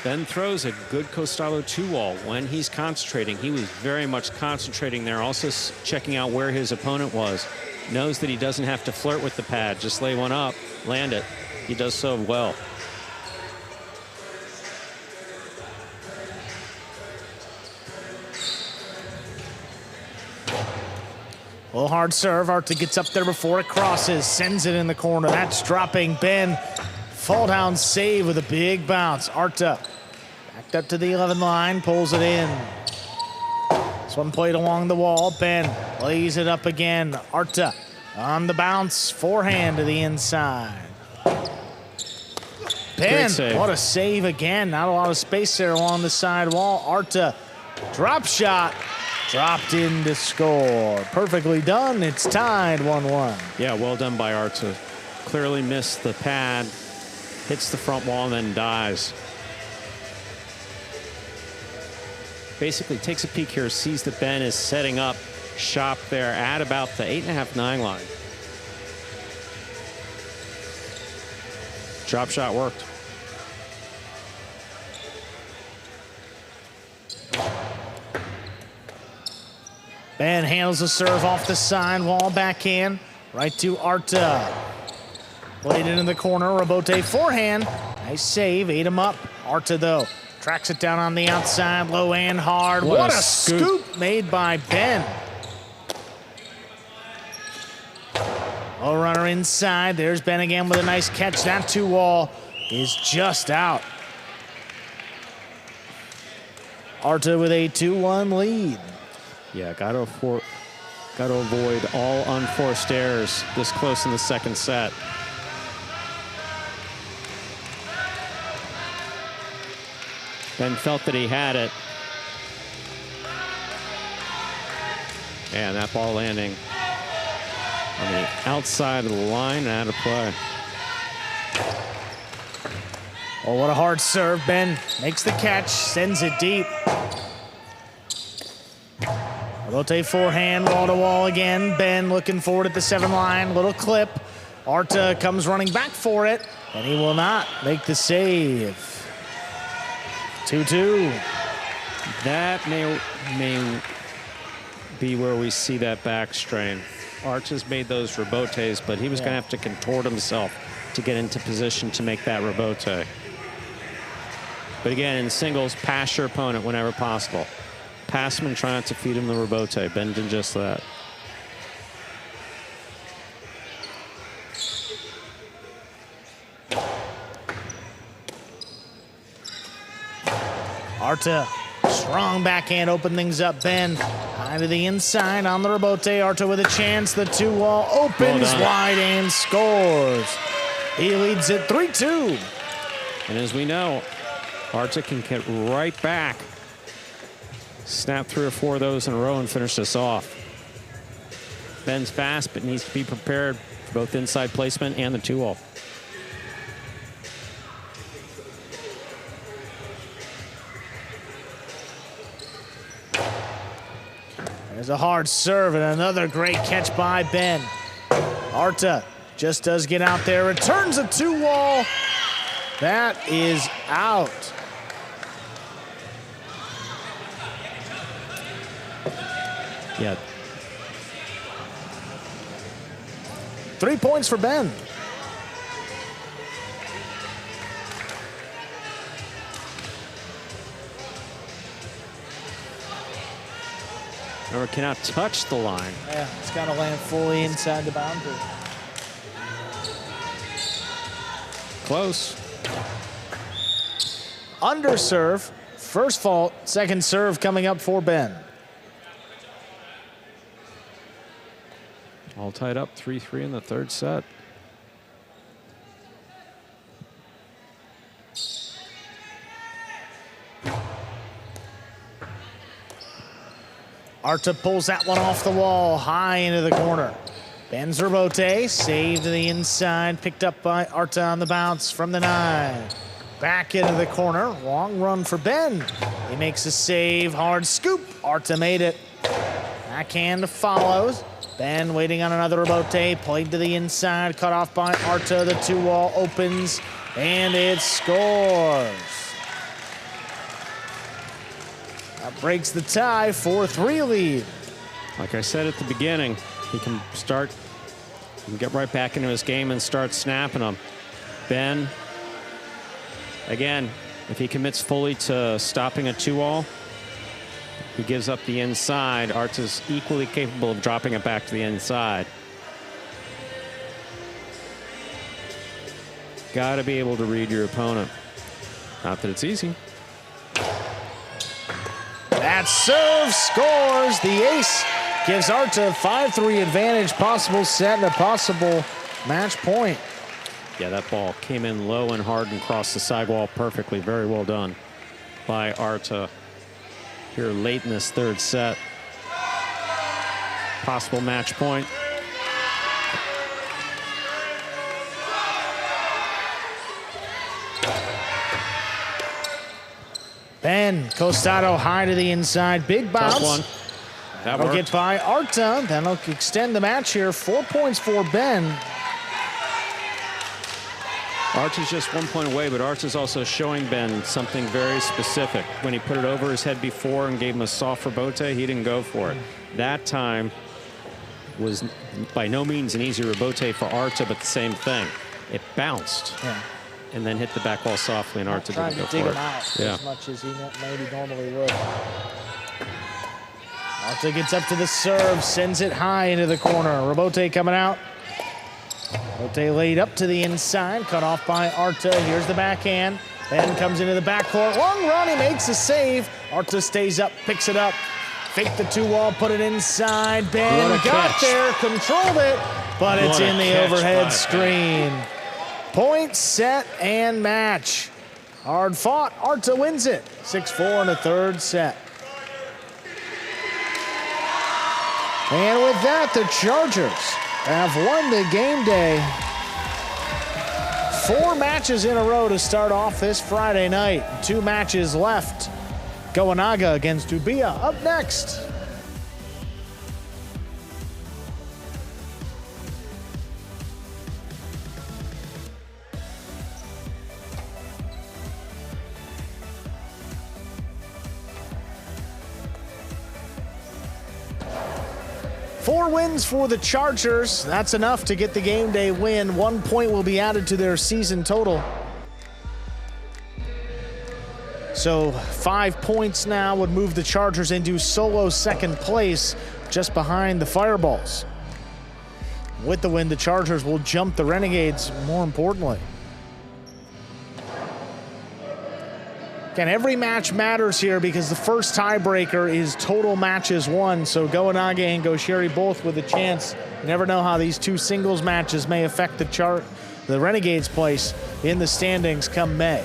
Ben throws a good Costalo 2-wall when he's concentrating. He was very much concentrating there, also checking out where his opponent was. Knows that he doesn't have to flirt with the pad. Just lay one up, land it. He does so well. A little hard serve. Arta gets up there before it crosses, sends it in the corner. That's dropping Ben. Fall down save with a big bounce. Arta backed up to the 11 line, pulls it in. This one played along the wall. Ben lays it up again. Arta on the bounce, forehand to the inside. Ben, what a save again. Not a lot of space there along the side wall. Arta, drop shot. Dropped in to score. Perfectly done. It's tied 1-1. Yeah, well done by Arta. Clearly missed the pad, hits the front wall, and then dives. Basically takes a peek here, sees that Ben is setting up shop there at about the 8.5-9 line. Drop shot worked. Ben handles the serve off the side wall, backhand, right to Arta. Played it in the corner, Rebote forehand. Nice save, ate him up. Arta, though, tracks it down on the outside, low and hard. What a scoop made by Ben. Low runner inside. There's Ben again with a nice catch. That 2-wall is just out. Arta with a 2-1 lead. Yeah, got to Got to avoid all unforced errors this close in the second set. Ben felt that he had it. And that ball landing on the outside of the line and out of play. Oh, what a hard serve. Ben makes the catch, sends it deep. Rebote forehand, wall to wall again. Ben looking forward at the 7 line, little clip. Arta comes running back for it, and he will not make the save. 2-2. That may be where we see that back strain. Arta's made those rebotes, but he was going to have to contort himself to get into position to make that rebote. But again, in singles, pass your opponent whenever possible. Pass him and try not to feed him the rebote. Ben did just that. Arta, strong backhand, open things up. Ben, high to the inside on the rebote. Arta with a chance. The 2-wall opens wide and scores. He leads it 3-2. And as we know, Arta can get right back, snap 3 or 4 of those in a row and finish this off. Ben's fast, but needs to be prepared for both inside placement and the 2-wall. There's a hard serve and another great catch by Ben. Arta just does get out there, returns a 2-wall. That is out. Yeah. 3 points for Ben. Or cannot touch the line. Yeah, it's got to land fully inside the boundary. Close. Under serve, first fault, second serve coming up for Ben. All tied up, 3-3 in the third set. Arta pulls that one off the wall, high into the corner. Ben's rebote, saved to the inside, picked up by Arta on the bounce from the 9. Back into the corner, long run for Ben. He makes a save, hard scoop. Arta made it. Backhand follows. Ben waiting on another rebote, played to the inside, cut off by Arta. The 2-wall opens, and it scores. That breaks the tie, 4-3 lead. Like I said at the beginning, he can get right back into his game and start snapping them. Ben, again, if he commits fully to stopping a 2-wall, he gives up the inside. Arta's equally capable of dropping it back to the inside. Got to be able to read your opponent. Not that it's easy. That serve scores. The ace gives Arta a 5-3 advantage, possible set and a possible match point. Yeah, that ball came in low and hard and crossed the sidewall perfectly. Very well done by Arta here late in this third set. Possible match point. Ben Costado high to the inside, big bounce. Tough one. That'll get by Arta. That'll extend the match here. 4 points for Ben. Arta's just 1 point away, but Arta's also showing Ben something very specific. When he put it over his head before and gave him a soft rebote, he didn't go for it. That time was by no means an easy rebote for Arta, but the same thing. It bounced. Yeah. And then hit the back wall softly, and Arta didn't go for it. Trying to dig him out as much as he maybe normally would. Arta gets up to the serve, sends it high into the corner. Rebote coming out. Rebote laid up to the inside, cut off by Arta. Here's the backhand. Ben comes into the backcourt. Long run, he makes a save. Arta stays up, picks it up. Fake the 2-wall, put it inside. Ben What a got catch. there, controlled it, but it's What a in the catch by overhead Ben. screen. Point, set, and match. Hard fought. Arta wins it. 6-4 in the third set. And with that, the Chargers have won the game day. 4 matches in a row to start off this Friday night. 2 matches left. Goanaga against Ubia up next. Four wins for the Chargers. That's enough to get the game day win. 1 point will be added to their season total. So 5 points now would move the Chargers into solo second place, just behind the Fireballs. With the win, the Chargers will jump the Renegades, more importantly. Again, every match matters here because the first tiebreaker is total matches won. So Goanaga and Gaucheri both with a chance. You never know how these 2 singles matches may affect the Renegades' place in the standings come May.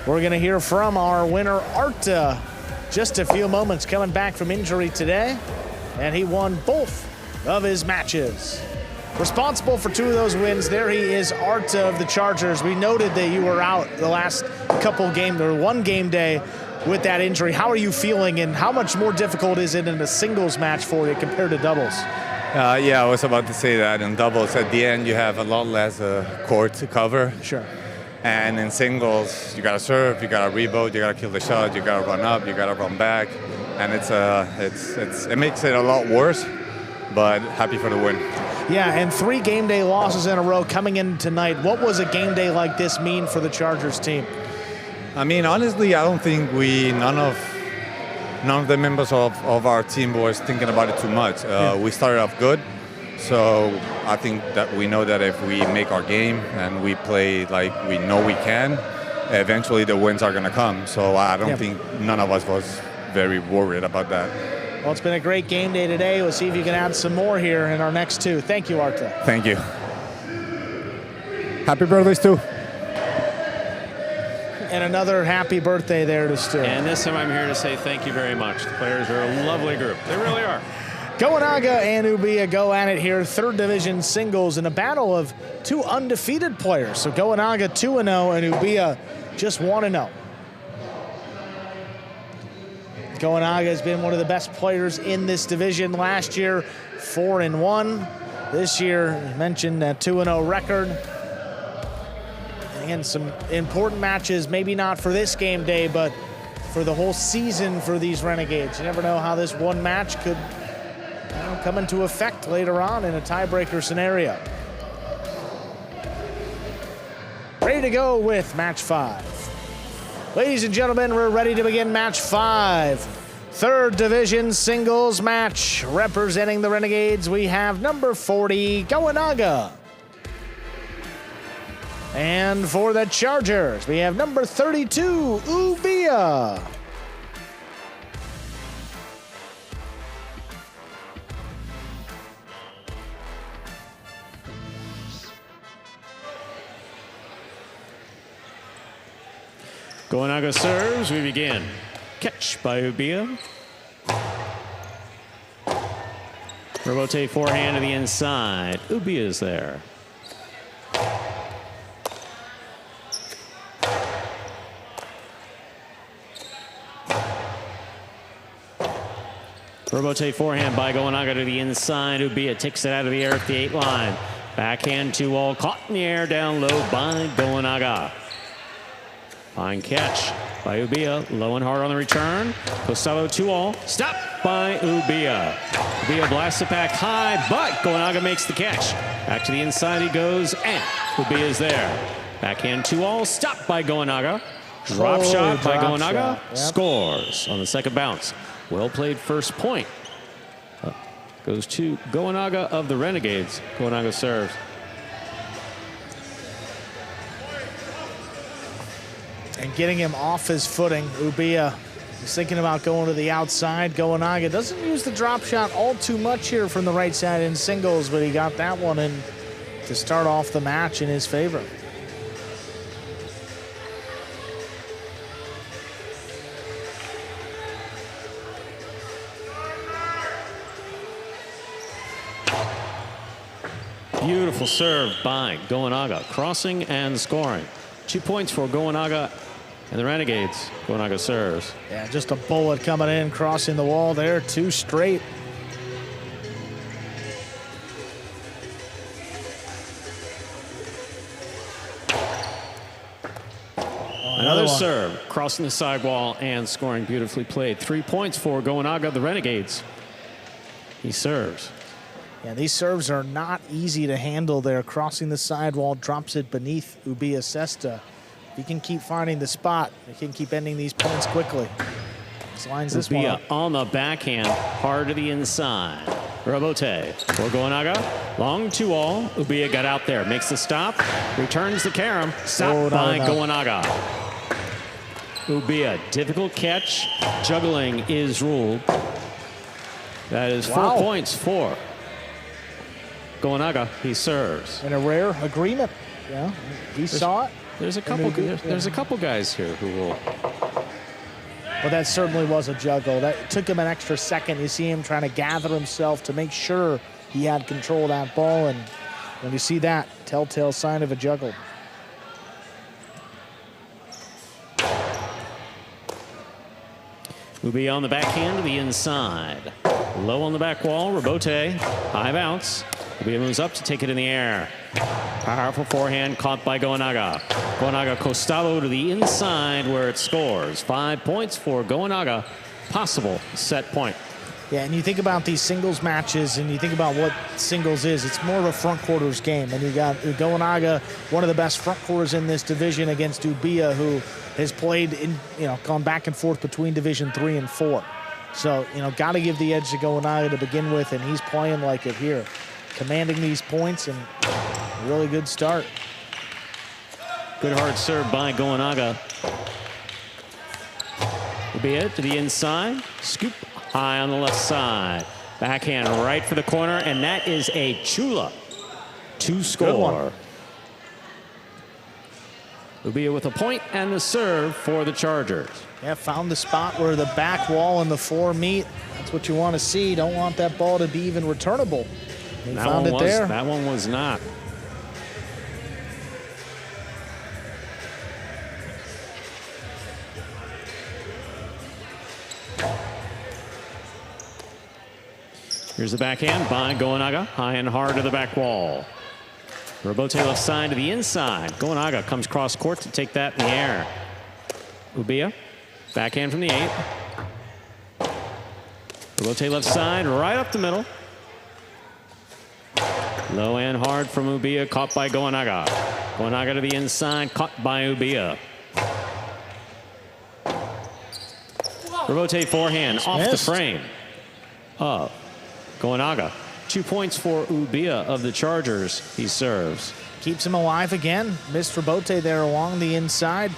We're going to hear from our winner, Arta, just a few moments, coming back from injury today, and he won both of his matches. Responsible for 2 of those wins, there he is, Arta of the Chargers. We noted that you were out the last couple game, or 1 game day with that injury. How are you feeling, and how much more difficult is it in a singles match for you compared to doubles? Yeah, I was about to say that. In doubles, at the end, you have a lot less court to cover. Sure. And in singles, you gotta serve, you gotta rebound, you gotta kill the shot, you gotta run up, you gotta run back, and it makes it a lot worse. But happy for the win. Yeah, and 3 game day losses in a row coming in tonight. What was a game day like this mean for the Chargers team? I mean, honestly, I don't think none of the members of our team was thinking about it too much. We started off good, so I think that we know that if we make our game and we play like we know we can, eventually the wins are going to come. So I don't think none of us was very worried about that. Well, it's been a great game day today. We'll see if you can add some more here in our next 2. Thank you, Arta. Thank you. Happy birthday, Stu. And another happy birthday there to Stu. And this time I'm here to say thank you very much. The players are a lovely group. They really are. Goanaga and Ubia go at it here, 3rd division singles in a battle of 2 undefeated players. So Goanaga 2-0 and Ubia just 1-0. Goanaga has been one of the best players in this division. Last year, 4-1. This year, mentioned a 2-0 record. And some important matches, maybe not for this game day, but for the whole season for these Renegades. You never know how this one match could come into effect later on in a tiebreaker scenario. Ready to go with match 5. Ladies and gentlemen, we're ready to begin match 5. 3rd division singles match. Representing the Renegades, we have number 40, Goanaga. And for the Chargers, we have number 32, Ubia. Goanaga serves, we begin. Catch by Ubia. Robote forehand to the inside. Ubia is there. Robote forehand by Goanaga to the inside. Ubia takes it out of the air at the 8 line. Backhand 2-all caught in the air down low by Goanaga. Fine catch by Ubia, low and hard on the return. Costello 2-all, stop by Ubia. Ubia blasts it back high, but Goanaga makes the catch. Back to the inside he goes, and Ubia is there. Backhand 2-all, stop by Goanaga. Drop shot by Goanaga, scores on the second bounce. Well played first point. Goes to Goanaga of the Renegades. Goanaga serves. And getting him off his footing. Ubiya is thinking about going to the outside. Goenaga doesn't use the drop shot all too much here from the right side in singles, but he got that one in to start off the match in his favor. Beautiful serve by Goenaga, crossing and scoring. 2 points for Goenaga and the Renegades. Goenaga serves. Yeah, just a bullet coming in, crossing the wall there, 2 straight. Another serve, crossing the sidewall and scoring. Beautifully played. 3 points for Goenaga, the Renegades. He serves. Yeah, these serves are not easy to handle there. Crossing the sidewall, drops it beneath Ubiya Sesta. If he can keep finding the spot, he can keep ending these points quickly. He lines this one up. On the backhand, hard to the inside. Robote for Goenaga. Long 2-all. Ubiya got out there, makes the stop, returns the carom. Stopped by Goenaga. Ubiya, difficult catch. Juggling is ruled. That is 4 points for Goenaga. He serves. In a rare agreement. Yeah, he saw it. There's a couple guys here who will. Well, that certainly was a juggle. That took him an extra second. You see him trying to gather himself to make sure he had control of that ball, and when you see that, telltale sign of a juggle. Ubiya on the backhand to the inside. Low on the back wall, Robote, high bounce. Ubiya moves up to take it in the air. Powerful forehand caught by Goenaga. Goenaga Costalo to the inside where it scores. 5 points for Goenaga. Possible set point. Yeah, and you think about these singles matches and you think about what singles is. It's more of a front quarters game. And you got Goenaga, one of the best front quarters in this division, against Ubiya, who has played in, gone back and forth between Division 3 and 4. So, got to give the edge to Goenaga to begin with, and he's playing like it here. Commanding these points, and a really good start. Good hard serve by Goenaga. Ubiya to the inside. Scoop high on the left side. Backhand right for the corner, and that is a chula to score. Ubiya with a point and the serve for the Chargers. Yeah, found the spot where the back wall and the floor meet. That's what you want to see. Don't want that ball to be even returnable. He found it there. That one was not. Here's the backhand by Goenaga, high and hard to the back wall. Robote left side to the inside. Goenaga comes cross court to take that in the air. Ubiya, backhand from the 8. Robote left side, right up the middle. Low and hard from Ubiya, caught by Goenaga. Goenaga to the inside, caught by Ubiya. Robote forehand off the frame of Goenaga. 2 points for Ubiya of the Chargers. He serves. Keeps him alive again. Missed Robote there along the inside.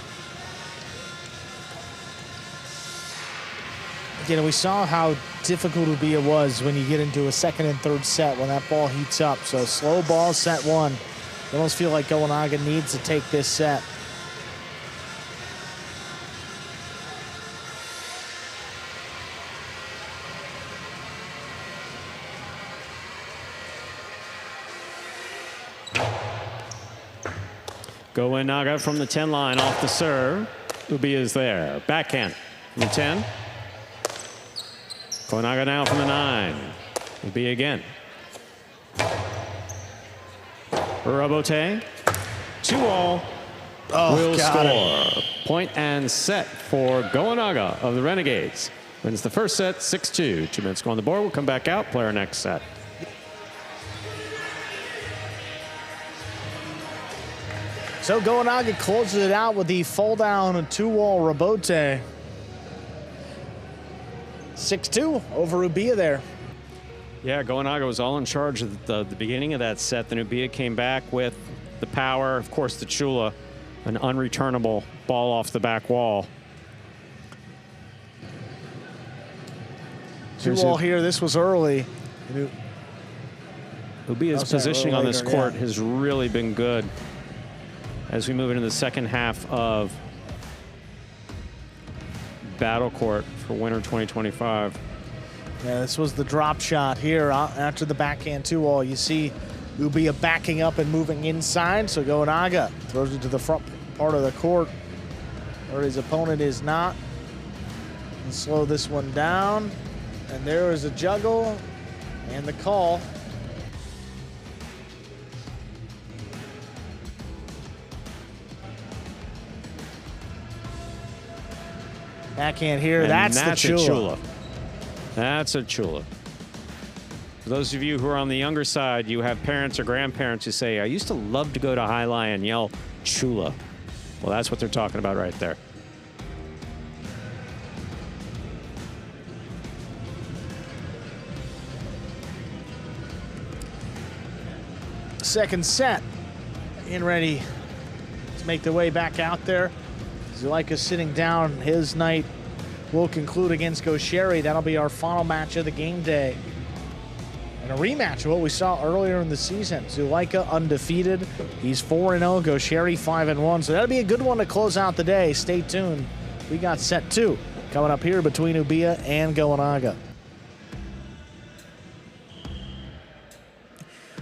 Again, we saw how difficult Ubiya was when you get into a second and third set when that ball heats up. So slow ball, set 1. You almost feel like Goenaga needs to take this set. Goenaga from the 10 line off the serve. Ubiya is there. Backhand from the 10. Goenaga now from the 9. Ubiya again. Robote. 2-all. Will score. Point and set for Goenaga of the Renegades. Wins the first set, 6-2. 2 minutes go on the board. We'll come back out, play our next set. So Goenaga closes it out with the fall down 2-wall Robote. 6-2 over Ubiya there. Yeah, Goenaga was all in charge at the beginning of that set. Then Ubiya came back with the power, of course, the chula, An unreturnable ball off the back wall. 2-all here. This was early. Ubia's positioning on this court has really been good as we move into the second half of Battle Court for winter 2025. Yeah, this was the drop shot here after the backhand 2-all. You see Ubia backing up and moving inside, so Gonaga throws it to the front part of the court where his opponent is not. And slow this one down. And there is a juggle and the call. Backhand here, And that's the chula. That's a chula. For those of you who are on the younger side, you have parents or grandparents who say, I used to love to go to Jai-Alai and yell chula. Well, that's what they're talking about right there. Second set, getting ready to make the way back out there. Zuleika's sitting down. His night will conclude against Gaucheri. That'll be our final match of the game day. And a rematch of what we saw earlier in the season. Zuleika undefeated. He's 4-0. Gaucheri 5-1. So that'll be a good one to close out the day. Stay tuned. We got set 2 coming up here between Ubia and Gonaga.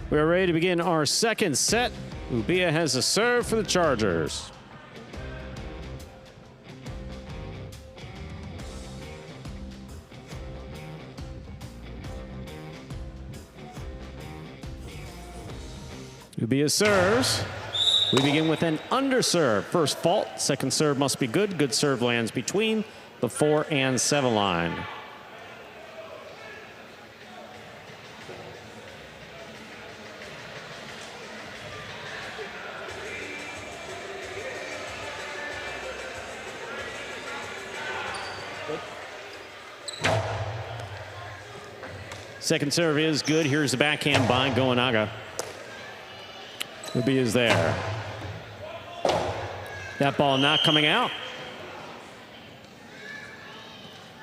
We are ready to begin our second set. Ubia has a serve for the Chargers. Ubia serves. We begin with an underserve. First fault, second serve must be good. Good serve lands between the 4 and 7 line. Second serve is good. Here's the backhand by Gonaga. Ubia is there. That ball not coming out.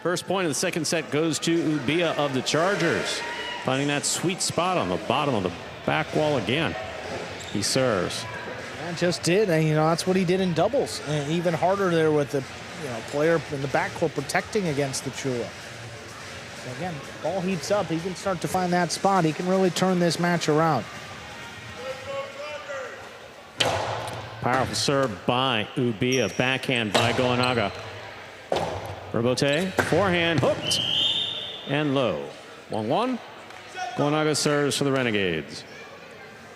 First point of the second set goes to Ubia of the Chargers. Finding that sweet spot on the bottom of the back wall again. He serves. That just did, and that's what he did in doubles. And even harder there with the player in the backcourt protecting against the chula. So again, ball heats up. He can start to find that spot. He can really turn this match around. Powerful serve by Ubia. Backhand by Gonaga. Robote, forehand, hooked, and low. 1-1. Gonaga serves for the Renegades.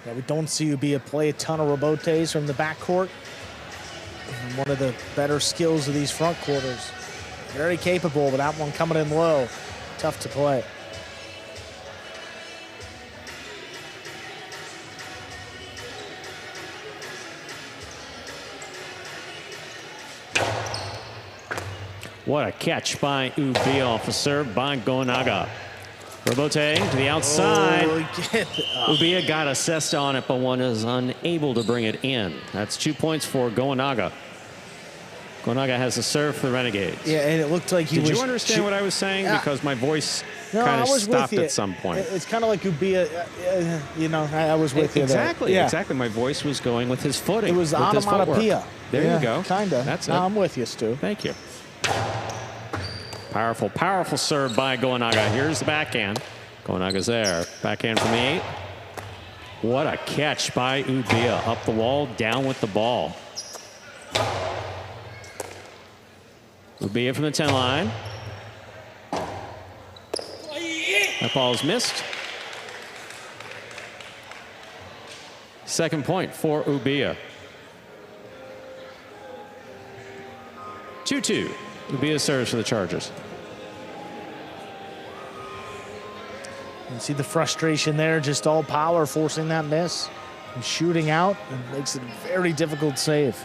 Yeah, we don't see Ubia play a ton of robotes from the backcourt. One of the better skills of these front quarters. Very capable, but that one coming in low. Tough to play. What a catch by Ubia off a serve by Gonaga. Robote to the outside. Ubia got assessed on it, but one is unable to bring it in. That's 2 points for Gonaga. Gonaga has a serve for the Renegades. Yeah, and it looked like he was... Did you understand what I was saying? Yeah. Because my voice kind of stopped at some point. It's kind of like Ubia, I was with you exactly, there. Yeah. Exactly. My voice was going with his footing. It was with his onomatopoeia. There you go. Kind of. That's it. I'm with you, Stu. Thank you. Powerful, powerful serve by Gonaga. Here's the backhand. Gonaga's there. Backhand from the 8. What a catch by Ubia. Up the wall, down with the ball. Ubia from the 10 line. That ball is missed. Second point for Ubia. 2-2. Ubia serves for the Chargers. You see the frustration there, just all power forcing that miss. And shooting out, and makes it a very difficult save.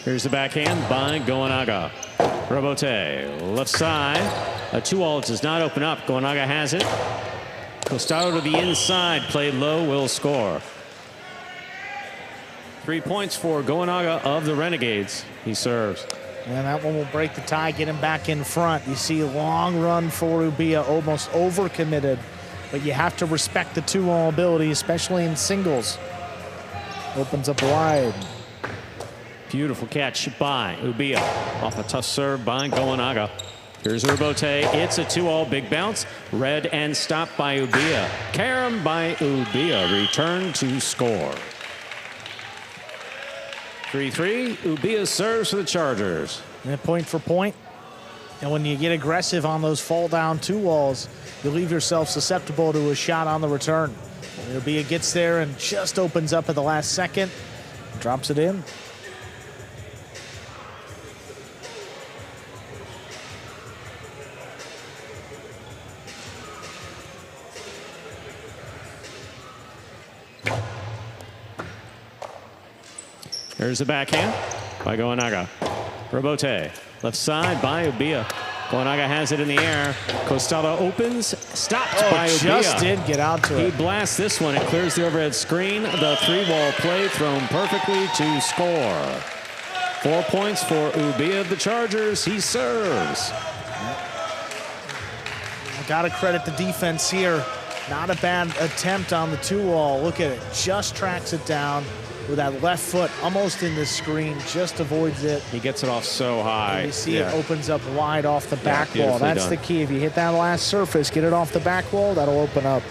Here's the backhand by Gonaga. Robote, left side. A 2-all does not open up. Gonaga has it. Costado to the inside, played low, will score. 3 points for Goenaga of the Renegades. He serves. And that one will break the tie, get him back in front. You see a long run for Ubia, almost overcommitted. But you have to respect the 2-all ability, especially in singles. Opens up wide. Beautiful catch by Ubia. Off a tough serve by Goenaga. Here's Urbote. It's a 2-all big bounce. Read and stopped by Ubia. Carom by Ubia. Return to score. 3-3. Ubia serves for the Chargers. And point for point. And when you get aggressive on those fall down 2-alls, you leave yourself susceptible to a shot on the return. Ubia gets there and just opens up at the last second. Drops it in. Here's the backhand by Goenaga. Robote, left side by Ubia. Goenaga has it in the air. Costado opens, stopped by Ubia. Just did get out to it. He blasts this one. It clears the overhead screen. The 3-ball play thrown perfectly to score. 4 points for Ubia of the Chargers. He serves. Got to credit the defense here. Not a bad attempt on the 2-all. Look at it. Just tracks it down with that left foot almost in the screen. Just avoids it. He gets it off so high. And you see it opens up wide off the back wall. That's the key. If you hit that last surface, get it off the back wall, that'll open up.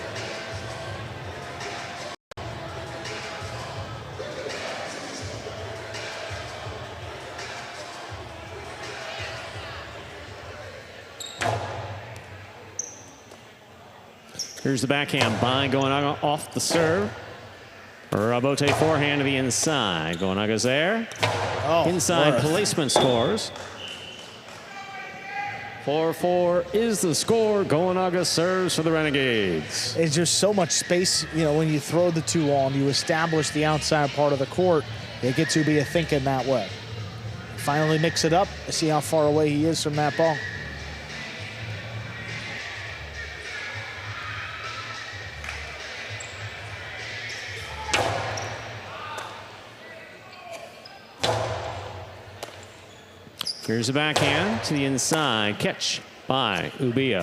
Here's the backhand by Goenaga off the serve. Robote forehand to the inside. Goenaga's there. Inside placement scores. 4-4 is the score. Goenaga serves for the Renegades. It's just so much space, you know, when you throw the 2-all and you establish the outside part of the court, it gets Ubia thinking that way. Finally mix it up. See how far away he is from that ball. Here's a backhand to the inside. Catch by Ubia.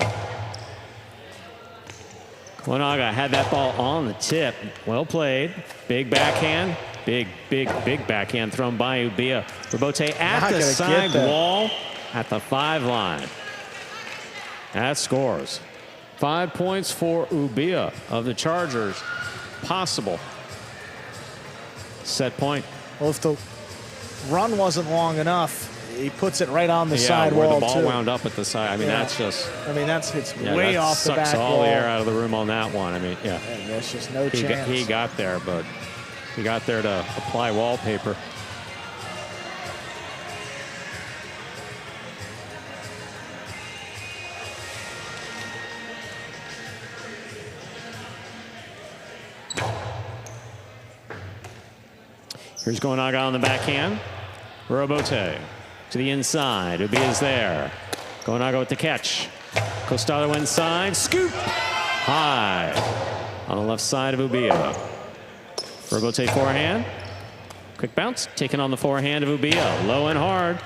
Goenaga had that ball on the tip. Well played. Big backhand. Big backhand thrown by Ubia. Robote at the side wall at the 5 line. That scores. 5 points for Ubia of the Chargers. Possible set point. Well, if the run wasn't long enough, he puts it right on the side where wall, the ball too. wound up at the side. I mean, that's just... I mean, it's way that off the back sucks all wall. the air out of the room on that one. I mean, yeah. There's just no chance. He got there, but he got there to apply wallpaper. Here's Goenaga on the backhand. Robote to the inside. Ubia's there. Goenaga with the catch. Costado inside. Scoop. High. On the left side of Ubia. Robote forehand. Quick bounce. Taken on the forehand of Ubia. Low and hard.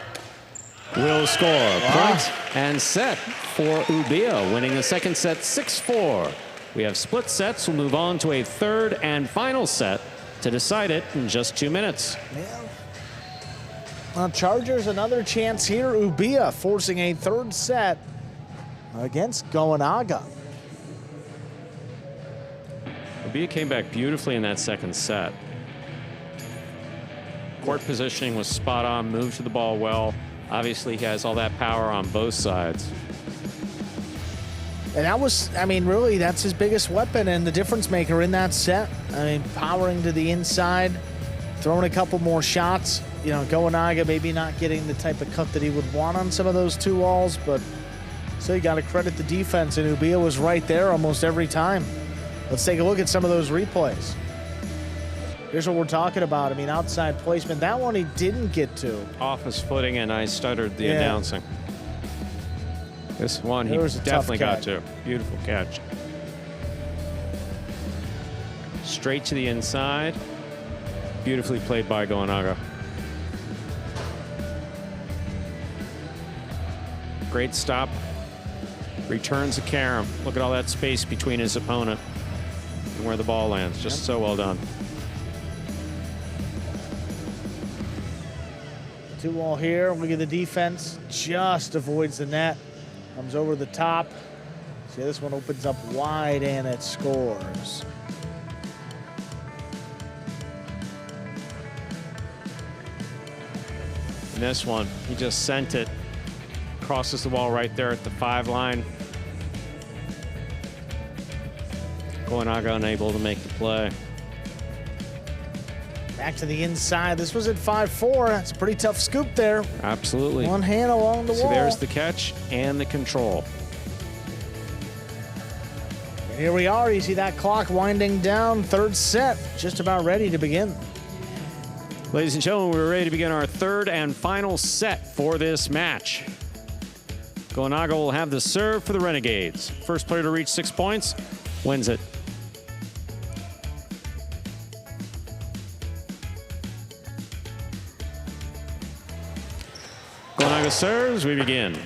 Will score. Point and set for Ubia. Winning the second set 6-4. We have split sets. We'll move on to a third and final set to decide it in just 2 minutes. Chargers another chance here. Ubia forcing a third set against Goenaga. Ubia came back beautifully in that second set. Court positioning was spot on, moved to the ball well. Obviously, he has all that power on both sides. And that was, I mean, really, that's his biggest weapon and the difference maker in that set. I mean, powering to the inside, throwing a couple more shots. You know, Goenaga maybe not getting the type of cut that he would want on some of those 2-alls, but so you got to credit the defense, and Ubia was right there almost every time. Let's take a look at some of those replays. Here's what we're talking about. I mean, outside placement. That one he didn't get to. Off his footing, and I stuttered the announcing. This one he definitely got to. Beautiful catch. straight to the inside. Beautifully played by Goenaga. Great stop. Returns a carom. Look at all that space between his opponent and where the ball lands. Just so well done. 2-all here. Look at the defense. Just avoids the net. Comes over the top. See, this one opens up wide and it scores. And this one, he just sent it. Crosses the wall right there at the 5 line. Goenaga unable to make the play. Back to the inside. This was at 5-4. That's a pretty tough scoop there. Absolutely. One hand along the wall. So there's the catch and the control. And here we are. You see that clock winding down. Third set, just about ready to begin. Ladies and gentlemen, we're ready to begin our third and final set for this match. Goenaga will have the serve for the Renegades. First player to reach 6 points wins it. Goenaga serves, we begin.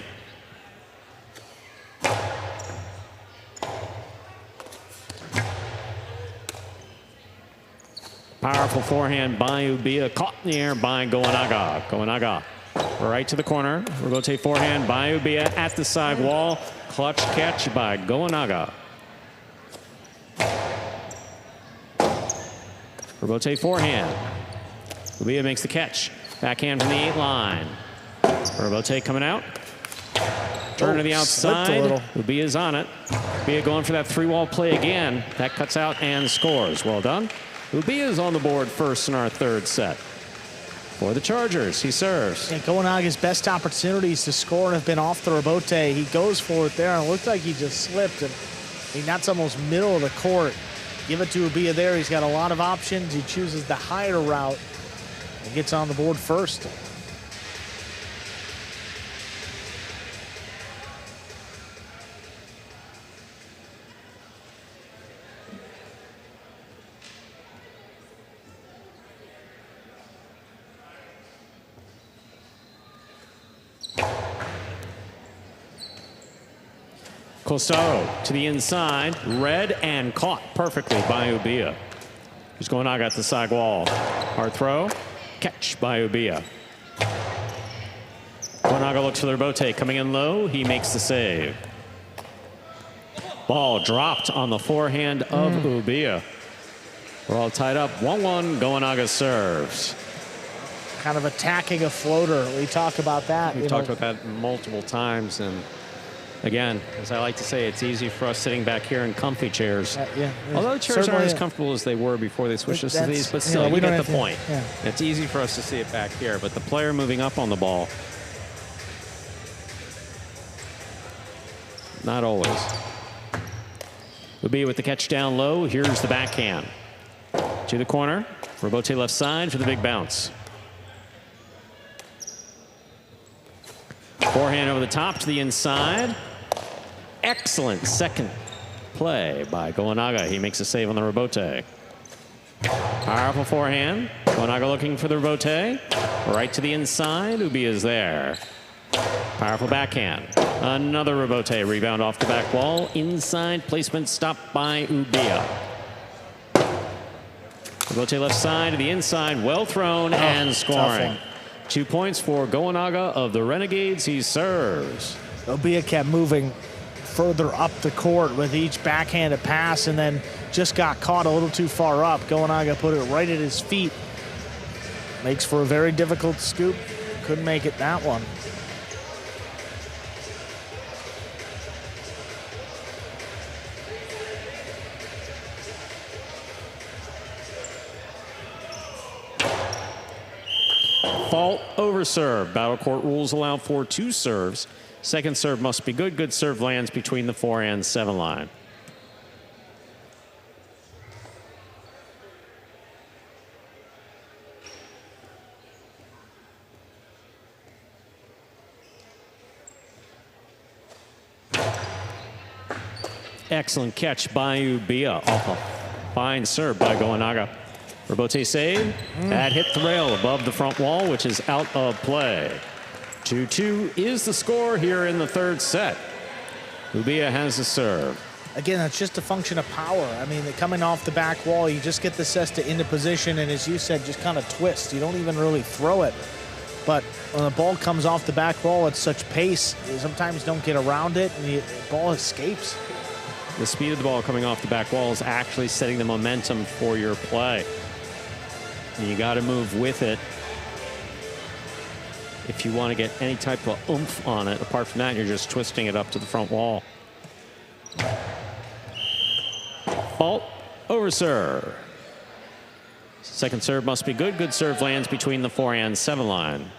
Powerful forehand by Ubia, caught in the air by Goenaga. Goenaga right to the corner. Rebote forehand by Ubia at the side wall. Clutch catch by Goenaga. Rebote forehand. Ubia makes the catch. Backhand from the 8 line. Rebote coming out. Turn to the outside. Ubia's on it. Ubia going for that 3-wall play again. That cuts out and scores. Well done. Ubia's on the board first in our third set. For the Chargers, he serves. And Goenaga's best opportunities to score have been off the rebote. He goes for it there, and it looked like he just slipped. And I mean, that's almost middle of the court. Give it to Ubia there. He's got a lot of options. He chooses the higher route and gets on the board first. Costaro to the inside, read and caught perfectly by Ubia. Here's Goenaga at the side wall. Hard throw, catch by Ubia. Goenaga looks for the rebote, coming in low, he makes the save. Ball dropped on the forehand of Ubia. We're all tied up, 1-1, Goenaga serves. Kind of attacking a floater. We talk about that. We've talked about that multiple times, and again, as I like to say, it's easy for us sitting back here in comfy chairs. Although the chairs aren't as comfortable as they were before they switched us to these, but still, you get the point. It's easy for us to see it back here, but the player moving up on the ball, not always. Ubia with the catch down low. Here's the backhand. To the corner. Rebote left side for the big bounce. Forehand over the top to the inside. Excellent second play by Goenaga. He makes a save on the rebote. Powerful forehand. Goenaga looking for the rebote. Right to the inside. Ubia is there. Powerful backhand. Another rebote. Rebound off the back wall. Inside placement stopped by Ubia. Rebote left side to the inside. Well thrown and scoring. 2 points for Goenaga of the Renegades. He serves. Ubia kept moving further up the court with each backhanded pass and then just got caught a little too far up. Goenaga put it right at his feet. Makes for a very difficult scoop. Couldn't make it that one. Fault over serve. Battle court rules allow for 2 serves. Second serve must be good. Good serve lands between the 4 and 7 line. Excellent catch by Ubia off a Fine serve by Goenaga. Rebote save. That hit the rail above the front wall, which is out of play. 2-2 is the score here in the third set. Ubia has the serve. Again, that's just a function of power. I mean, coming off the back wall, you just get the cesta into position, and as you said, just kind of twist. You don't even really throw it. But when the ball comes off the back wall at such pace, you sometimes don't get around it, and the ball escapes. The speed of the ball coming off the back wall is actually setting the momentum for your play. And you got to move with it if you want to get any type of oomph on it. Apart from that, you're just twisting it up to the front wall. Fault over serve. Second serve must be good. Good serve lands between the 4 and 7 line.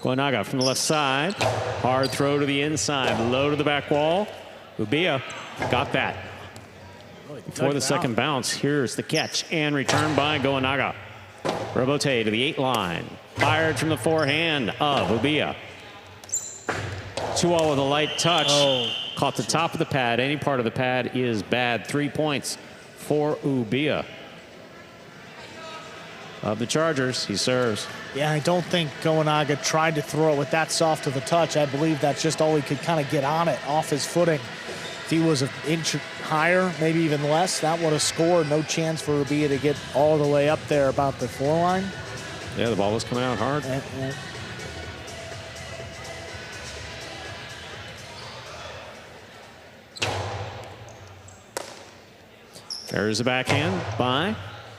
Goenaga from the left side. Hard throw to the inside. Low to the back wall. Ubia got that. Before the second bounce, here's the catch and return by Goenaga. Rebote to the 8 line. Fired from the forehand of Ubia. 2-all with a light touch. Caught the top of the pad. Any part of the pad is bad. 3 points for Ubia. Of the Chargers, he serves. Yeah, I don't think Goenaga tried to throw it with that soft of a touch. I believe that's just all he could kind of get on it, off his footing. If he was an inch higher, maybe even less, that would have scored. No chance for Ubia to get all the way up there about the 4 line. Yeah, the ball was coming out hard. There's the backhand by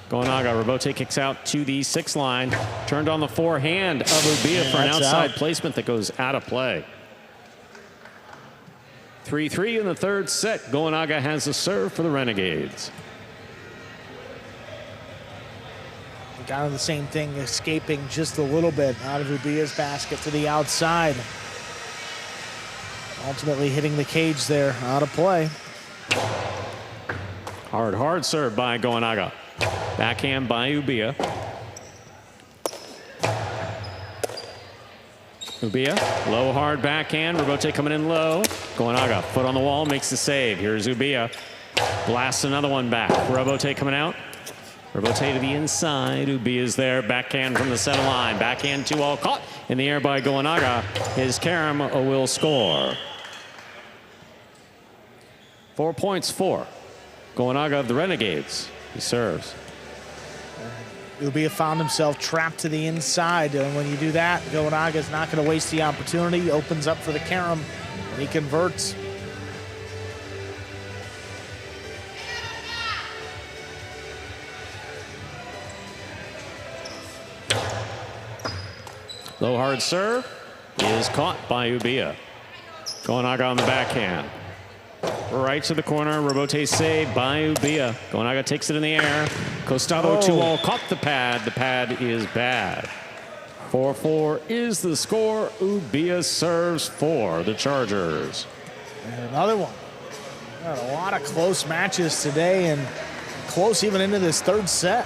Goenaga. Rebote kicks out to the 6 line. Turned on the forehand of Ubia for an outside placement that goes out of play. 3-3 in the third set. Goenaga has the serve for the Renegades. Kind of the same thing, escaping just a little bit out of Ubia's basket to the outside. Ultimately hitting the cage there, out of play. Hard serve by Goenaga. Backhand by Ubia. Ubia, low hard backhand. Rebote coming in low. Goenaga, foot on the wall, makes the save. Here's Ubia. Blasts another one back. Rebote coming out. Rebote to the inside. Ubia's there. Backhand from the 7 line. Backhand 2-all caught in the air by Goenaga. His Karam will score. 4 points for Goenaga of the Renegades. He serves. Ubia found himself trapped to the inside, and when you do that, Goenaga is not going to waste the opportunity. Opens up for the Karam, and he converts. Low hard serve is caught by Ubia. Goenaga on the backhand. Right to the corner. Rebote save by Ubia. Goenaga takes it in the air. Costado 2-all caught the pad. The pad is bad. 4-4 is the score. Ubia serves for the Chargers. And another one. Got a lot of close matches today, and close even into this third set.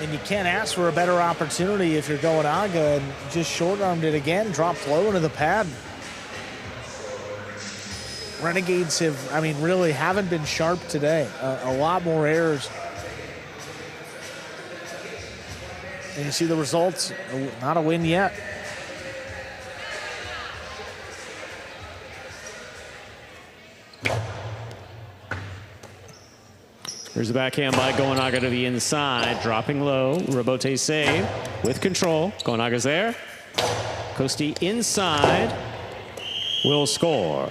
And you can't ask for a better opportunity if you're Goenaga, and just short-armed it again, dropped low into the pad. Renegades have, I mean, really haven't been sharp today. A lot more errors. And you see the results, not a win yet. Here's the backhand by Goenaga to the inside, dropping low. Rebote save with control. Goenaga's there. Costi inside will score.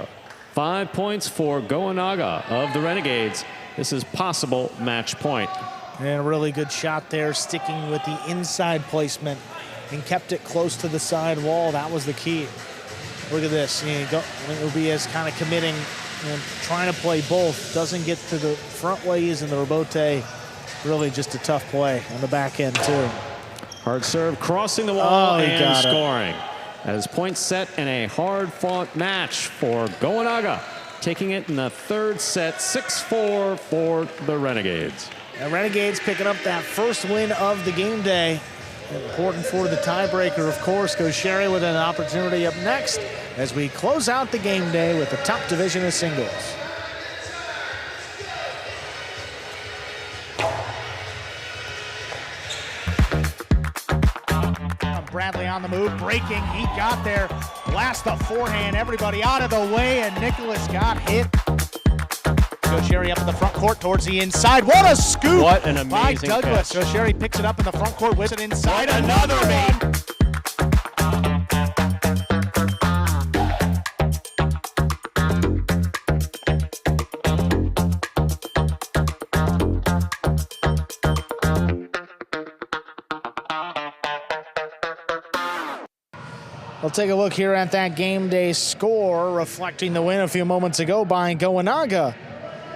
5 points for Goenaga of the Renegades. This is possible match point. And a really good shot there, sticking with the inside placement and kept it close to the side wall. That was the key. Look at this. Ubia's kind of committing and trying to play both. Doesn't get to the front ways, and the rebote, really just a tough play on the back end too. Hard serve, crossing the wall and scoring. As points set in a hard-fought match for Goenaga taking it in the third set, 6-4 for the Renegades. The Renegades picking up that first win of the game day. Important for the tiebreaker, of course. Gaucheri with an opportunity up next as we close out the game day with the top division of singles. Bradley on the move, breaking, he got there, blast the forehand, everybody out of the way, and Nicholas got hit. Gaucheri up in the front court towards the inside. What a scoop! What an amazing by Douglas. catch. Gaucheri picks it up in the front court, whips it inside. Another one! We'll take a look here at that game day score, reflecting the win a few moments ago by Goenaga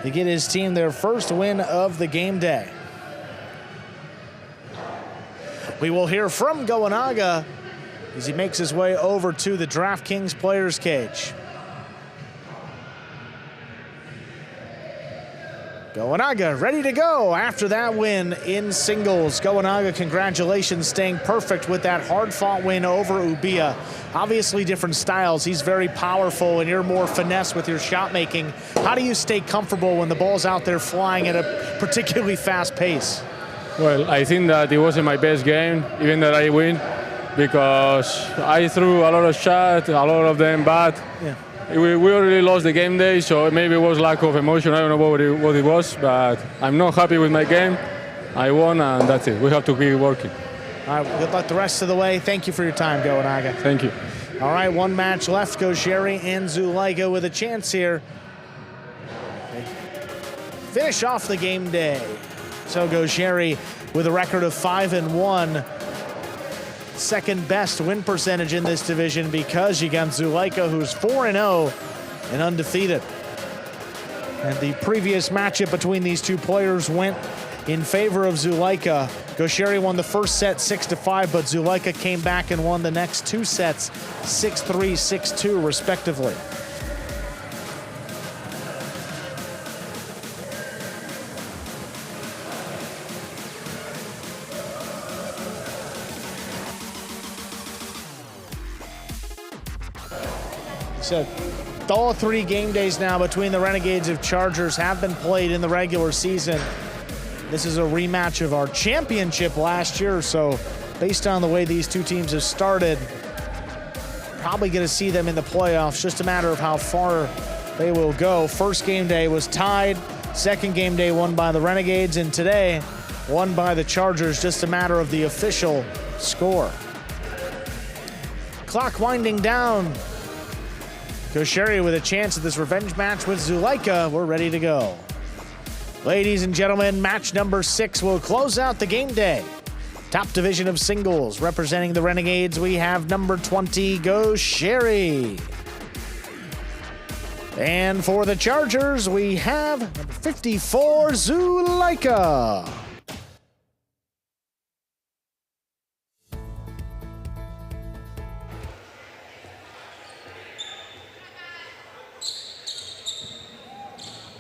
to get his team their first win of the game day. We will hear from Goenaga as he makes his way over to the DraftKings players cage. Goenaga ready to go after that win in singles. Goenaga, congratulations, staying perfect with that hard-fought win over Ubia. Obviously different styles. He's very powerful and you're more finesse with your shot making. How do you stay comfortable when the ball's out there flying at a particularly fast pace? Well, I think that it wasn't my best game, even that I win, because I threw a lot of shots, a lot of them bad. Yeah. We already lost the game day, so maybe it was lack of emotion. I don't know what it was, but I'm not happy with my game. I won, and that's it. We have to keep working. All right, good luck the rest of the way. Thank you for your time, Goenaga. Thank you. All right, one match left. Gaucheri and Zulaika with a chance here. They finish off the game day. So Gaucheri with a record of 5-1. Second best win percentage in this division because you got Zulaika, who's 4-0 and undefeated. And the previous matchup between these two players went in favor of Zulaika. Gaucheri won the first set 6-5, but Zulaika came back and won the next two sets 6-3, 6-2, respectively. So all three game days now between the Renegades of Chargers have been played in the regular season. This is a rematch of our championship last year, so based on the way these two teams have started, probably going to see them in the playoffs. Just a matter of how far they will go. First game day was tied. Second game day won by the Renegades, and today won by the Chargers. Just a matter of the official score. Clock winding down. Gaucheri with a chance at this revenge match with Zulaika. We're ready to go. Ladies and gentlemen, match number 6 will close out the game day. Top division of singles. Representing the Renegades, we have number 20, Gaucheri. And for the Chargers, we have number 54, Zulaika.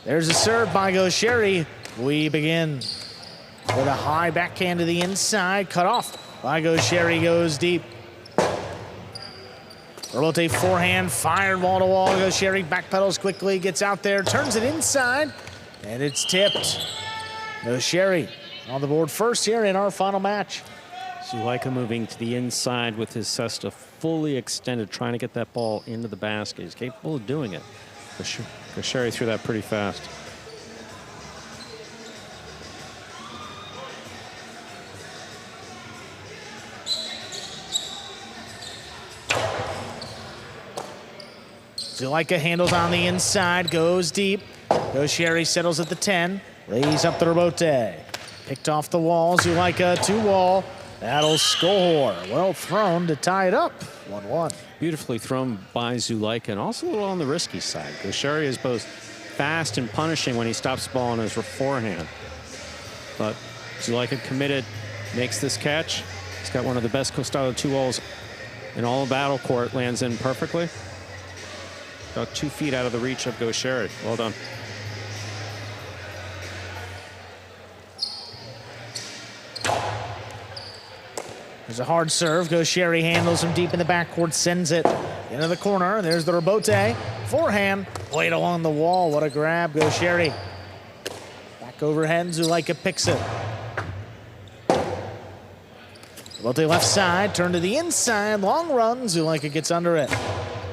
There's a serve by Gaucheri. We begin with a high backhand to the inside. Cut off by Gaucheri, goes deep. Rotate forehand, fired wall to wall. Gaucheri backpedals quickly, gets out there, turns it inside, and it's tipped. Gaucheri on the board first here in our final match. Zulaika moving to the inside with his cesta fully extended, trying to get that ball into the basket. He's capable of doing it. Gaucheri threw that pretty fast. Zulaika handles on the inside, goes deep. Gaucheri settles at the 10, lays up the rebote. Picked off the wall, Zulaika to wall. That'll score. Well thrown to tie it up, 1-1. Beautifully thrown by Zulaika, and also a little on the risky side. Gaucheri is both fast and punishing when he stops the ball on his forehand. But Zulaika committed, makes this catch. He's got one of the best Costado 2-walls in all of Battle Court, lands in perfectly. About 2 feet out of the reach of Gaucheri. Well done. There's a hard serve. Gaucheri handles him deep in the backcourt, sends it into the corner. There's the rebote. Forehand, played along the wall. What a grab, Gaucheri. Back overhead, Zulaika picks it. Rebote left side, turn to the inside, long run. Zulaika gets under it.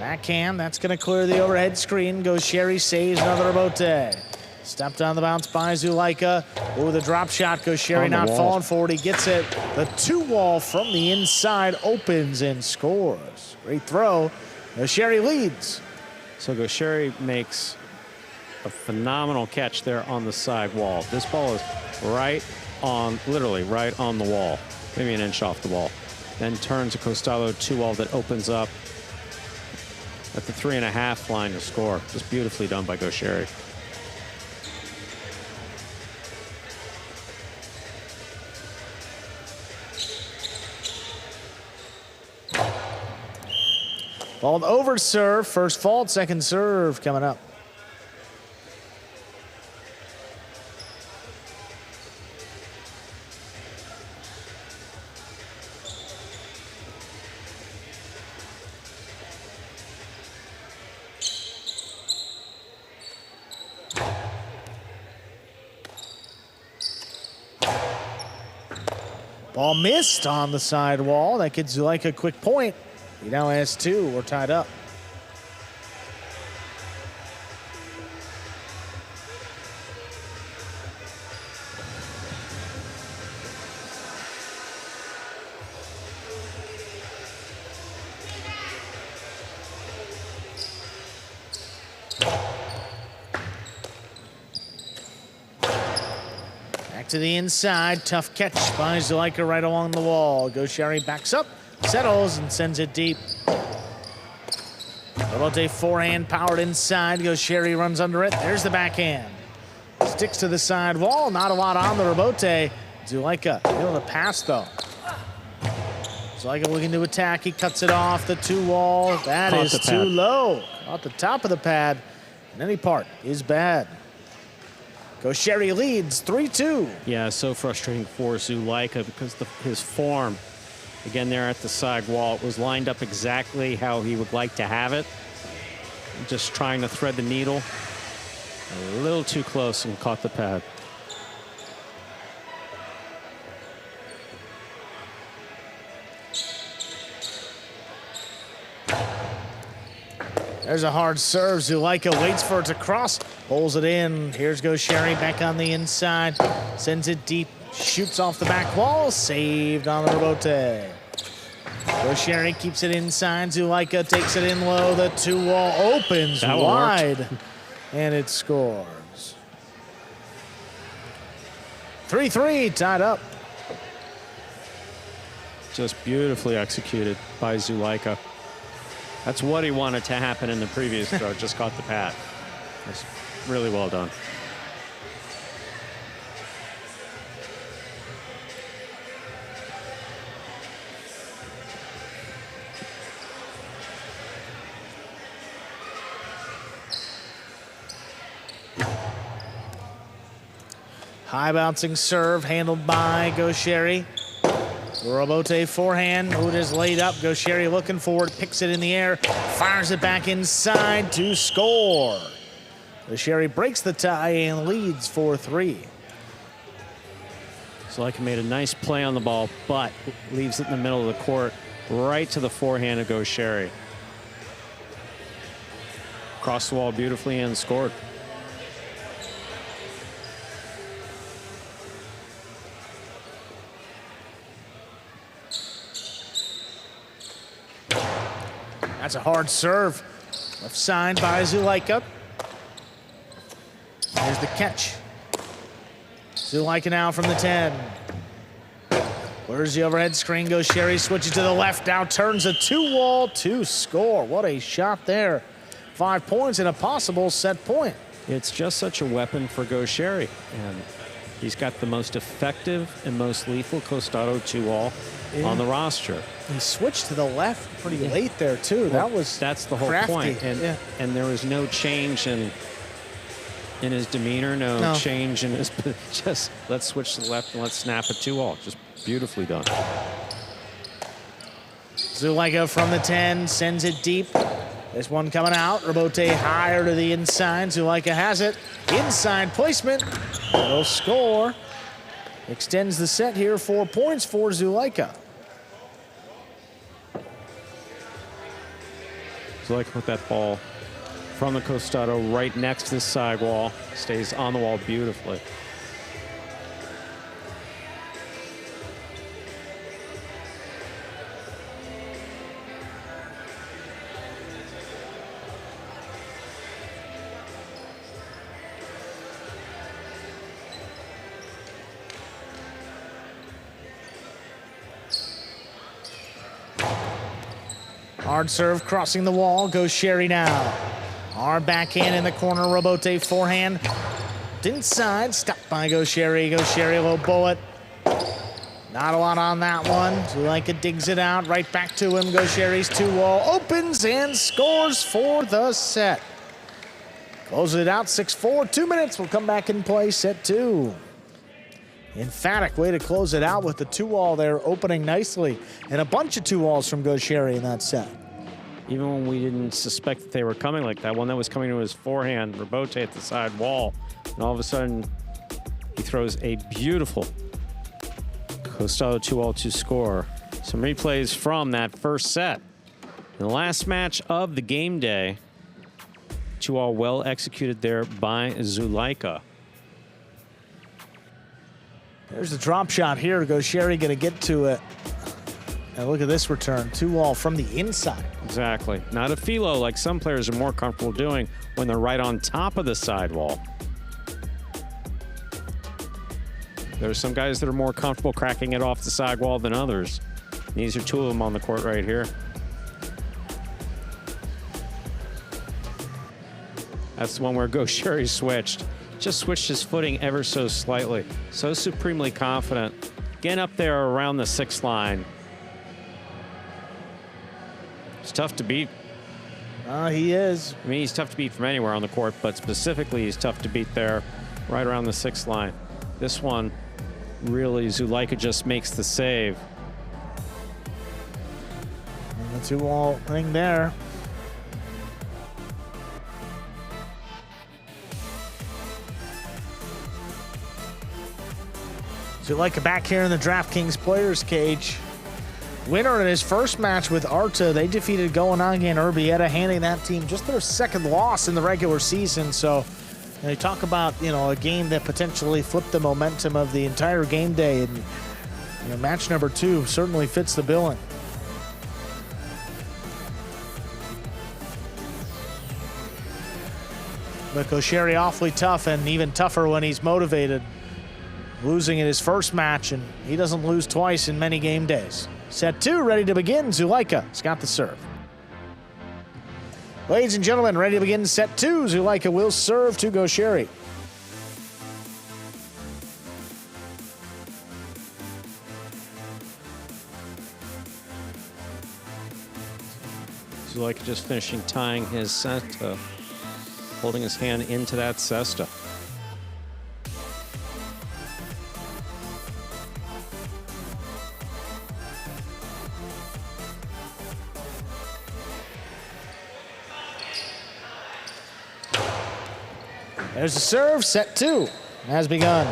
Backhand, that's going to clear the overhead screen. Gaucheri saves another rebote. Stepped on the bounce by Zulaika. Oh, the drop shot. Gaucheri not falling forward. He gets it. The 2-wall from the inside opens and scores. Great throw. Gaucheri leads. So Gaucheri makes a phenomenal catch there on the side wall. This ball is right on, literally right on the wall, maybe an inch off the wall. Then turns a Costalo 2-wall that opens up at the 3.5 line to score. Just beautifully done by Gaucheri. Ball over serve, first fault, second serve coming up. Ball missed on the side wall. That gives Zulaika a quick point. He now has 2. We're tied up. Back to the inside. Tough catch by Zulaika right along the wall. Gaucheri backs up, settles, and sends it deep. Rebote forehand powered inside. Gaucheri runs under it. There's the backhand. Sticks to the side wall. Not a lot on the rebote. Zulaika able to pass, though. Zulaika looking to attack. He cuts it off. The 2-wall. That is too low. Caught the top of the pad. And any part is bad. Gaucheri leads 3-2. Yeah, so frustrating for Zulaika because his form, again, there at the side wall, it was lined up exactly how he would like to have it. Just trying to thread the needle. A little too close and caught the pad. There's a hard serve. Zulaika waits for it to cross, pulls it in. Here's Gaucheri back on the inside, sends it deep, shoots off the back wall, saved on the rebote. Gaucheri keeps it inside. Zulaika takes it in low. The 2-wall opens wide, and it scores. 3-3, tied up. Just beautifully executed by Zulaika. That's what he wanted to happen in the previous throw. Just caught the pad. That's really well done. High bouncing serve handled by Gaucheri. Rebote forehand, who just laid up. Gaucheri looking forward, picks it in the air, fires it back inside to score. Gaucheri breaks the tie and leads 4-3. Zulaika made a nice play on the ball, but leaves it in the middle of the court, right to the forehand of Gaucheri. Crossed the wall beautifully and scored. That's a hard serve. Left side by Zulaika. There's the catch. Zulaika now from the 10. Where's the overhead screen? Gaucheri switches to the left, now turns a 2-wall to score. What a shot there. 5 points and a possible set point. It's just such a weapon for Gaucheri. And He's got the most effective and most lethal Costado 2-all on the roster. He switched to the left pretty late there too. Well, that's the whole crafty. point. And there was no change in his demeanor, no change in his, just let's switch to the left and let's snap a 2-all. Just beautifully done. Zulaika from the 10 sends it deep. This one coming out. Rabote higher to the inside. Zulaika has it. Inside placement. Will score. Extends the set here. 4 points for Zulaika. Zulaika put that ball from the Costado right next to the sidewall. Stays on the wall beautifully. Hard serve crossing the wall. Goes Sherry now. Hard backhand in the corner. Rabote forehand. Inside. Stopped by Go Sherry. Go Sherry, low bullet. Not a lot on that one. Zulaika digs it out. Right back to him. Go Sherry's 2-wall. Opens and scores for the set. Closes it out 6-4. 2 minutes. We'll come back and play set 2. Emphatic way to close it out with the 2-wall there opening nicely. And a bunch of 2-walls from Go Sherry in that set. Even when we didn't suspect that they were coming like that, one that was coming to his forehand, Rabote at the side wall. And all of a sudden, he throws a beautiful Costado 2-all to score. Some replays from that first set. In the last match of the game day, 2-all well executed there by Zulaika. There's the drop shot here. Go Sherry going to get to it. And look at this return. 2-wall from the inside. Exactly. Not a philo like some players are more comfortable doing when they're right on top of the sidewall. There are some guys that are more comfortable cracking it off the sidewall than others. These are 2 of them on the court right here. That's the one where Go Sherry switched. Just switched his footing ever so slightly. So supremely confident. Getting up there around the 6th line. It's tough to beat. He is. I mean, he's tough to beat from anywhere on the court, but specifically he's tough to beat there right around the 6th line. This one, really, Zulaika just makes the save. And the 2-wall thing there. Zulaika back here in the DraftKings players cage. Winner in his first match with Arta, they defeated Goanagi and Urbieta, handing that team just their 2nd loss in the regular season. So they talk about, a game that potentially flipped the momentum of the entire game day. And match number 2 certainly fits the billing. But Go Sherry awfully tough, and even tougher when he's motivated. Losing in his first match, and he doesn't lose twice in many game days. Set 2 ready to begin. Zulaika's got the serve. Ladies and gentlemen, ready to begin set 2. Zulaika will serve to Go Sherry. Zulaika just finishing tying his cesta, holding his hand into that cesta. There's the serve. Set 2 has begun.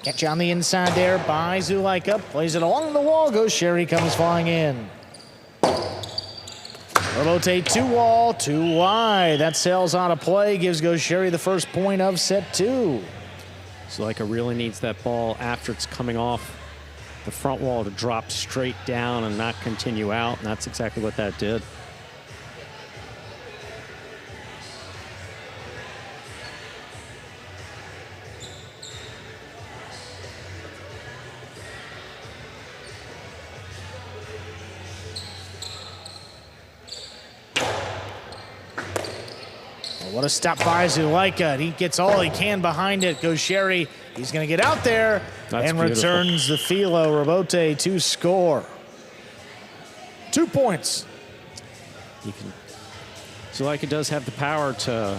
Catch on the inside there by Zulaika. Plays it along the wall. Go Sherry comes flying in. Rabote 2-wall, 2 wide. That sails out of play. Gives Go Sherry the first point of set 2. Zulaika really needs that ball after it's coming off the front wall to drop straight down and not continue out. And that's exactly what that did. What a stop by Zulaika. He gets all he can behind it. Goes Sherry. He's going to get out there and returns the Filo Rebote to score. 2 points. Zulaika does have the power to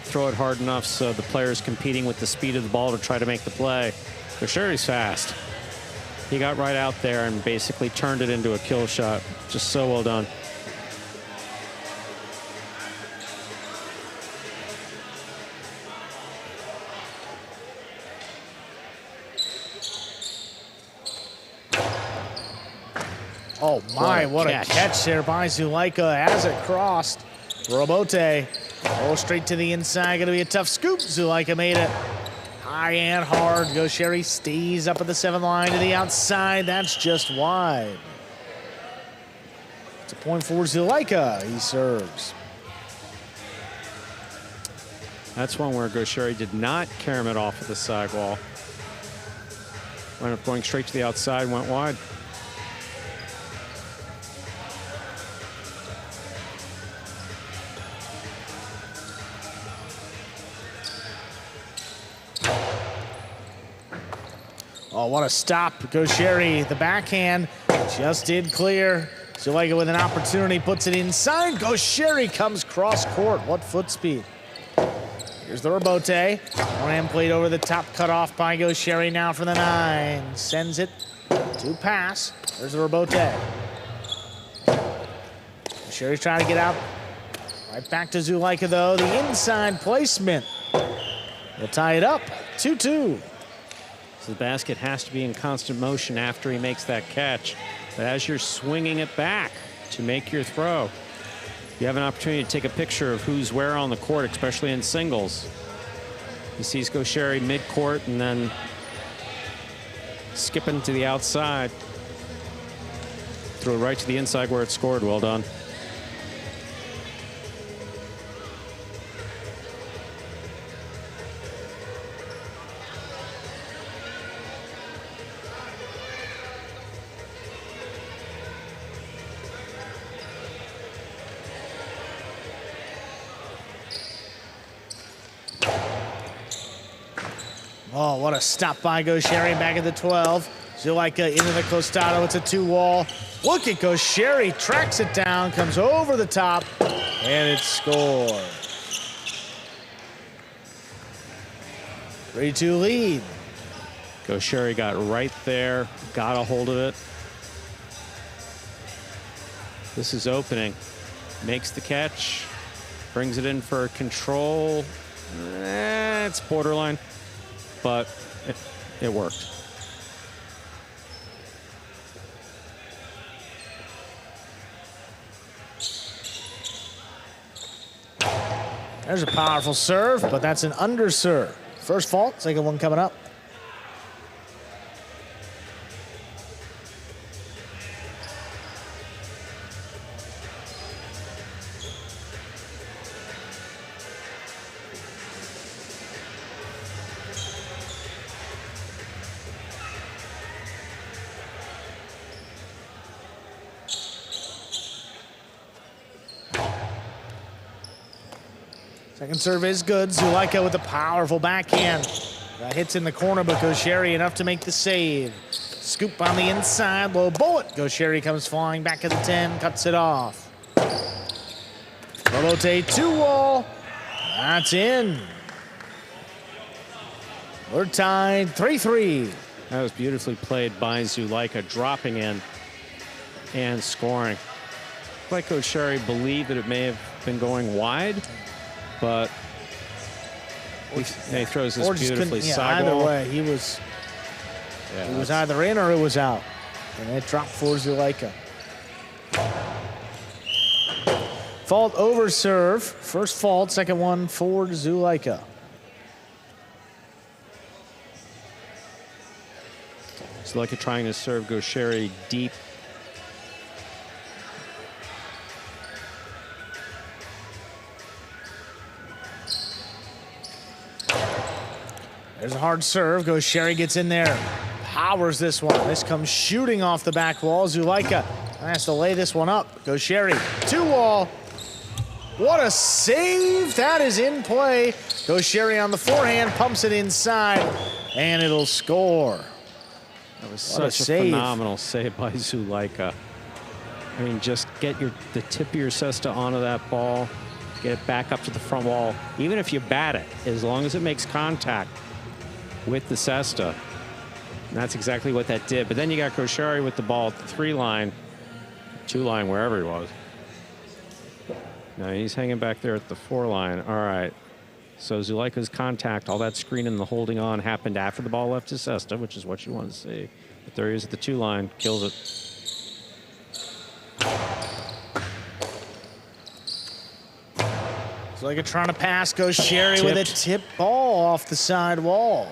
throw it hard enough so the player's competing with the speed of the ball to try to make the play. Sherry's fast. He got right out there and basically turned it into a kill shot. Just so well done. Oh my, what a catch there by Zulaika as it crossed. Rebote, straight to the inside, gonna be a tough scoop. Zulaika made it. High and hard. Gaucheri stays up at the 7 line to the outside. That's just wide. It's a point for Zulaika. He serves. That's one where Gaucheri did not carom it off at the sidewall. Went up going straight to the outside, went wide. Oh, what a stop. Gaucheri, the backhand, just did clear. Zulaika with an opportunity, puts it inside. Gaucheri comes cross court. What foot speed. Here's the Rebote. One-hand played over the top, cut off by Gaucheri now for the 9. Sends it to pass. There's the Rebote. Gaucheri's trying to get out. Right back to Zulaika, though. The inside placement will tie it up. 2-2. So the basket has to be in constant motion after he makes that catch. But as you're swinging it back to make your throw, you have an opportunity to take a picture of who's where on the court, especially in singles. He sees Gaucheri mid-court and then skipping to the outside. Throw it right to the inside where it scored. Well done. Oh, what a stop by Gaucheri back at the 12. Zulaika into the Costado. It's a 2-wall. Look at Gaucheri. Tracks it down, comes over the top, and it's scored. 3-2 lead. Gaucheri got right there, got a hold of it. This is opening. Makes the catch, brings it in for control. It's borderline, but it worked. There's a powerful serve, but that's an underserve. First fault, second one coming up. Second serve is good. Zulaika with a powerful backhand. That hits in the corner, but Gaucheri enough to make the save. Scoop on the inside, low bullet. Gaucheri comes flying back at the 10, cuts it off. Rebote 2-wall. That's in. We're tied 3-3. That was beautifully played by Zulaika, dropping in and scoring. Like Gaucheri believed that it may have been going wide, but he throws this beautifully sidewall. Either way, he was either in or it was out. And it dropped for Zulaika. Fault over serve. First fault, second one for Zulaika. Zulaika trying to serve Gaucheri deep. There's a hard serve. Gaucheri gets in there. Powers this one. This comes shooting off the back wall. Zulaika has to lay this one up. Gaucheri, 2-wall. What a save. That is in play. Gaucheri on the forehand, pumps it inside, and it'll score. That was such a phenomenal save by Zulaika. I mean, just get the tip of your cesta onto that ball, get it back up to the front wall. Even if you bat it, as long as it makes contact with the cesta. And that's exactly what that did. But then you got Gaucheri with the ball at the 3-line, 2-line, wherever he was. Now he's hanging back there at the 4-line. All right. So Zulaika's contact, all that screening, the holding on happened after the ball left his cesta, which is what you want to see. But there he is at the 2-line, kills it. Zulaika trying to pass, Gaucheri with a tip ball off the side wall.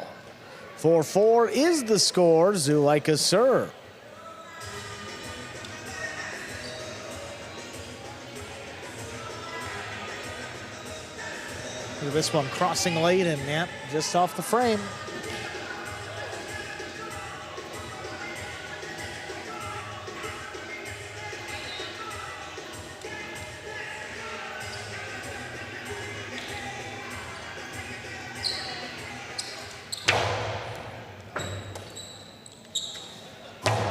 4-4 is the score. Zulaika serve. Look at this one crossing late and yep, just off the frame.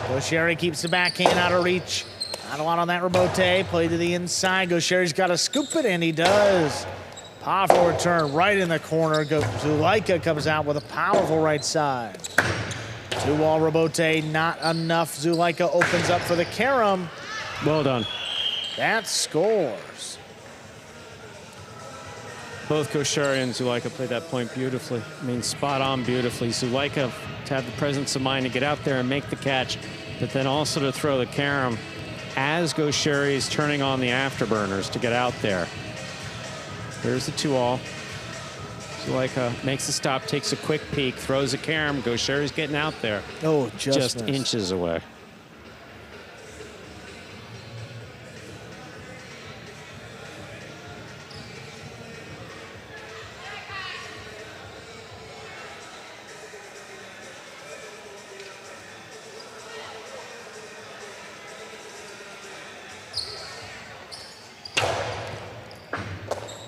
Gaucheri keeps the backhand out of reach. Not a lot on that rebote. Play to the inside. Gaucheri's got to scoop it, and he does. Powerful return right in the corner. Zulaika comes out with a powerful right side. 2-wall rebote, not enough. Zulaika opens up for the carom. Well done. That scores. Both Gaucheri and Zulaika played that point beautifully. I mean, spot on beautifully. Zulaika to have the presence of mind to get out there and make the catch, but then also to throw the carom as Gaucheri is turning on the afterburners to get out there. There's the 2-all. Zulaika makes the stop, takes a quick peek, throws a carom. Gaucheri's getting out there. Oh, just missed. Inches away.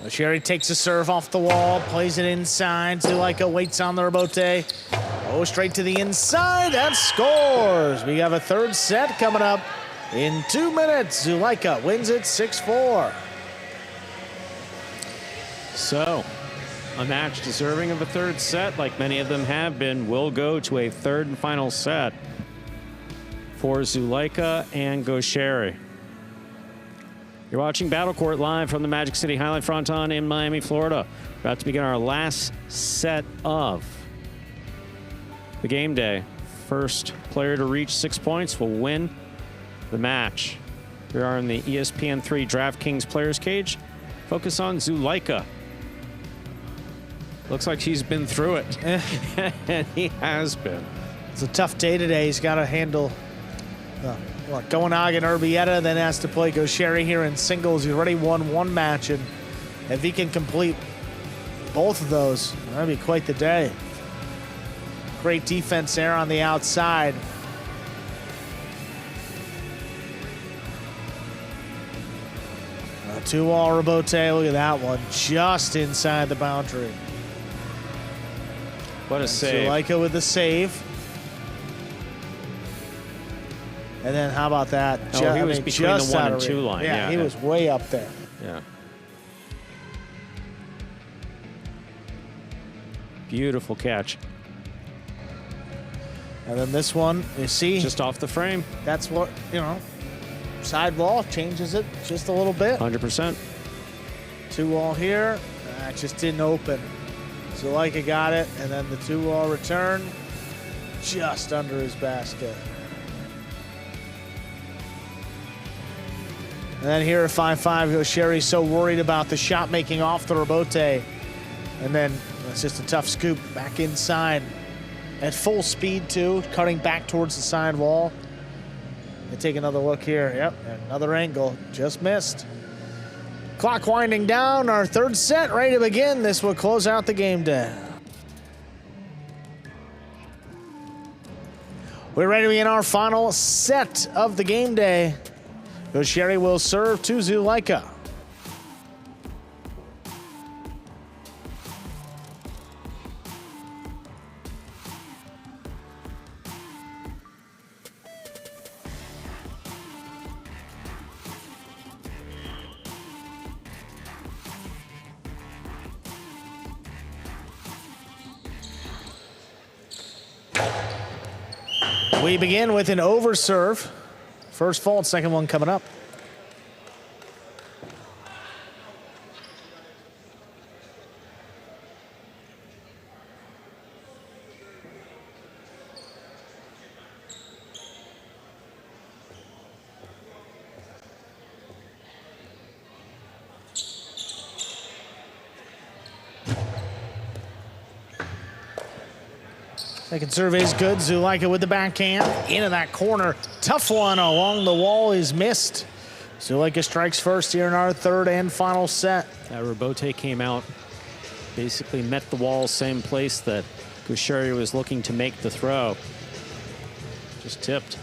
Gaucheri takes a serve off the wall, plays it inside. Zulaika waits on the rebote. Oh, straight to the inside. That scores. We have a third set coming up in 2 minutes. Zulaika wins it 6-4. So, a match deserving of a third set, like many of them have been, will go to a third and final set for Zulaika and Gaucheri. You're watching Battle Court live from the Magic City Fronton in Miami, Florida. About to begin our last set of the game day. First player to reach 6 points will win the match. We are in the ESPN3 DraftKings Players Cage. Focus on Zulaika. Looks like he's been through it. And he has been. It's a tough day today. He's got to handle Goenaga and Urbieta, then has to play Gaucheri here in singles. He's already won one match, and if he can complete both of those, that'd be quite the day. Great defense there on the outside. A 2-wall rebote, look at that one, just inside the boundary. What a save. Zulaika with the save. And then how about that? Oh, he was between the 1 and 2 line. Yeah, he was way up there. Yeah. Beautiful catch. And then this one, you see? Just off the frame. That's what, side wall changes it just a little bit. 100%. 2-wall here. It just didn't open. Zulaika got it, and then the 2-wall return just under his basket. And then here at 5-5, Gaucheri's so worried about the shot making off the rebote. And then it's just a tough scoop back inside. At full speed, too, cutting back towards the side wall. And take another look here. Yep, another angle. Just missed. Clock winding down. Our third set ready to begin. This will close out the game day. We're ready to begin our final set of the game day. Gaucheri will serve to Zulaika. We begin with an overserve. First fault, second one coming up. Second serve is good. Zulaika with the backhand. Into that corner. Tough one along the wall is missed. Zulaika strikes first here in our third and final set. That rebote came out, basically met the wall, same place that Gaucheri was looking to make the throw. Just tipped.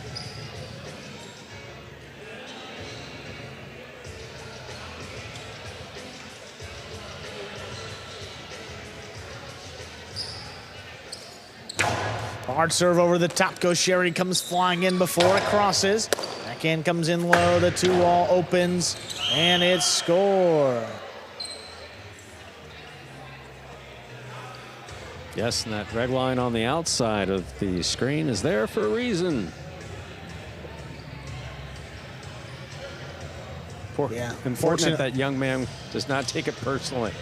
Hard serve over the top. Gaucheri comes flying in before it crosses. Backhand comes in low. The 2-wall opens, and it's score. Yes, and that red line on the outside of the screen is there for a reason. Unfortunate that young man does not take it personally.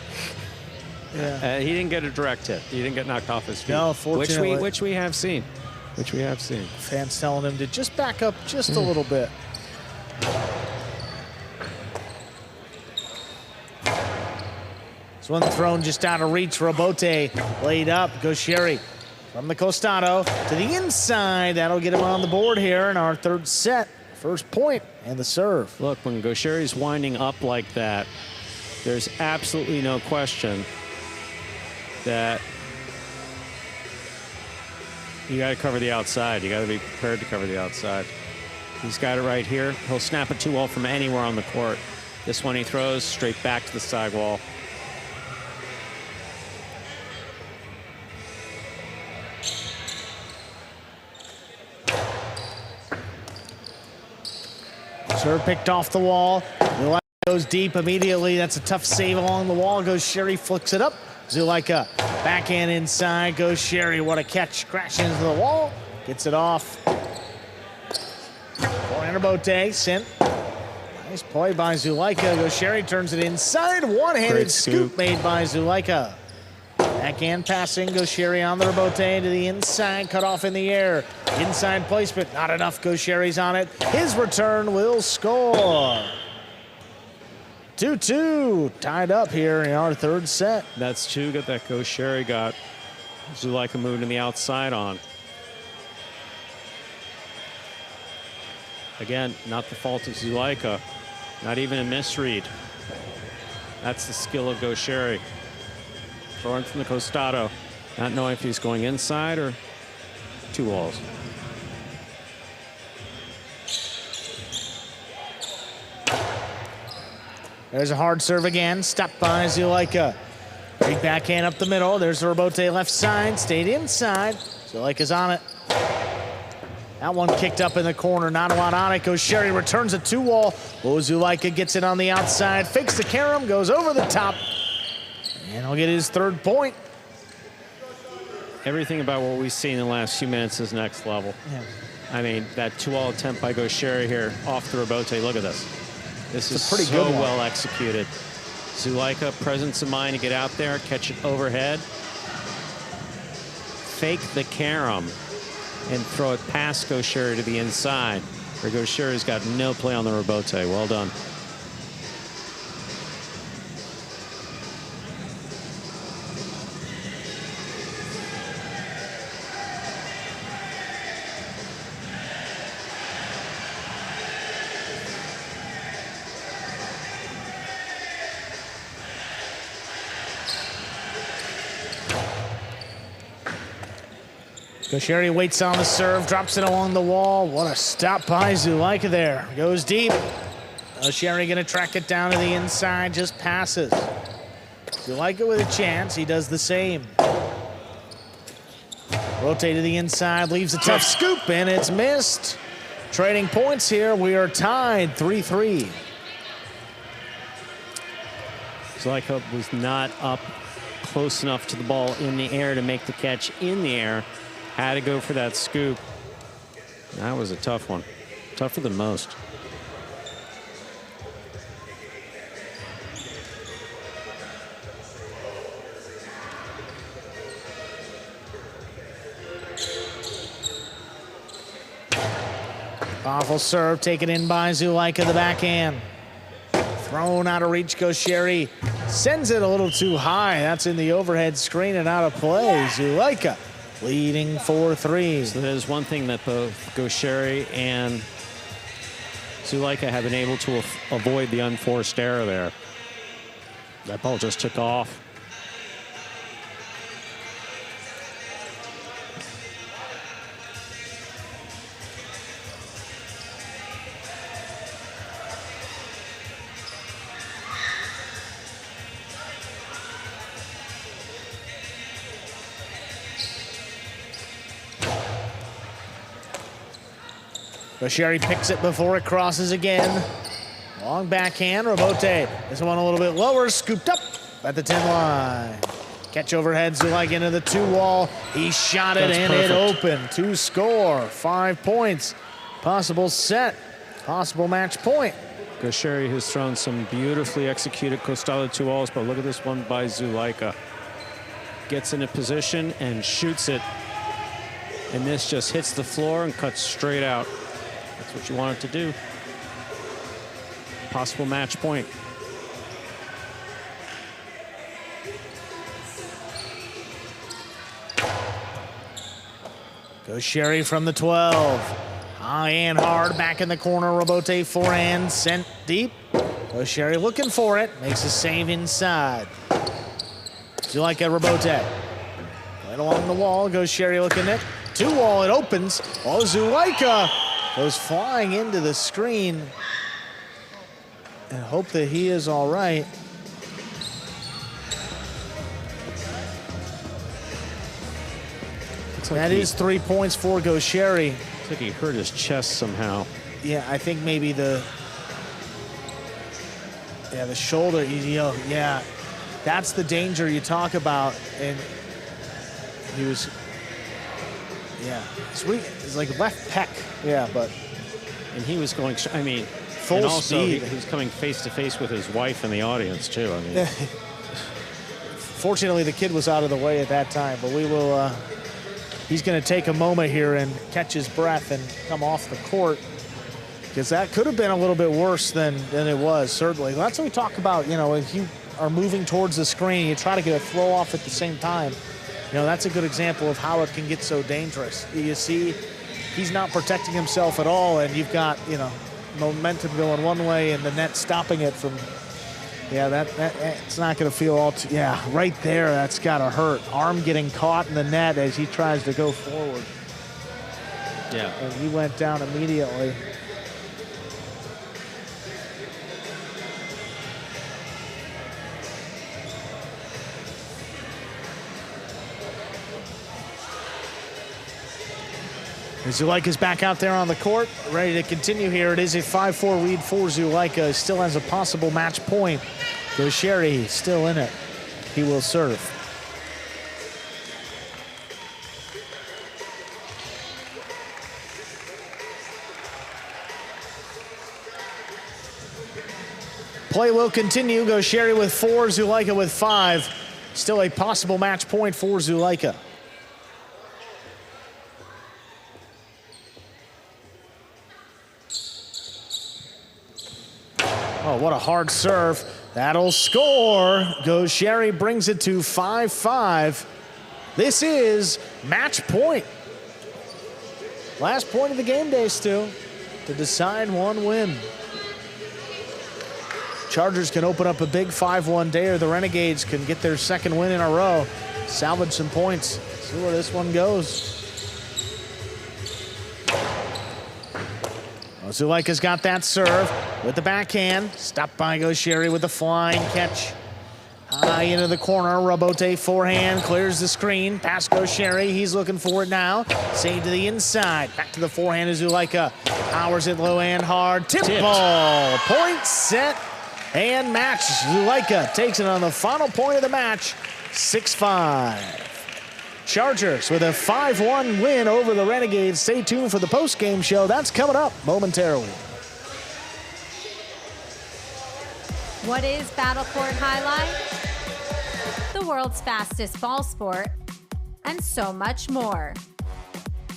Yeah. He didn't get a direct hit. He didn't get knocked off his feet. No, fortunately. Which we have seen. Fans telling him to just back up just a little bit. This one thrown just out of reach. Rebote laid up. Gaucheri from the costado to the inside. That'll get him on the board here in our third set. First point and the serve. Look, when Gaucheri's winding up like that, there's absolutely no question that you got to cover the outside. You got to be prepared to cover the outside. He's got it right here. He'll snap a 2-wall from anywhere on the court. This one he throws straight back to the sidewall. Serve picked off the wall. Goes deep immediately. That's a tough save along the wall. Gaucheri flicks it up. Zulaika backhand inside. Gaucheri, what a catch. Crashes into the wall. Gets it off. Rebote sent. Nice play by Zulaika. Gaucheri turns it inside. One-handed scoop made by Zulaika. Backhand passing. Gaucheri on the rebote to the inside. Cut off in the air. Inside placement. Not enough. Gaucheri's on it. His return will score. 2-2, tied up here in our third set. That's two that Gaucheri got Zulaika moving to the outside on. Again, not the fault of Zulaika, not even a misread. That's the skill of Gaucheri. Throwing from the costado, not knowing if he's going inside or 2 walls. There's a hard serve again, stopped by Zulaika. Big backhand up the middle. There's the rebote left side, stayed inside. Zulaika's on it. That one kicked up in the corner, not a lot on it. Gaucheri returns a 2-wall. Zulaika gets it on the outside, fakes the carom, goes over the top, and he'll get his third point. Everything about what we've seen in the last few minutes is next level. Yeah. I mean, that 2-wall attempt by Gaucheri here off the rebote, look at this. This is pretty so good one. well executed. Zulaika, presence of mind to get out there, catch it overhead, fake the carom, and throw it past Gaucheri to the inside, where Gaucheri's got no play on the rebote. Well done. Gaucheri waits on the serve, drops it along the wall. What a stop by Zulaika there. Goes deep. Gaucheri gonna track it down to the inside, just passes. Zulaika with a chance, he does the same. Rotate to the inside, leaves a tough scoop, and it's missed. Trading points here, we are tied 3-3. Zulaika was not up close enough to the ball in the air to make the catch in the air. Had to go for that scoop. That was a tough one. Tougher than most. Powerful serve taken in by Zulaika, the backhand. Thrown out of reach goes Sherry. Sends it a little too high. That's in the overhead screen and out of play. Zulaika leading 4-3. So there's one thing that both Gaucheri and Zulaika have been able to avoid the unforced error there. That ball just took off. Gaucheri picks it before it crosses again. Long backhand, Robote. This one a little bit lower, scooped up at the 10 line. Catch overhead, Zulaika into the 2-wall. He shot it and it opened. 2 score, 5 points. Possible set, possible match point. Gaucheri has thrown some beautifully executed Costado 2-walls, but look at this one by Zulaika. Gets in a position and shoots it. And this just hits the floor and cuts straight out. That's what you want it to do. Possible match point. Gaucheri from the 12. High and hard, back in the corner. Robote forehand, sent deep. Gaucheri looking for it, makes a save inside. Zulaika, Robote. Right along the wall, Gaucheri looking at 2-wall, it opens. Oh, Zulaika goes flying into the screen. And hope that he is all right. That is 3 points for Gaucheri. Looks like he hurt his chest somehow. Yeah, I think maybe the shoulder, yeah. That's the danger you talk about. And he was, it's like left pec. Yeah, but. And he was going, I mean, full and also speed. He was coming face to face with his wife in the audience too. I mean, fortunately the kid was out of the way at that time, but we will. He's going to take a moment here and catch his breath and come off the court, because that could have been a little bit worse than it was. Certainly, that's what we talk about. You know, if you are moving towards the screen, you try to get a throw off at the same time. You know, that's a good example of how it can get so dangerous. You see, he's not protecting himself at all, and you've got, momentum going one way and the net stopping it from, that it's not going to feel all too, right there, that's got to hurt. Arm getting caught in the net as he tries to go forward. Yeah. And he went down immediately. Zulaika's back out there on the court, ready to continue here. It is a 5-4 lead for Zulaika. Still has a possible match point. Gaucheri still in it. He will serve. Play will continue. Gaucheri with 4, Zulaika with 5. Still a possible match point for Zulaika. Oh, what a hard serve. That'll score. Gaucheri brings it to 5-5. This is match point. Last point of the game day, Stu, to decide one win. Chargers can open up a big 5-1 day, or the Renegades can get their second win in a row, salvage some points. See where this one goes. Zulaika's got that serve with the backhand. Stopped by Gaucheri with the flying catch. High into the corner. Robote forehand clears the screen. Past Gaucheri. He's looking for it now. Save to the inside. Back to the forehand of Zulaika. Powers it low and hard. Tip ball. Point, set, and match. Zulaika takes it on the final point of the match. 6-5. Chargers with a 5-1 win over the Renegades. Stay tuned for the post-game show. That's coming up momentarily. What is Battle Court Jai-Alai? The world's fastest ball sport, and so much more.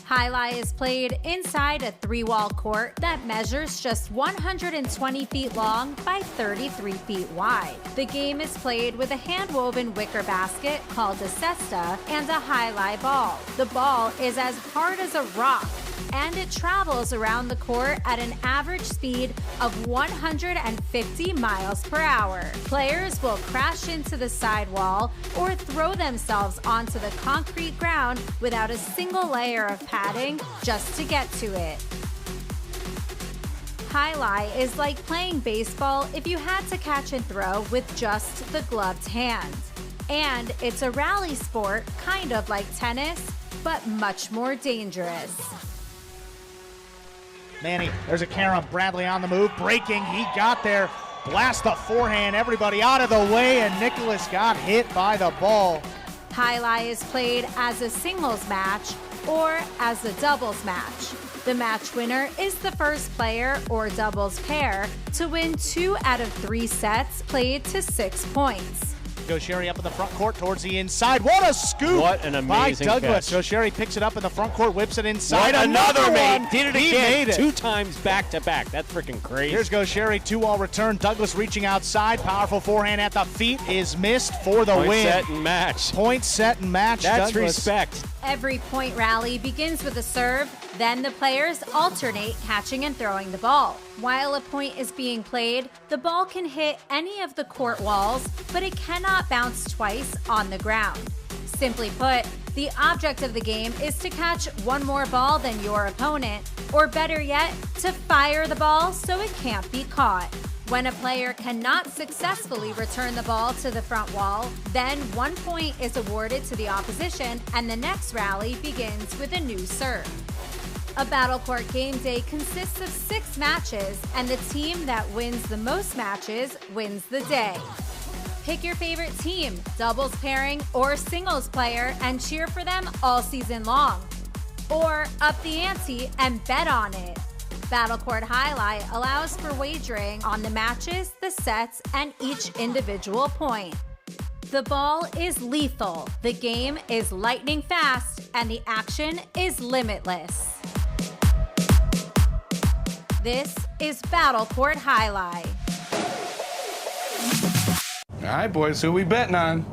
Jai-Alai is played inside a 3-wall court that measures just 120 feet long by 33 feet wide. The game is played with a hand-woven wicker basket called a cesta and a Jai-Alai ball. The ball is as hard as a rock, and it travels around the court at an average speed of 150 miles per hour. Players will crash into the sidewall or throw themselves onto the concrete ground without a single layer of padding just to get to it. Jai-Alai is like playing baseball if you had to catch and throw with just the gloved hand. And it's a rally sport, kind of like tennis, but much more dangerous. Manny, there's a carom. Bradley on the move, breaking. He got there. Blast the forehand. Everybody out of the way, and Nicholas got hit by the ball. Jai-Alai is played as a singles match or as a doubles match. The match winner is the first player or doubles pair to win 2 out of 3 sets played to 6 points. Gaucheri up in the front court towards the inside. What a scoop! What an amazing by Douglas. catch. Gaucheri picks it up in the front court, whips it inside. What another one. mate. Did it He again. made it. 2 times back to back. That's freaking crazy. Here's Gaucheri, 2-all return. Douglas reaching outside. Powerful forehand at the feet is missed for the Point, win. set, and match. Point, set, and match. That's Douglas. respect. Every point rally begins with a serve, then the players alternate catching and throwing the ball. While a point is being played, the ball can hit any of the court walls, but it cannot bounce twice on the ground. Simply put, the object of the game is to catch one more ball than your opponent, or better yet, to fire the ball so it can't be caught. When a player cannot successfully return the ball to the front wall, then 1 point is awarded to the opposition and the next rally begins with a new serve. A Battle Court game day consists of 6 matches, and the team that wins the most matches wins the day. Pick your favorite team, doubles pairing, or singles player, and cheer for them all season long. Or up the ante and bet on it. Battle Court Jai-Alai allows for wagering on the matches, the sets, and each individual point. The ball is lethal, the game is lightning fast, and the action is limitless. This is Battle Court Jai-Alai. All right, boys, who we betting on?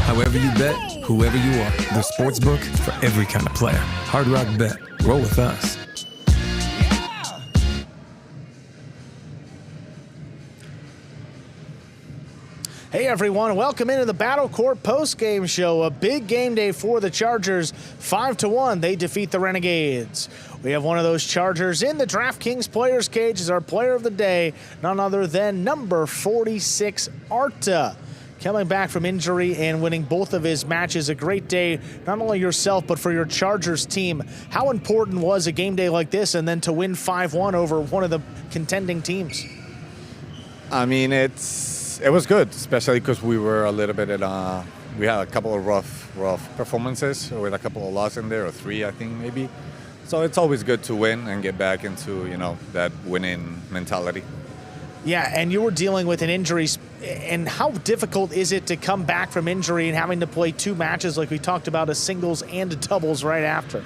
However you bet, whoever you are, the sportsbook for every kind of player. Hard Rock Bet. Roll with us. Hey everyone, welcome into the Battle Court post-game show. A big game day for the Chargers. 5-1, they defeat the Renegades. We have one of those Chargers in the DraftKings Players Cage as our player of the day, none other than number 46, Arta. Coming back from injury and winning both of his matches. A great day, not only yourself, but for your Chargers team. How important was a game day like this and then to win 5-1 over one of the contending teams? I mean, it was good, especially because we were a little bit we had a couple of rough performances with a couple of losses in there, or 3, I think, maybe. So it's always good to win and get back into, that winning mentality. Yeah, and you were dealing with an injury. And how difficult is it to come back from injury and having to play 2 matches like we talked about, a singles and a doubles right after?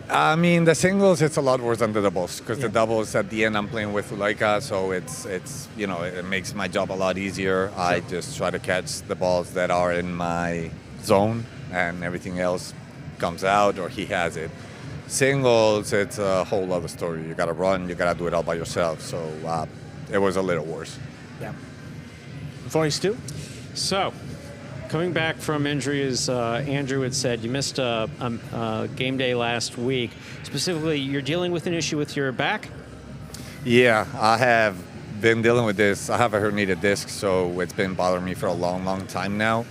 I mean, the singles, it's a lot worse than the doubles, because the doubles at the end I'm playing with Laika, so it's it makes my job a lot easier. Sure. I just try to catch the balls that are in my zone, and everything else comes out or he has it. Singles, it's a whole other story. You got to run, you got to do it all by yourself. So it was a little worse. Yeah. 42. So, coming back from injury, as Andrew had said, you missed a game day last week. Specifically, you're dealing with an issue with your back? Yeah, I have been dealing with this. I have a herniated disc, so it's been bothering me for a long time now.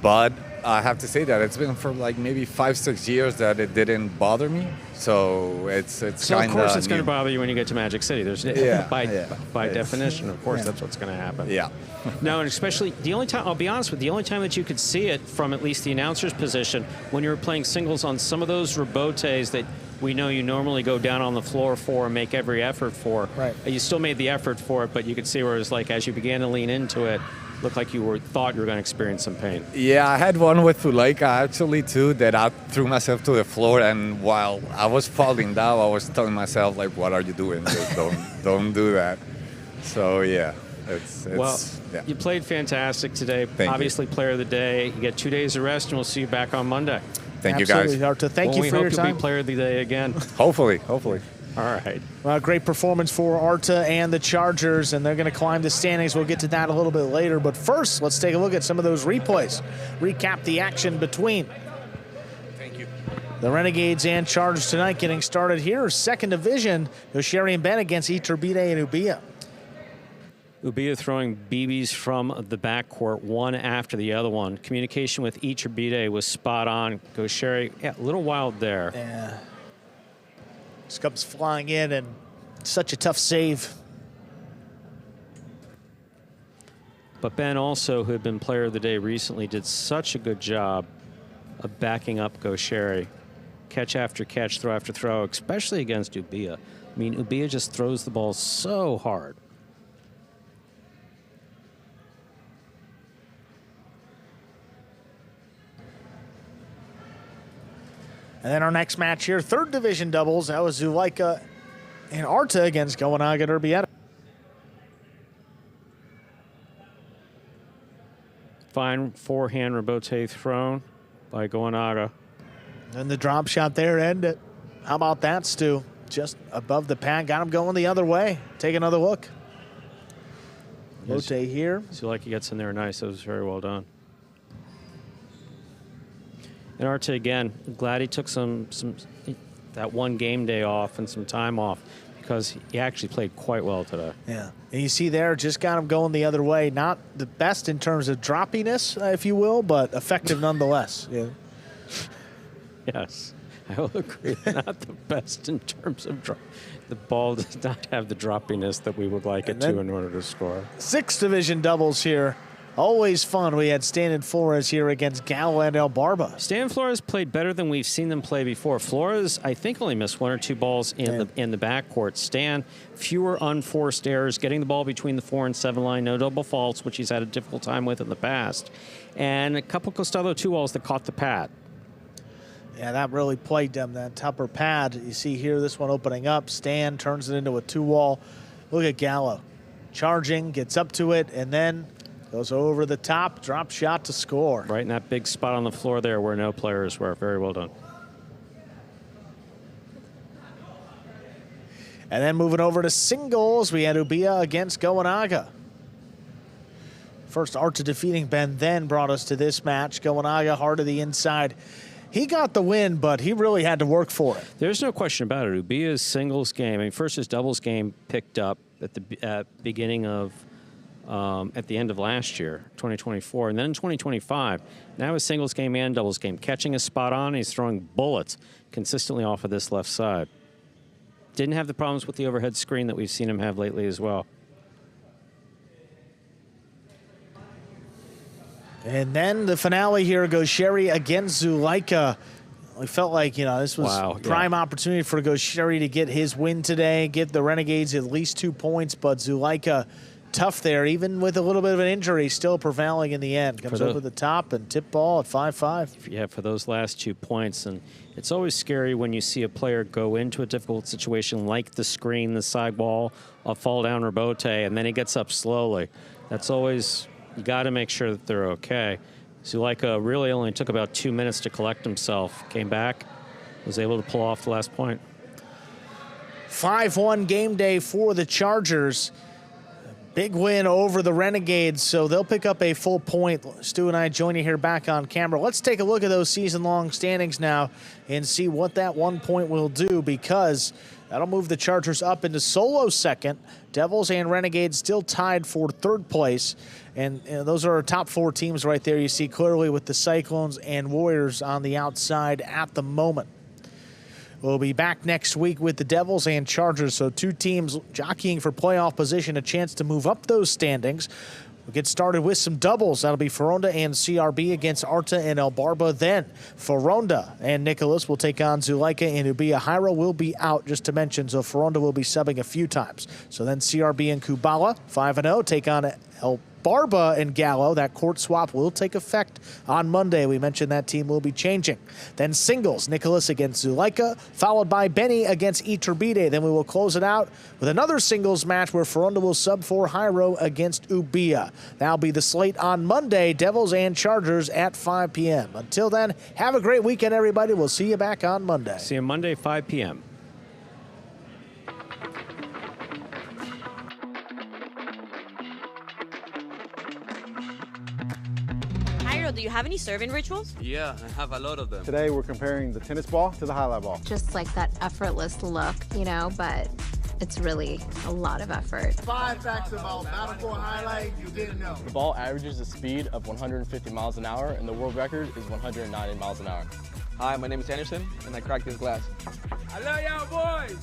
But I have to say that it's been for like maybe 5-6 years that it didn't bother me. So it's So kind of course it's going to bother you when you get to Magic City. There's by definition, of course, that's what's going to happen. Yeah. No, and especially the only time, I'll be honest with you, the only time that you could see it from at least the announcer's position when you were playing singles on some of those rebotes that we know you normally go down on the floor for and make every effort for. Right. You still made the effort for it, but you could see where it was like as you began to lean into it, looked like you thought you were going to experience some pain. Yeah, I had one with Zuleika actually too that I threw myself to the floor, and while I was falling down, I was telling myself like, "What are you doing? Just don't do that." So yeah, it's well, yeah. you played fantastic today. Thank you. Obviously, player of the day. You get 2 days of rest, and we'll see you back on Monday. Thank Absolutely, you guys. Arta. Thank Well, you for your we hope time. you'll be player of the day again. Hopefully. All right. Well, great performance for Arta and the Chargers, and they're going to climb the standings. We'll get to that a little bit later. But first, let's take a look at some of those replays. Recap the action between the Renegades and Chargers tonight. Getting started here, second division, Gosheri and Ben against Iturbide and Ubia. Ubia throwing BBs from the backcourt, one after the other one. Communication with Iturbide was spot on. Gosheri, a little wild there. Yeah. Comes flying in, and such a tough save. But Ben also, who had been player of the day recently, did such a good job of backing up Gosheri. Catch after catch, throw after throw, especially against Ubia. I mean, Ubia just throws the ball so hard. And then our next match here, third division doubles. That was Zuleika and Arta against Goanaga Derbieta. Fine forehand rebote thrown by Goanaga. And the drop shot there ended. How about that, Stu? Just above the pad, got him going the other way. Take another look. Rebote here. Zuleika gets in there nice. That was very well done. And Arta, again, glad he took that one game day off and some time off because he actually played quite well today. Yeah. And you see there, just got him going the other way. Not the best in terms of droppiness, if you will, but effective nonetheless. Yeah. Yes, I will agree. Not the best in terms of drop. The ball does not have the droppiness that we would like it to in order to score. Sixth division doubles here. Always fun. We had Stan and Flores here against Gallo and El Barba. Stan and Flores played better than we've seen them play before. Flores, I think, only missed 1 or 2 balls in the backcourt. Stan, fewer unforced errors, getting the ball between the 4 and 7 line, no double faults, which he's had a difficult time with in the past, and a couple Costello 2 balls that caught the pad. Yeah, that really plagued them, that upper pad. You see here, this one opening up. Stan turns it into a 2-wall. Look at Gallo. Charging, gets up to it, and then goes over the top, drop shot to score. Right in that big spot on the floor there where no players were. Very well done. And then moving over to singles, we had Ubia against Goanaga. First Arta defeating Ben, then brought us to this match. Goanaga hard to the inside. He got the win, but he really had to work for it. There's no question about it. Ubia's singles game, I mean, first his doubles game picked up at the beginning of, at the end of last year, 2024, and then in 2025, now his singles game and doubles game. Catching a spot on, he's throwing bullets consistently off of this left side. Didn't have the problems with the overhead screen that we've seen him have lately as well. And then the finale here goes Sherry against Zuleika. We felt like, you know, this was prime opportunity for Gosheri to get his win today, get the Renegades at least 2 points, but Zuleika tough there, even with a little bit of an injury, still prevailing in the end. Comes over the top and tip ball at 5-5. Yeah, for those last 2 points. And it's always scary when you see a player go into a difficult situation like the screen, the side wall, a fall down rebote, and then he gets up slowly. That's always, you got to make sure that they're okay. Zuleika really only took about 2 minutes to collect himself. Came back, was able to pull off the last point. 5-1 game day for the Chargers. Big win over the Renegades, so they'll pick up a full point. Stu and I join you here back on camera. Let's take a look at those season-long standings now and see what that 1 point will do, because That'll move the Chargers up into solo second. Devils and Renegades still tied for third place. And those are our top 4 teams right there. You see clearly with the Cyclones and Warriors on the outside at the moment. We'll be back next week with the Devils and Chargers. So 2 teams jockeying for playoff position, a chance to move up those standings. We'll get started with some doubles. That'll be Foronda and CRB against Arta and El Barba. Then Foronda and Nicholas will take on Zuleika and Ubia. Jairo will be out, just to mention, so Foronda will be subbing a few times. So then CRB and Kubala, 5-0, take on El Barba and Gallo. That court swap will take effect on Monday. We mentioned that team will be changing. Then singles, Nicholas against Zuleika, followed by Benny against Iturbide. Then we will close it out with another singles match where Foronda will sub for Jairo against Ubia. That'll be the slate on Monday, Devils and Chargers at 5 p.m. Until then, have a great weekend, everybody. We'll see you back on Monday. See you Monday, 5 p.m. Do you have any serving rituals? Yeah, I have a lot of them. Today we're comparing the tennis ball to the highlight ball. Just like that effortless look, you know, but it's really a lot of effort. 5 facts about Battlefield Highlight you didn't know. The ball averages a speed of 150 miles an hour, and the world record is 190 miles an hour. Hi, my name is Anderson, and I cracked this glass. I love y'all boys!